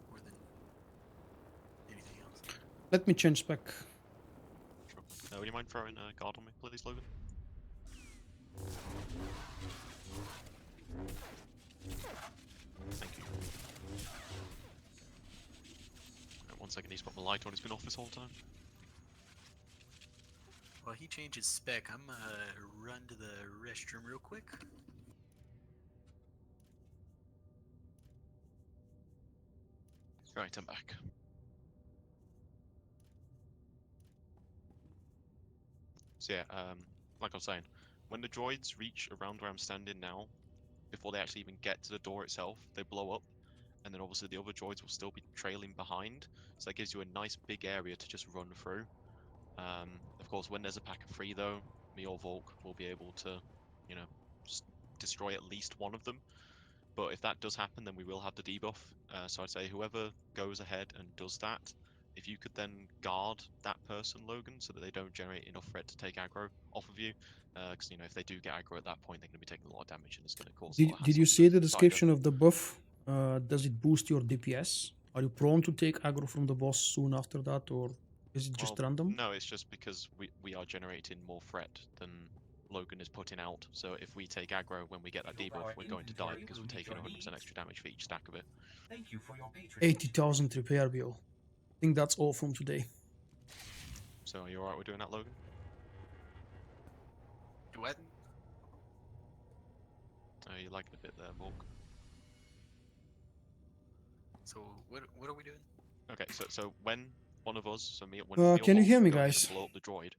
C: more than anything else.
A: Let me change spec.
B: Would you mind throwing a guard on me, please, Logan? Thank you. 1 second, he's got the light on, it's been off this whole time.
C: While he changes spec, I'm gonna run to the restroom real quick.
B: Right, I'm back. So yeah, like I was saying, when the droids reach around where I'm standing now, before they actually even get to the door itself, they blow up, and then obviously the other droids will still be trailing behind, so that gives you a nice big area to just run through. Of course, when there's a pack of 3 though, me or Vulkk will be able to, you know, destroy at least one of them. But if that does happen, then we will have the debuff. So I'd say whoever goes ahead and does that, if you could then guard that person, Logan, so that they don't generate enough threat to take aggro off of you. Because, you know, if they do get aggro at that point, they're going to be taking a lot of damage and it's going to cause a lot of
A: Did you
B: hassle
A: see the
B: for
A: description of the buff? Does it boost your DPS? Are you prone to take aggro from the boss soon after that, or is it just random?
B: No, it's just because we are generating more threat than Logan is putting out. So if we take aggro when we get that debuff, we're going to die because we're taking 100% extra damage for each stack of it.
L: Thank you for your patronage.
A: 80,000 repair bill. I think that's all from today.
B: So are you alright with doing that, Logan?
C: What?
B: You like it a bit there, Vulkk.
C: So what are we doing?
B: Okay, so when one of us, so me, when
A: Can you hear me,
B: go ahead
A: guys?
B: and blow up the droid,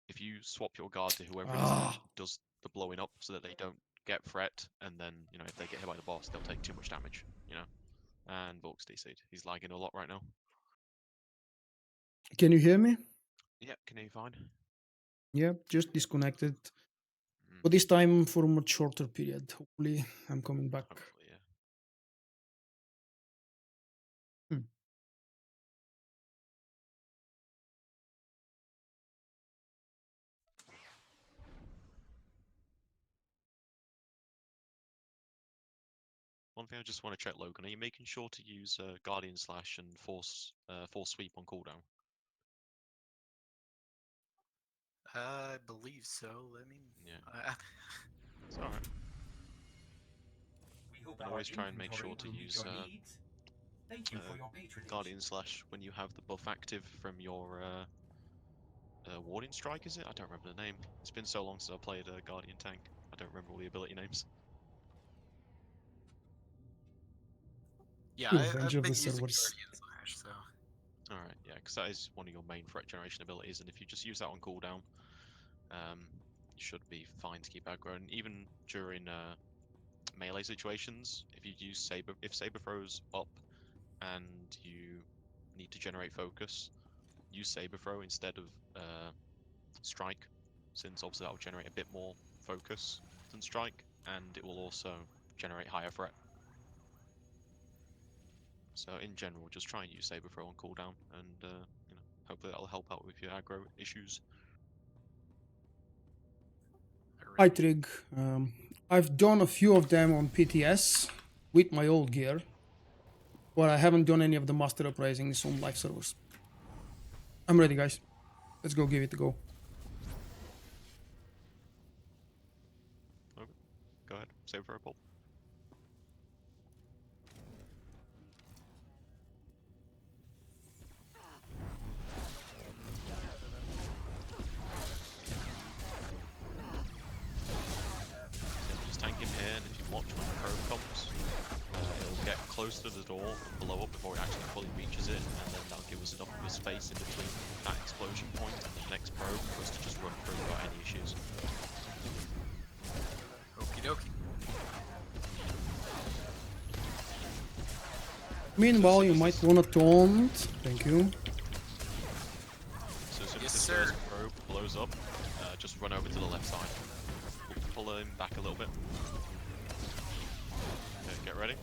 B: if you swap your guard to whoever it is
A: Ah.
B: that does the blowing up, so that they don't get threat, and then you know if they get hit by the boss, they'll take too much damage, you know. And Vulkk's DC'd. He's lagging a lot right now.
A: Can you hear me?
B: Yeah, can you fine?
A: Yeah, just disconnected. But this time for a much shorter period. Hopefully, I'm coming back.
B: Hopefully, yeah. One thing I just want to check, Logan, are you making sure to use Guardian Slash and Force Sweep on cooldown?
C: I believe so. Let me.
B: Yeah. It's alright. And always try and make sure to use Guardian Slash when you have the buff active from your Warning Strike, is it? I don't remember the name. It's been so long since I played a Guardian tank. I don't remember all the ability names.
C: Yeah,
A: Revenge
C: I've
A: of
C: been
A: the
C: using
A: servers.
C: Guardian Slash, so.
B: Alright, yeah, because that is one of your main threat generation abilities, and if you just use that on cooldown, you should be fine to keep aggro. And even during melee situations, if you use if Saber throws up and you need to generate focus, use Saber throw instead of strike, since obviously that will generate a bit more focus than strike, and it will also generate higher threat. So in general, just try and use Saber throw on cooldown, and you know, hopefully that'll help out with your aggro issues.
A: Hi Trig. I've done a few of them on PTS with my old gear, but I haven't done any of the master uprisings on live servers. I'm ready, guys. Let's go give it a go.
B: Okay, go ahead, Saber throw pull. Tank him here, and if you watch when the probe comes, it'll get close to the door and blow up before it actually fully reaches it, and then that'll give us enough of a space in between that explosion point and the next probe for us to just run through without any issues.
C: Okie dokie.
A: Meanwhile, you might want to taunt. Thank you.
B: So as soon as
C: Yes,
B: this
C: sir.
B: first probe blows up, just run over to the left side. Pull him back a little bit. Okay, get ready.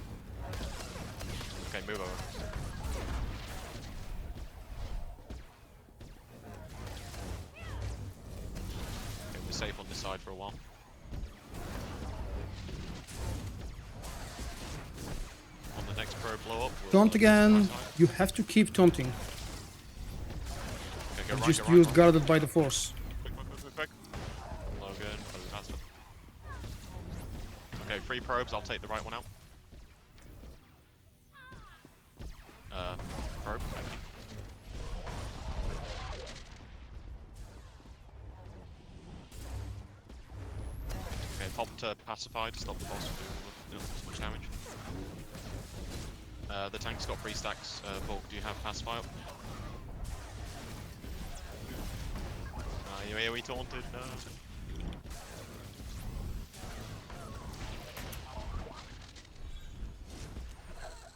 B: Okay, move over. Okay, we're safe on this side for a while. On the next probe blow up, we'll
A: Taunt again. You have to keep taunting.
B: Okay, go
A: I
B: right,
A: just
B: go right,
A: used
B: right.
A: guarded by the force.
B: Quick. Logan, move faster. Okay, 3 probes, I'll take the right one out. Probe. to pacify to stop the boss from doing too much damage. The tank's got 3 stacks. Vulkk, do you have pacify up? You AoE taunted? No.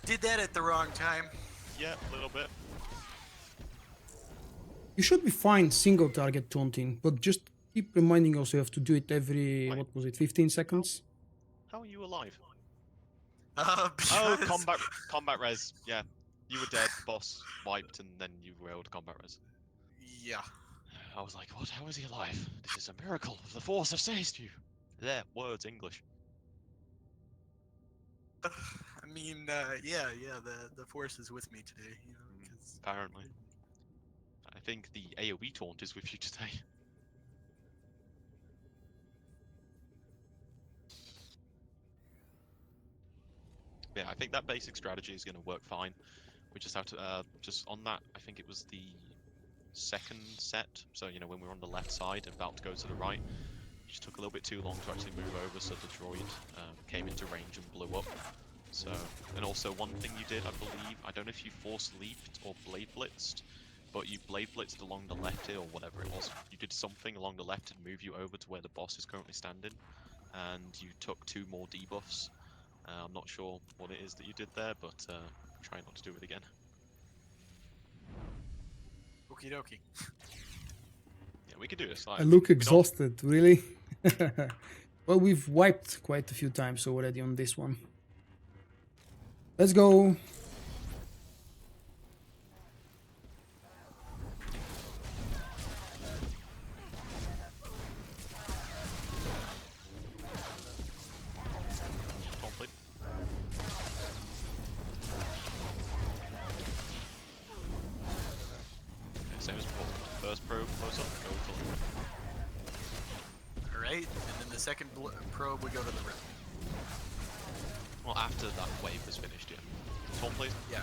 C: Did that at the wrong time.
B: Yeah, a little bit.
A: You should be fine single target taunting, but just keep reminding yourself to do it every,
B: Wait.
A: what was it, 15 seconds?
B: How are you alive?
C: Oh,
B: combat res. Yeah, you were dead, boss wiped, and then you were able to combat res.
C: Yeah.
B: I was like, what? How is he alive? This is a miracle of the force have seized you. There, words, English.
C: I mean, yeah, the force is with me today, you know, 'cause...
B: Apparently. I think the AoE taunt is with you today. Yeah, I think that basic strategy is going to work fine. We just have to, just on that, I think it was the second set, so, you know, when we were on the left side, about to go to the right, it just took a little bit too long to actually move over, so the droid came into range and blew up. So, and also one thing you did, I believe, I don't know if you force leaped or blade blitzed, but you blade blitzed along the left here, or whatever it was. You did something along the left to move you over to where the boss is currently standing, and you took 2 more debuffs. I'm not sure what it is that you did there, but try not to do it again.
C: Okie dokie.
B: Yeah, we can do this. Like,
A: I look exhausted, really? Well, we've wiped quite a few times already on this one. Let's go.
B: Same as before. First probe, close up, go for it.
C: Alright, and then the second probe we go to the rim.
B: Well, after that wave was finished, yeah. Taunt, please?
C: Yeah.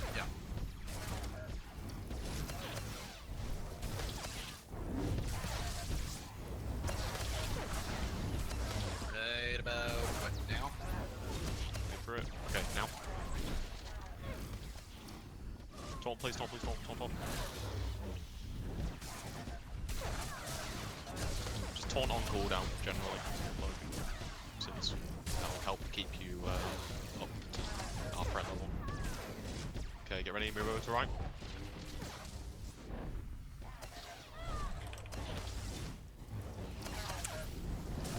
C: Right about, what, now?
B: Wait for it. Okay, now. Taunt, please, taunt. Just taunt on cooldown, generally, since that will help keep you up to our threat level. Okay, get ready, move over to right.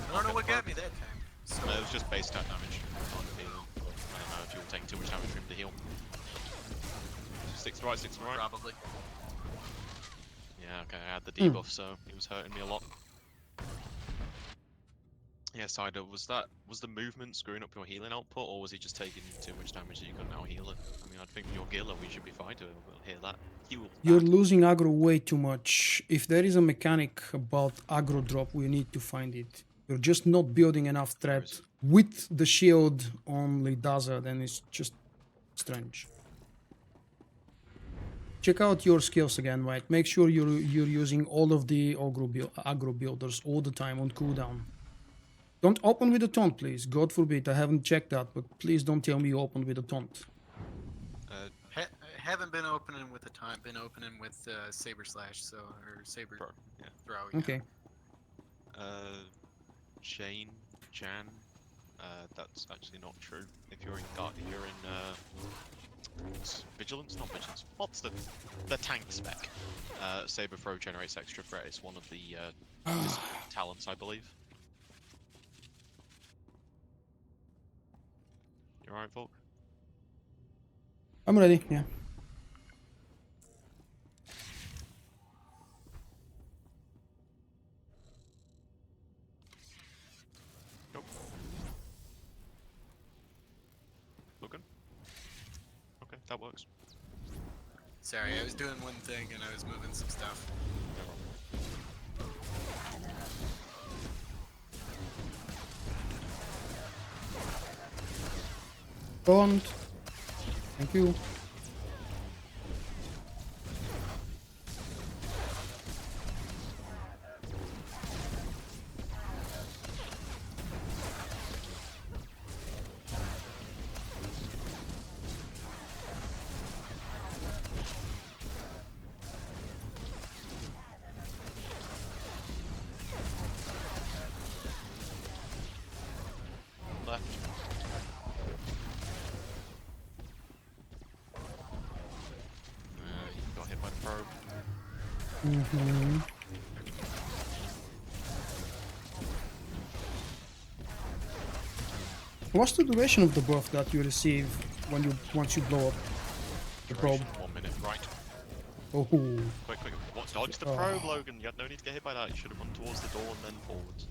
C: I don't know what got me that time. So...
B: No, it was just base stat damage on the healing. I don't know if you were taking too much damage for him to heal. Stick to right.
C: Probably.
B: Yeah, okay, I had the debuff, so he was hurting me a lot. Yeah, Cider, was the movement screwing up your healing output, or was he just taking too much damage that you couldn't now heal it? I mean, I think with your Gila, we should be fine to hear that.
A: You're losing aggro way too much. If there is a mechanic about aggro drop, we need to find it. You're just not building enough threat with the shield on Lidaza, then it's just strange. Check out your skills again, right? Make sure you're using all of the aggro builders all the time on cooldown. Don't open with a taunt, please. God forbid, I haven't checked that, but please don't tell me you opened with a taunt.
C: Haven't been opening with a taunt, been opening with Saber Slash, so, or Saber Throw, yeah.
A: Okay.
B: Jan, that's actually not true. If you're in Vigilance, not Vigilance. What's the tank spec? Saber Throw generates extra threat. It's one of the talents, I believe. You alright, Vulkk?
A: I'm ready, yeah.
B: Nope. Looking? Okay, that works.
C: Sorry, I was doing one thing and I was moving some stuff.
A: Bond. Thank you.
B: hit by the probe.
A: Mm-hmm. What's the duration of the buff that you receive when you once you blow up the probe?
B: Duration, 1 minute, right.
A: Oh.
B: Quick, what? Dodge the probe, Logan. You had no need to get hit by that. You should have run towards the door and then forwards.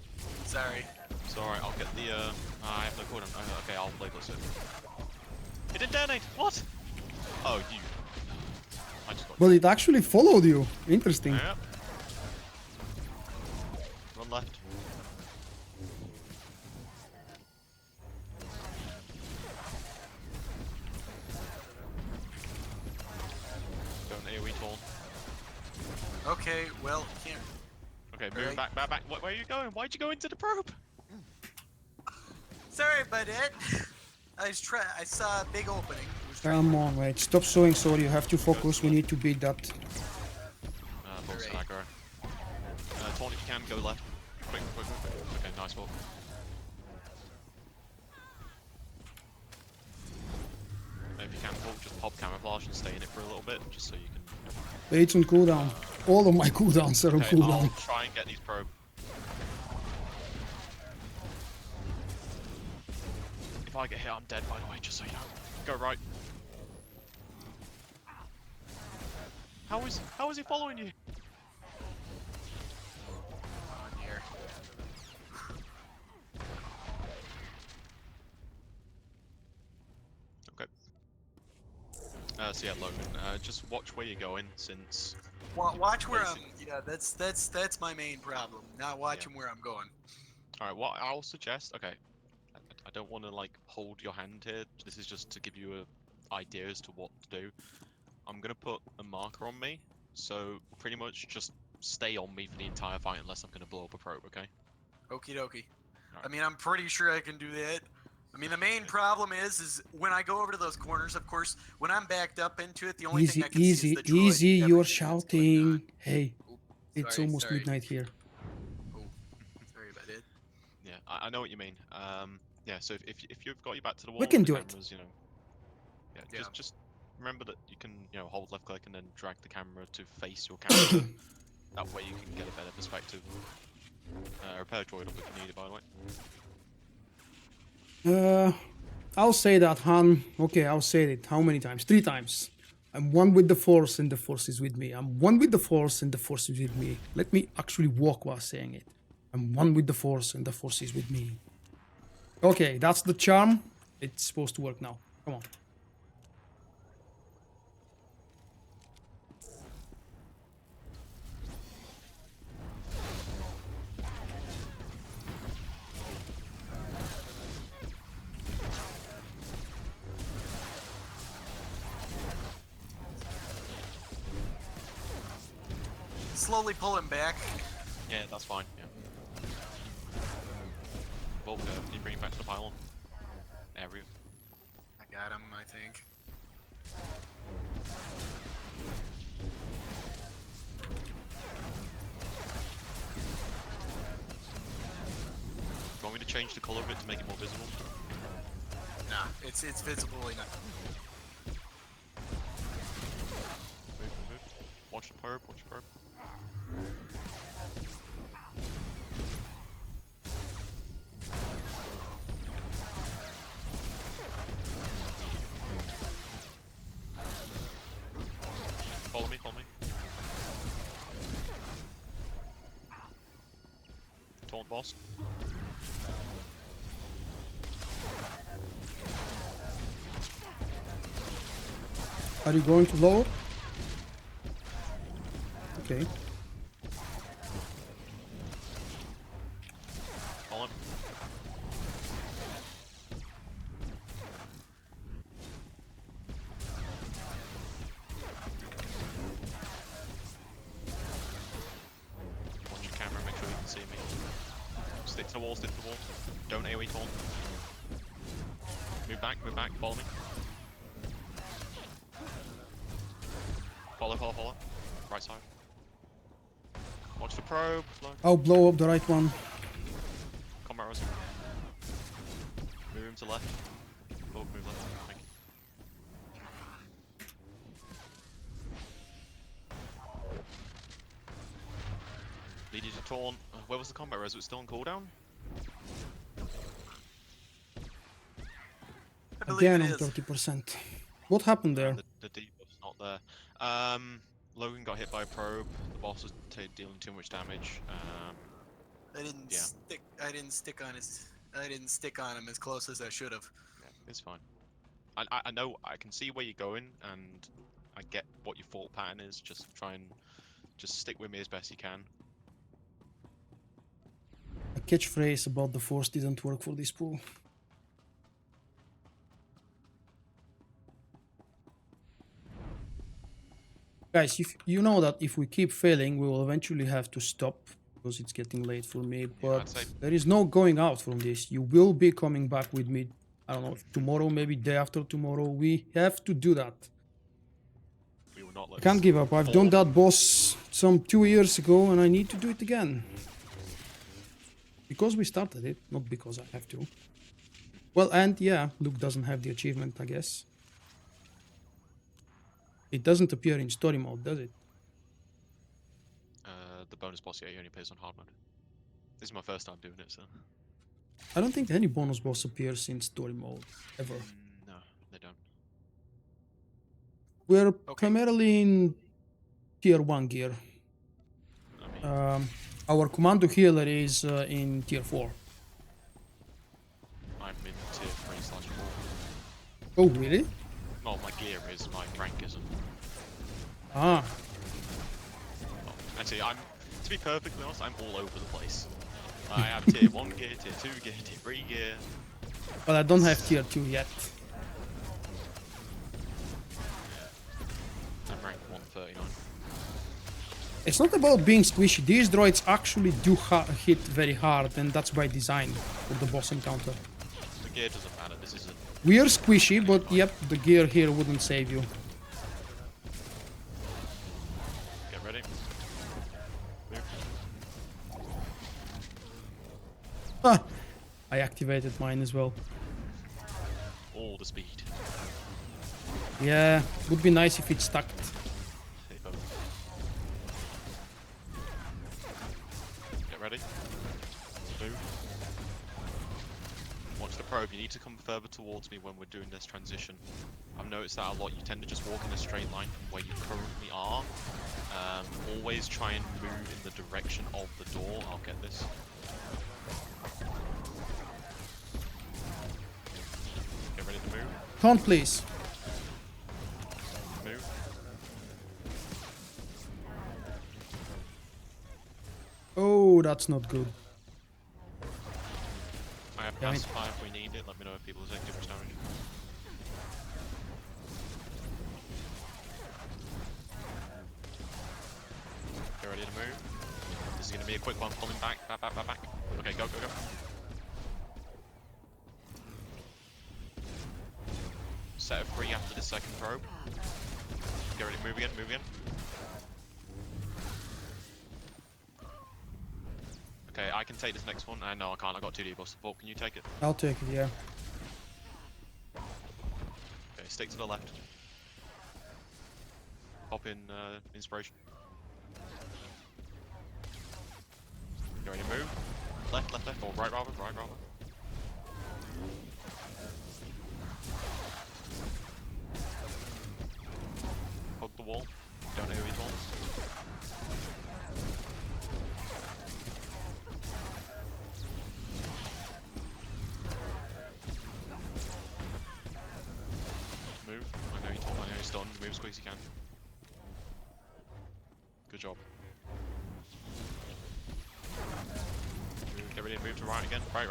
C: Sorry.
B: It's alright, I'll get the, I have no cooldown. Okay, I'll play this in. It didn't detonate! What? Oh, you. I just got...
A: But it actually followed you. Interesting.
B: Yep. Run left. Don't AoE taunt.
C: Okay, well, can't.
B: Okay, moving back. Where are you going? Why'd you go into the probe?
C: Sorry about it. I saw a big opening.
A: Come on, wait. Stop showing sorry. You have to focus. We need to beat that.
B: Bolts and aggro. Taunt if you can, go left. Quick. Okay, nice walk. If you can, Vulkk, just pop camouflage and stay in it for a little bit, just so you can...
A: It's on cooldown. All of my cooldowns are on
B: Okay,
A: cooldown.
B: I'll try and get these probe. If I get hit, I'm dead, by the way, just so you know. Go right. How is he following you?
C: Oh dear.
B: Okay. So yeah, Logan, just watch where you're going, since...
C: Watch where I'm... Yeah, that's my main problem. Not watching where I'm going.
B: Alright, what I'll suggest... Okay. I don't want to, like, hold your hand here. This is just to give you an idea as to what to do. I'm going to put a marker on me, so pretty much just stay on me for the entire fight unless I'm going to blow up a probe, okay?
C: Okie dokie. Right. I mean, I'm pretty sure I can do that. I mean, the main problem is when I go over to those corners, of course, when I'm backed up into it, the only thing I can see is the droid.
A: Easy, you're shouting. Hey, it's almost midnight here.
C: Oh, sorry about it.
B: Yeah, I know what you mean. Yeah, so if you've got your back to the wall,
A: we can do
B: cameras,
A: it.
B: You know, just remember that you can, hold left click and then drag the camera to face your character. That way you can get a better perspective. Repair droid up if you need it, by the way.
A: I'll say that, Han. Okay, I'll say it. How many times? 3 times. I'm one with the Force and the Force is with me. I'm one with the Force and the Force is with me. Let me actually walk while saying it. I'm one with the Force and the Force is with me. Okay, that's the charm. It's supposed to work now. Come on.
C: Slowly pull him back.
B: Yeah, that's fine. Yeah. Vulkk, can you bring it back to the pylon area?
C: I got him, I think.
B: Do you want me to change the color of it to make it more visible?
C: Nah, it's visible enough.
B: Move. Watch the probe, Follow me. Taunt boss.
A: Are you going to lower? Okay.
B: Follow him. Watch your camera, make sure you can see me. Stick to the wall. Don't AoE taunt. Move back, follow me. Follow. Right side. Watch the probe.
A: I'll blow up the right one.
B: Combat Rosie. Move him to left. Vulkk, move left. Thank you. needed a taunt. Where was the combat res? Was it still on cooldown?
A: Again on 30%. What happened there?
B: The debuff's not there. Logan got hit by a probe. The boss was dealing too much damage.
C: I didn't stick. I didn't stick on his. I didn't stick on him as close as I should have.
B: Yeah, it's fine. I know. I can see where you're going, and I get what your thought pattern is. Just try and stick with me as best you can.
A: A catchphrase about the force didn't work for this pool. Guys, if you know that if we keep failing, we will eventually have to stop because it's getting late for me. But there is no going out from this. You will be coming back with me. I don't know, tomorrow, maybe day after tomorrow. We have to do that.
B: We will not let
A: I can't give up. I've done that boss some 2 years ago, and I need to do it again. Because we started it, not because I have to. Well, and yeah, Luke doesn't have the achievement, I guess. It doesn't appear in story mode, does it?
B: The bonus boss, yeah, he only plays on hard mode. This is my first time doing it, so.
A: I don't think any bonus boss appears in story mode, ever.
B: No, they don't.
A: We're primarily in tier 1 gear. Our commando healer is in tier 4.
B: I'm in tier 3/4.
A: Oh, really?
B: No, my gear is, my rank isn't.
A: Ah.
B: Well, actually, to be perfectly honest, I'm all over the place. I have tier 1 gear, tier 2 gear, tier 3 gear.
A: Well, I don't have tier 2 yet.
B: I'm ranked 139.
A: It's not about being squishy. These droids actually do hit very hard, and that's by design for the boss encounter.
B: The gear doesn't matter, this isn't.
A: We are squishy, but yep, the gear here wouldn't save you.
B: Get ready. Move.
A: Ah, I activated mine as well.
B: All the speed.
A: Yeah, would be nice if it stuck.
B: Get ready. Move. Watch the probe. You need to come further towards me when we're doing this transition. I've noticed that a lot. You tend to just walk in a straight line from where you currently are. Always try and move in the direction of the door. I'll get this. Get ready to move.
A: Taunt, please.
B: Move.
A: Oh, that's not good.
B: I have
A: Damn
B: pass
A: it.
B: 5 if we need it. Let me know if people are taking too much damage. Get ready to move. This is going to be a quick one. Pulling back. Back. Okay, go. Set of 3 after the second probe. Get ready to move again. Okay, I can take this next one. No, I can't. I got 2 debuffs. Vulkk, can you take it?
A: I'll take it, yeah.
B: Okay, stick to the left. Pop in inspiration. Get ready to move. Left, or right rather. Hug the wall. Don't know who he's on. Move. I know he's stunned. Move as quick as you can. Good job. Get ready to move to right again. Right.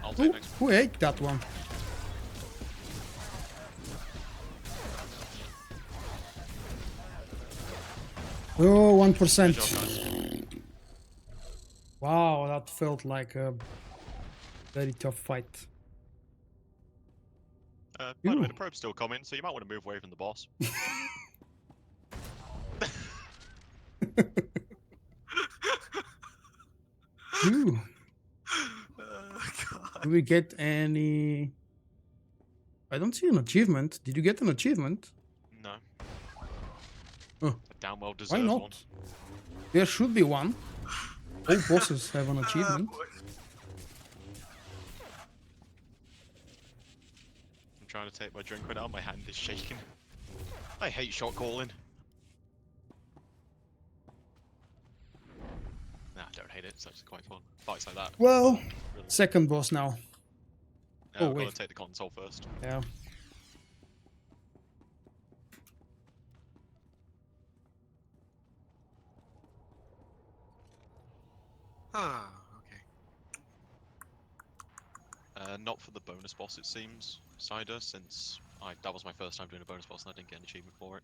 B: I'll take next.
A: Who ate that one? Oh, 1%. Wow, that felt like a very tough fight.
B: By the way, the probe's still coming, so you might want to move away from the boss.
A: Ooh. Do we get any... I don't see an achievement. Did you get an achievement?
B: No,
A: Oh,
B: A damn well
A: why
B: deserved
A: not?
B: one.
A: There should be one. All bosses have an achievement.
B: I'm trying to take my drink right now, my hand is shaking. I hate shot calling. Nah, I don't hate it, it's actually quite fun. Fights like that.
A: Well,
B: Really.
A: second boss now.
B: Oh,
A: wait.
B: gotta take the console first.
A: Yeah.
C: Ah, okay.
B: Not for the bonus boss, it seems, Cider, since that was my first time doing a bonus boss and I didn't get an achievement for it.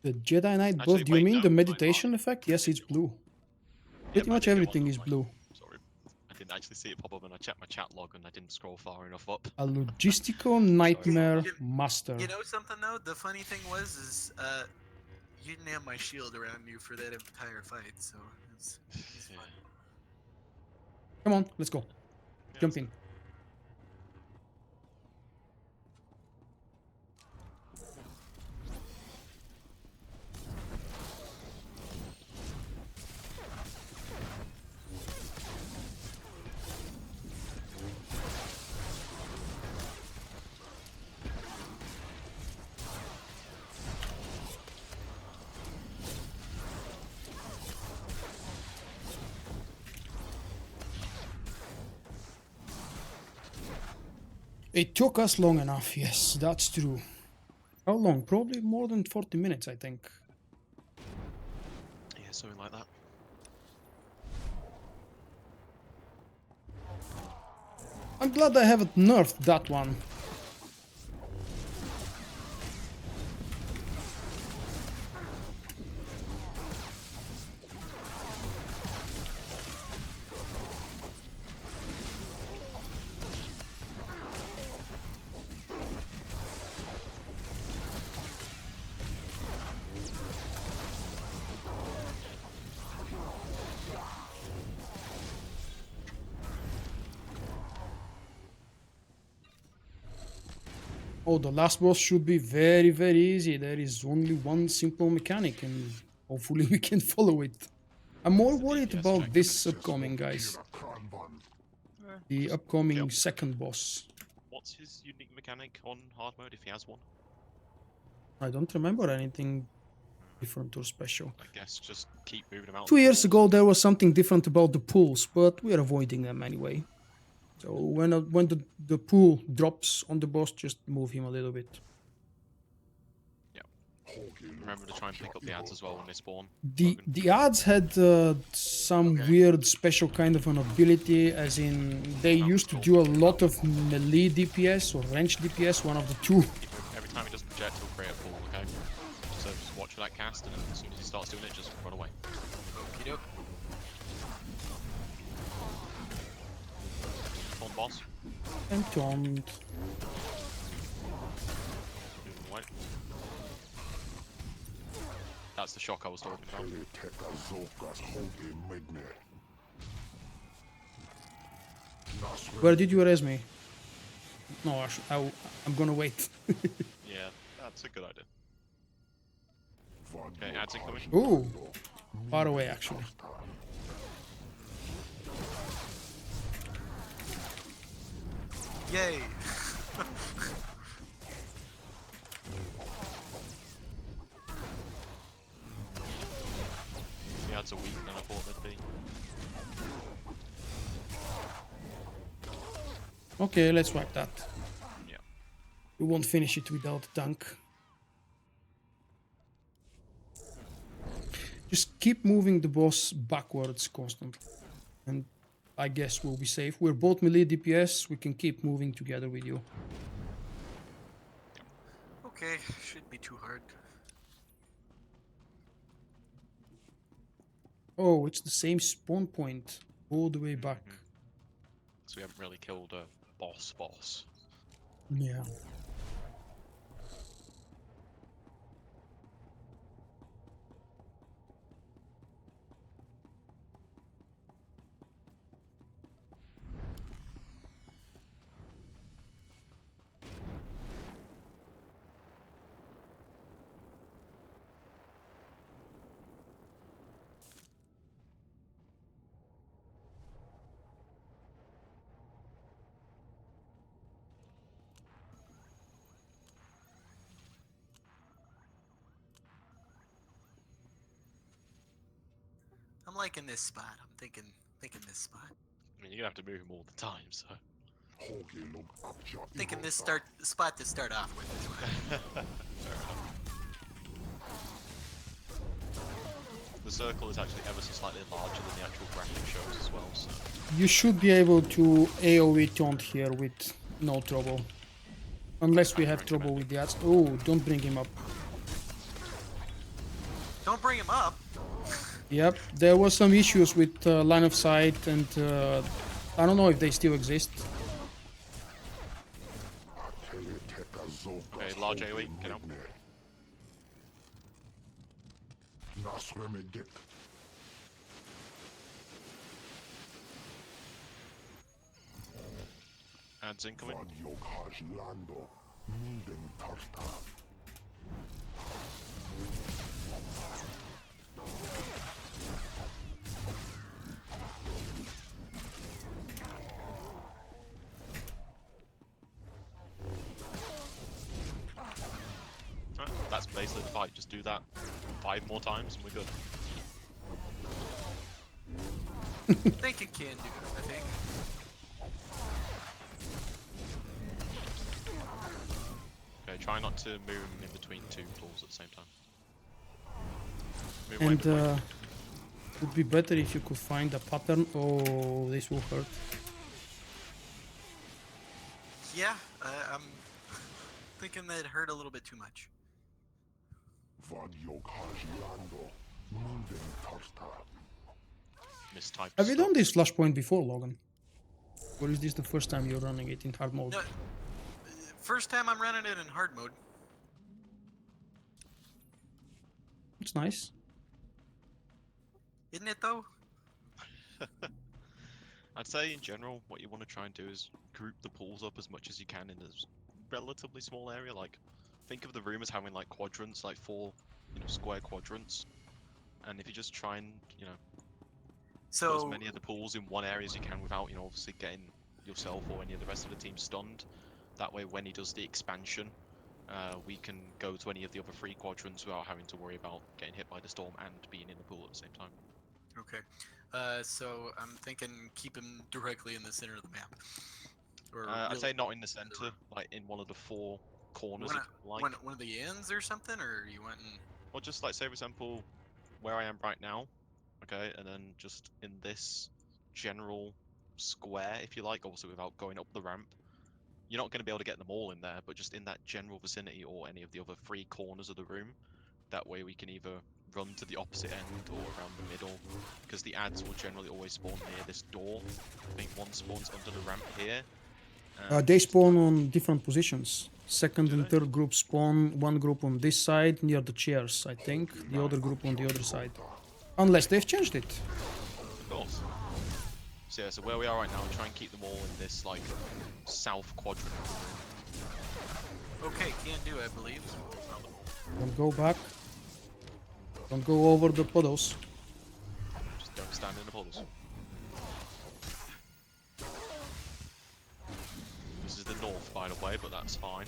A: The Jedi Knight boss,
B: Actually,
A: do you
B: wait,
A: mean
B: no,
A: the
B: my
A: meditation
B: bad.
A: effect? Yes, it's blue.
B: Yep,
A: Pretty
B: I
A: much
B: did get one,
A: everything
B: not
A: is
B: mine.
A: blue.
B: Sorry. I didn't actually see it pop up and I checked my chat log and I didn't scroll far enough up.
A: A logistical nightmare master.
C: You know something though? The funny thing is you didn't have my shield around you for that entire fight, so it's fun.
A: Come on, let's go.
B: Yeah,
A: Jump in. It took us long enough, yes, that's true. How long? Probably more than 40 minutes, I think.
B: Yeah, something like that.
A: I'm glad I haven't nerfed that one. Oh, the last boss should be very, very easy. There is only one simple mechanic and hopefully we can follow it. I'm more worried about this upcoming, guys. The upcoming second boss.
B: What's his unique mechanic on hard mode if he has one?
A: I don't remember anything different or special.
B: I guess just keep moving them out.
A: 2 years ago there was something different about the pools, but we're avoiding them anyway. So when the pool drops on the boss, just move him a little bit.
B: Yeah. Remember to try and pick up the ads as well when they spawn.
A: The ads had some weird special kind of an ability, as in they used to do a lot of melee DPS or range DPS, one of the two.
B: Every time he does project, he'll create a pool, okay? So just watch for that cast, and then as soon as he starts doing it, just run away.
C: Okie doke.
B: On boss.
A: And taunt.
B: What? That's the shock I was talking about.
A: Where did you raise me? No, I'm gonna wait.
B: Yeah, that's a good idea. Okay, ads incoming.
A: Ooh, far away actually.
C: Yay!
B: The ads are weak than I thought they'd be.
A: Okay, let's wipe that.
B: Yeah.
A: We won't finish it without a tank. Just keep moving the boss backwards constantly. And I guess we'll be safe. We're both melee DPS, we can keep moving together with you.
C: Okay, shouldn't be too hard.
A: Oh, it's the same spawn point all the way back.
B: So we haven't really killed a boss.
A: Yeah.
C: liking this spot. I'm thinking this spot.
B: I mean, you're gonna have to move him all the time, so.
C: Thinking this spot to start off with is what.
B: The circle is actually ever so slightly larger than the actual graphic shows as well, so.
A: You should be able to AoE taunt here with no trouble. Unless we have trouble with the ads. Oh, don't bring him up.
C: Don't bring him up.
A: Yep, there was some issues with line of sight, and I don't know if they still exist.
B: Okay, large AoE, get out. Ads incoming. Right, that's basically the fight. Just do that 5 more times and we're good.
C: I think it can do it, I think.
B: Okay, try not to move him in between 2 pools at the same time. Move
A: And
B: away.
A: it would be better if you could find a pattern. Oh, this will hurt.
C: Yeah, I'm thinking that it hurt a little bit too much.
B: Mistyped
A: Have you
B: stuff.
A: done this Flashpoint before, Logan? Or is this the first time you're running it in hard mode?
C: No, first time I'm running it in hard mode.
A: It's nice.
C: Isn't it though?
B: I'd say in general, what you want to try and do is group the pools up as much as you can in a relatively small area. Like, think of the room as having like quadrants, like 4, square quadrants. And if you just try and, put as many of the pools in one area as you can without, obviously getting yourself or any of the rest of the team stunned. That way, when he does the expansion, we can go to any of the other 3 quadrants without having to worry about getting hit by the storm and being in the pool at the same time.
C: Okay. So I'm thinking keep him directly in the center of the map. Or
B: I'd say not in the center, like in one of the 4 corners.
C: One of the ends or something, or you went in...
B: Or just like, say for example, where I am right now, okay, and then just in this general square, if you like, obviously without going up the ramp. You're not going to be able to get them all in there, but just in that general vicinity or any of the other 3 corners of the room. That way we can either run to the opposite end or around the middle, because the ads will generally always spawn near this door. I think one spawns under the ramp here.
A: They spawn on different positions. Second and third group spawn, one group on this side near the chairs, I think. The other group on the other side. Unless they've changed it.
B: Of course. So yeah, so where we are right now, try and keep them all in this like south quadrant.
C: Okay, can do, I believe.
A: Don't go back. Don't go over the puddles.
B: Just don't stand in the puddles. This is the north, by the way, but that's fine.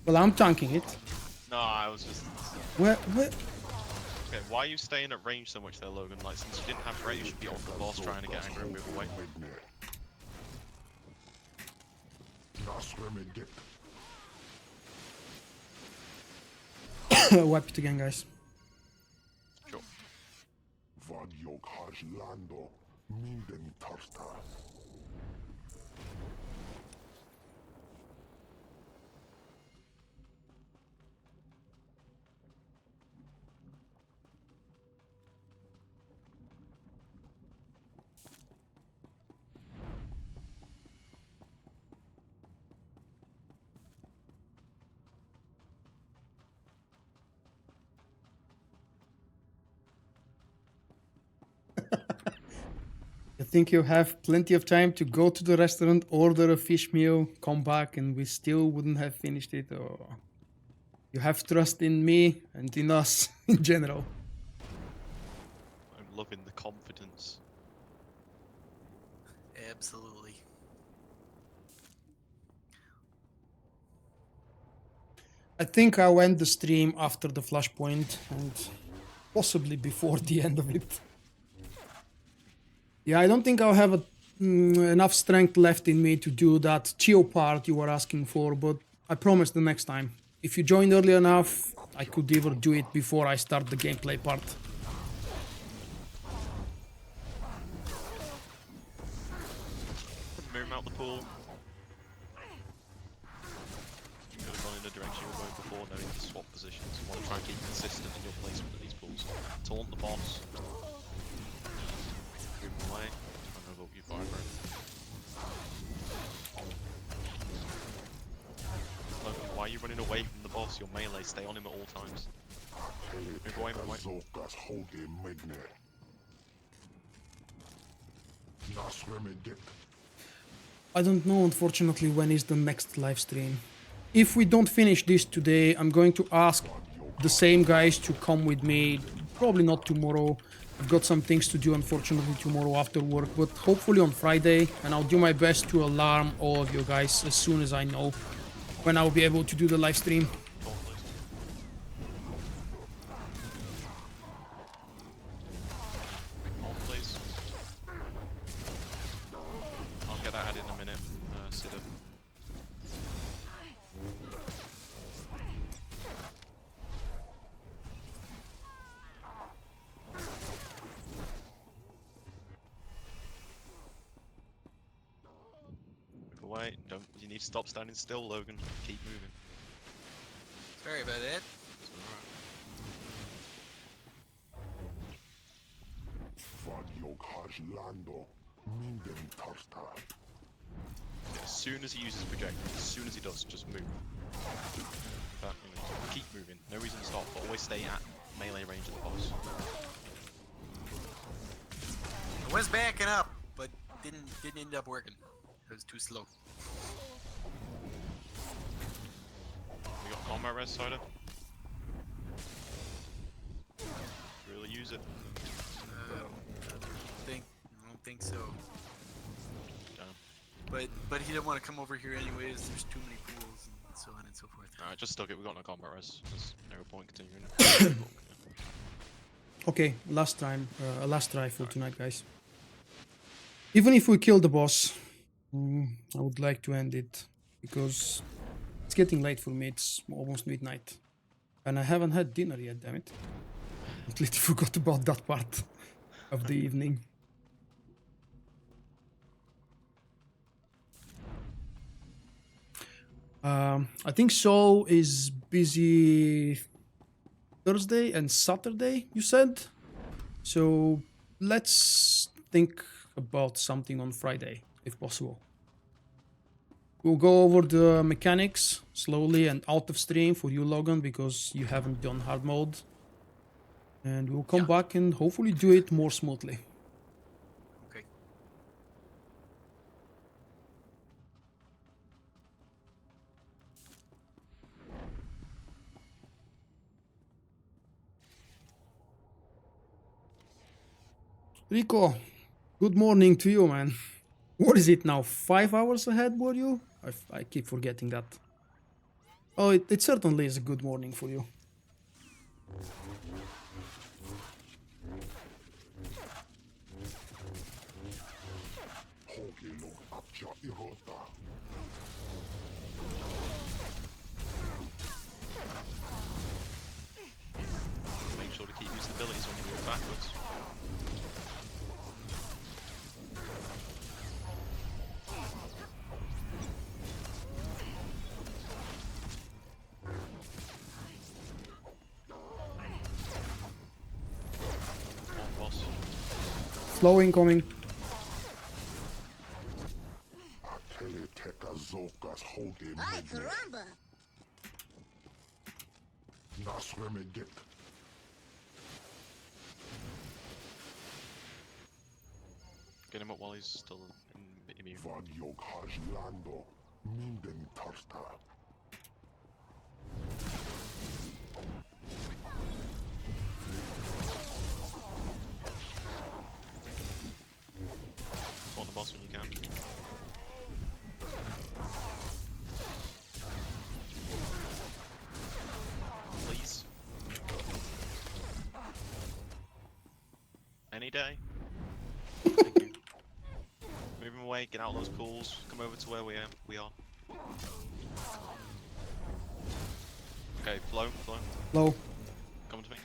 A: Well, I'm tanking it.
B: No, I was just...
A: Where?
B: Okay, why are you staying at range so much there, Logan? Like, since you didn't have rate, you should be off the boss trying to get angry and move away.
A: Wipe it again, guys.
B: Sure.
A: I think you have plenty of time to go to the restaurant, order a fish meal, come back, and we still wouldn't have finished it. Or you have trust in me and in us in general.
B: I'm loving the confidence.
C: Absolutely.
A: I think I'll end the stream after the flashpoint and possibly before the end of it. Yeah, I don't think I'll have enough strength left in me to do that Chio part you were asking for, but I promise the next time. If you joined early enough, I could either do it before I start the gameplay part.
B: Move him out the pool. You could have gone in the direction you were going before, knowing to swap positions. You want to try and keep consistent in your placement of these pools. Taunt the boss. Move him away. And revoke your fire breath. Logan, why are you running away from the boss? Your melee, stay on him at all times. Move away, move away.
A: I don't know, unfortunately, when is the next live stream. If we don't finish this today, I'm going to ask the same guys to come with me. Probably not tomorrow. I've got some things to do, unfortunately, tomorrow after work, but hopefully on Friday, and I'll do my best to alarm all of you guys as soon as I know when I'll be able to do the live stream.
B: Please. I'll get that added in a minute. Sit up. Move away. Don't. You need to stop standing still, Logan. Keep moving.
C: Sorry about that.
B: As soon as he uses projectile, as soon as he does, just move. But, you know, keep moving. No reason to stop, but always stay at melee range of the boss.
C: I was backing up, but didn't end up working. It was too slow.
B: We got combat res, Cider. Really use it.
C: I don't think so.
B: Damn.
C: But he didn't want to come over here anyways. There's too many pools and so on and so forth.
B: Alright, just stuck it. We got no combat res. There's no point continuing.
A: Okay, last try for tonight, guys. Even if we kill the boss, I would like to end it because it's getting late for me. It's almost midnight, and I haven't had dinner yet. Damn it! Completely forgot about that part of the evening. I think So is busy Thursday and Saturday, you said? So let's think about something on Friday, if possible. We'll go over the mechanics slowly and out of stream for you, Logan, because you haven't done hard mode. And we'll come back and hopefully do it more smoothly.
C: Okay.
A: Rico, good morning to you, man. What is it now? 5 hours ahead, were you? I keep forgetting that. Oh, it certainly is a good morning for you.
B: Make sure to keep using abilities when you move backwards.
A: Slow incoming.
L: Ay, caramba!
B: Get him up while he's still immune. On the boss when you can. Please. Any day. Thank you. away, get out of those pools, come over to where we are. Okay, flow.
A: Low.
B: Come to me.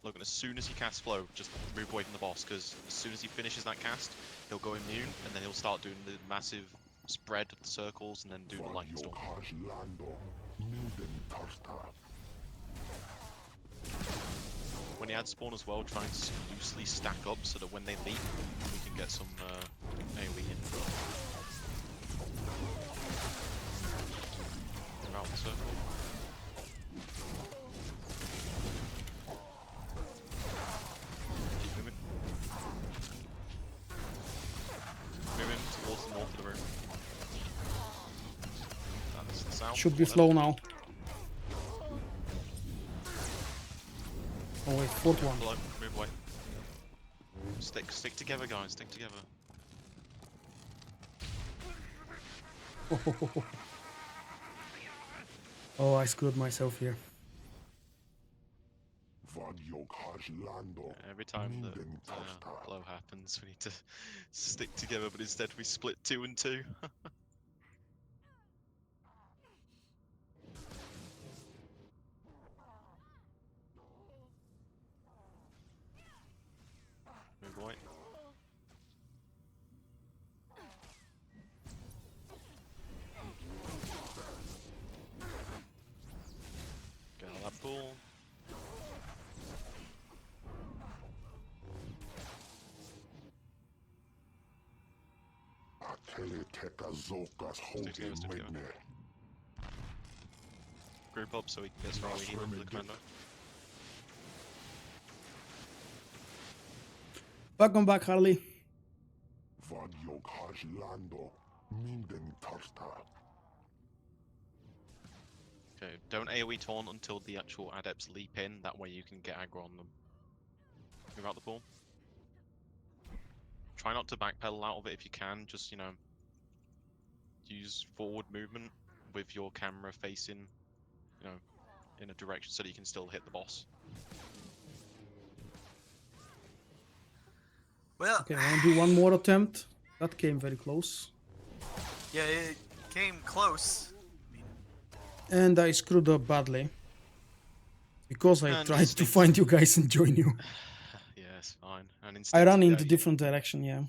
B: Logan, as soon as he casts flow, just move away from the boss, because as soon as he finishes that cast, he'll go immune, and then he'll start doing the massive spread of the circles, and then do the lightning storm. When he adds spawn as well, try and loosely stack up so that when they leap, we can get some AoE in. Around the circle. Keep moving. Moving towards the north of the room. That's the south.
A: Should be flow now. Oh wait, fourth one.
B: Flow, move away. Stick together, guys. Stick together.
A: Oh, I screwed myself here.
B: Every time the flow happens, we need to stick together, but instead we split 2 and 2. Move away. Get out of that pool. Group up so we can get some AoE from the commander.
A: Welcome back, Harley.
B: Okay, don't AoE taunt until the actual adepts leap in, that way you can get aggro on them. Move out the pool. Try not to backpedal out of it if you can, just, you know, use forward movement with your camera facing, you know, in a direction so that you can still hit the boss.
C: Well,
A: Okay, I want to do one more attempt. That came very close.
C: yeah, it came close.
A: And I screwed up badly. Because I
B: And
A: tried to find you guys and join you.
B: Yeah, it's fine. And
A: I ran
B: instinctively,
A: in the different direction, yeah.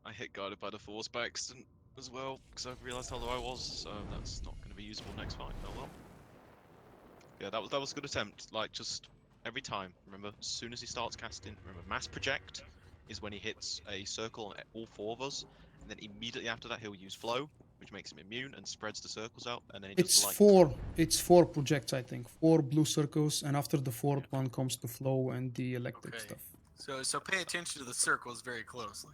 B: I hit guided by the force by accident as well, because I realised how low I was, so that's not going to be usable next fight. Oh well. Yeah, that was a good attempt. Like, just every time, remember, as soon as he starts casting, remember, mass project is when he hits a circle on all 4 of us, and then immediately after that he'll use flow, which makes him immune and spreads the circles out, and then he does the lightning.
A: It's 4 projects, I think. 4 blue circles, and after the 4th one comes the flow and the electric stuff.
C: So pay attention to the circles very closely.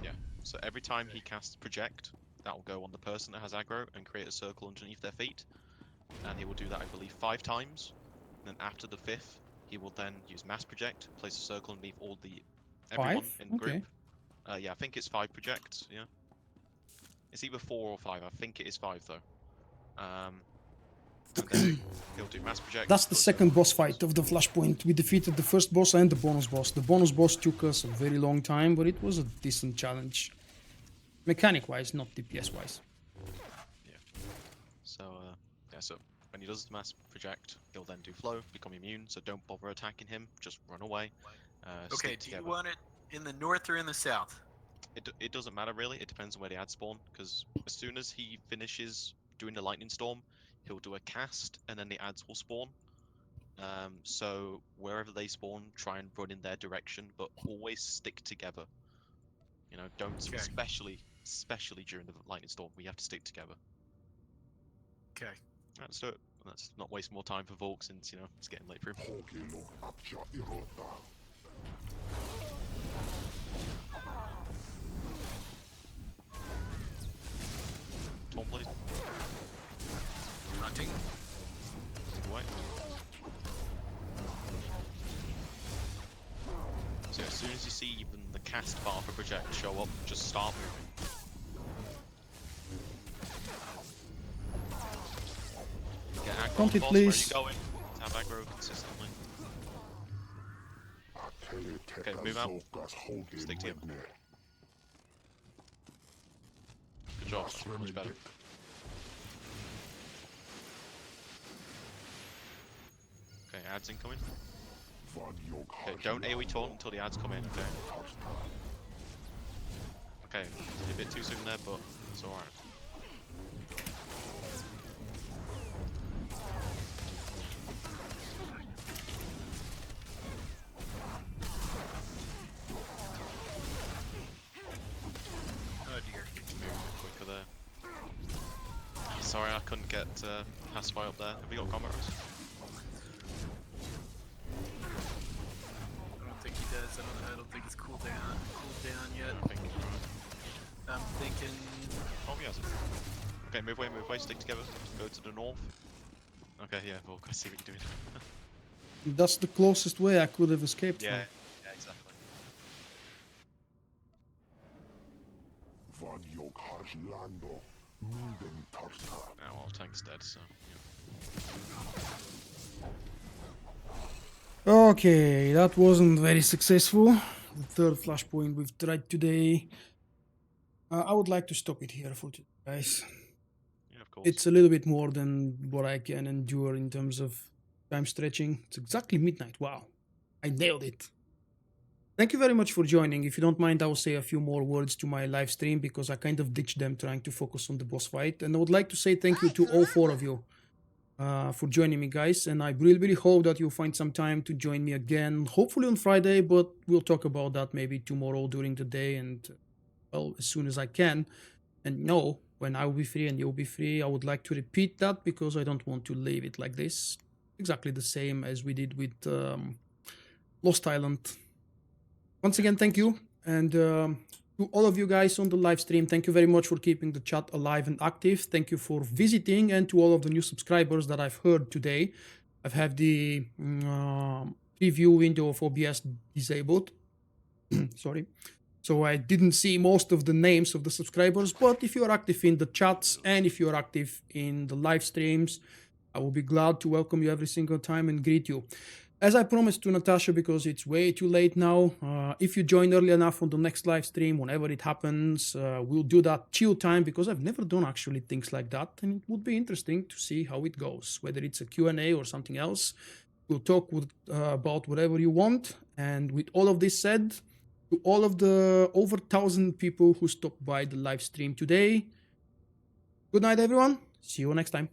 B: Yeah. So every time he casts project, that will go on the person that has aggro and create a circle underneath their feet, and he will do that, I believe, 5 times. And then after the 5th, he will then use mass project, place a circle underneath everyone
A: 5?
B: in the
A: Okay.
B: group. Yeah, I think it's 5 projects. Yeah. It's either 4 or 5. I think it is 5 though. And then he'll do mass project.
A: That's the second boss fight of the Flashpoint. We defeated the first boss and the bonus boss. The bonus boss took us a very long time, but it was a decent challenge. Mechanic-wise, not DPS-wise.
B: Yeah. So, so when he does the mass project, he'll then do flow, become immune, so don't bother attacking him, just run away.
C: Okay, do you want it in the north or in the south?
B: It doesn't matter really, it depends on where the ads spawn, because as soon as he finishes doing the lightning storm, he'll do a cast, and then the ads will spawn. So wherever they spawn, try and run in their direction, but always stick together. You know, don't, especially during the lightning storm, we have to stick together.
C: Okay.
B: Let's do it. Let's not waste more time for Vulkk since, you know, it's getting late for him. Taunt, please.
C: Hunting.
B: Away. So as soon as you see even the cast bar for project show up, just start moving. Get aggro
A: Don't
B: on the
A: it,
B: boss,
A: please.
B: where are you going? Have aggro consistently. Okay, move out.
L: Vulkk holding
B: Stick together.
L: magnet.
B: Good job. That's much better. Okay, ads incoming. Okay, don't AoE taunt until the ads come in, okay? Okay, a bit too soon there, but it's alright.
C: Oh dear.
B: Moving a bit quicker there. Sorry, I couldn't get Pacify up there. Have we got combat rush?
C: I don't think he does. I don't think it's cooled down yet.
B: I think.
C: I'm thinking.
B: Oh, he hasn't. Okay, move away, stick together. Go to the north. Okay, yeah, Vulkk, I see what you're doing.
A: That's the closest way I could have escaped
B: Yeah,
A: from.
B: yeah, exactly. Now our tank's dead, so. Yeah.
A: Okay, that wasn't very successful. The third flashpoint we've tried today. I would like to stop it here for today, guys.
B: Yeah, of course.
A: It's a little bit more than what I can endure in terms of time stretching. It's exactly midnight. Wow. I nailed it. Thank you very much for joining. If you don't mind, I will say a few more words to my live stream because I kind of ditched them trying to focus on the boss fight. And I would like to say thank you to all four of you for joining me, guys. And I really, really hope that you'll find some time to join me again, hopefully on Friday, but we'll talk about that maybe tomorrow during the day and, well, as soon as I can. And no, when I will be free and you'll be free, I would like to repeat that because I don't want to leave it like this. Exactly the same as we did with Lost Island. Once again, thank you. And to all of you guys on the live stream, thank you very much for keeping the chat alive and active. Thank you for visiting, and to all of the new subscribers that I've heard today. I've had the preview window of OBS disabled. Sorry. So I didn't see most of the names of the subscribers, but if you are active in the chats and if you are active in the live streams, I will be glad to welcome you every single time and greet you. As I promised to Natasha, because it's way too late now, if you join early enough on the next live stream, whenever it happens, we'll do that chill time, because I've never done actually things like that, and it would be interesting to see how it goes, whether it's a Q&A or something else. We'll talk about whatever you want. And with all of this said, to all of the over 1,000 people who stopped by the live stream today, good night, everyone. See you next time.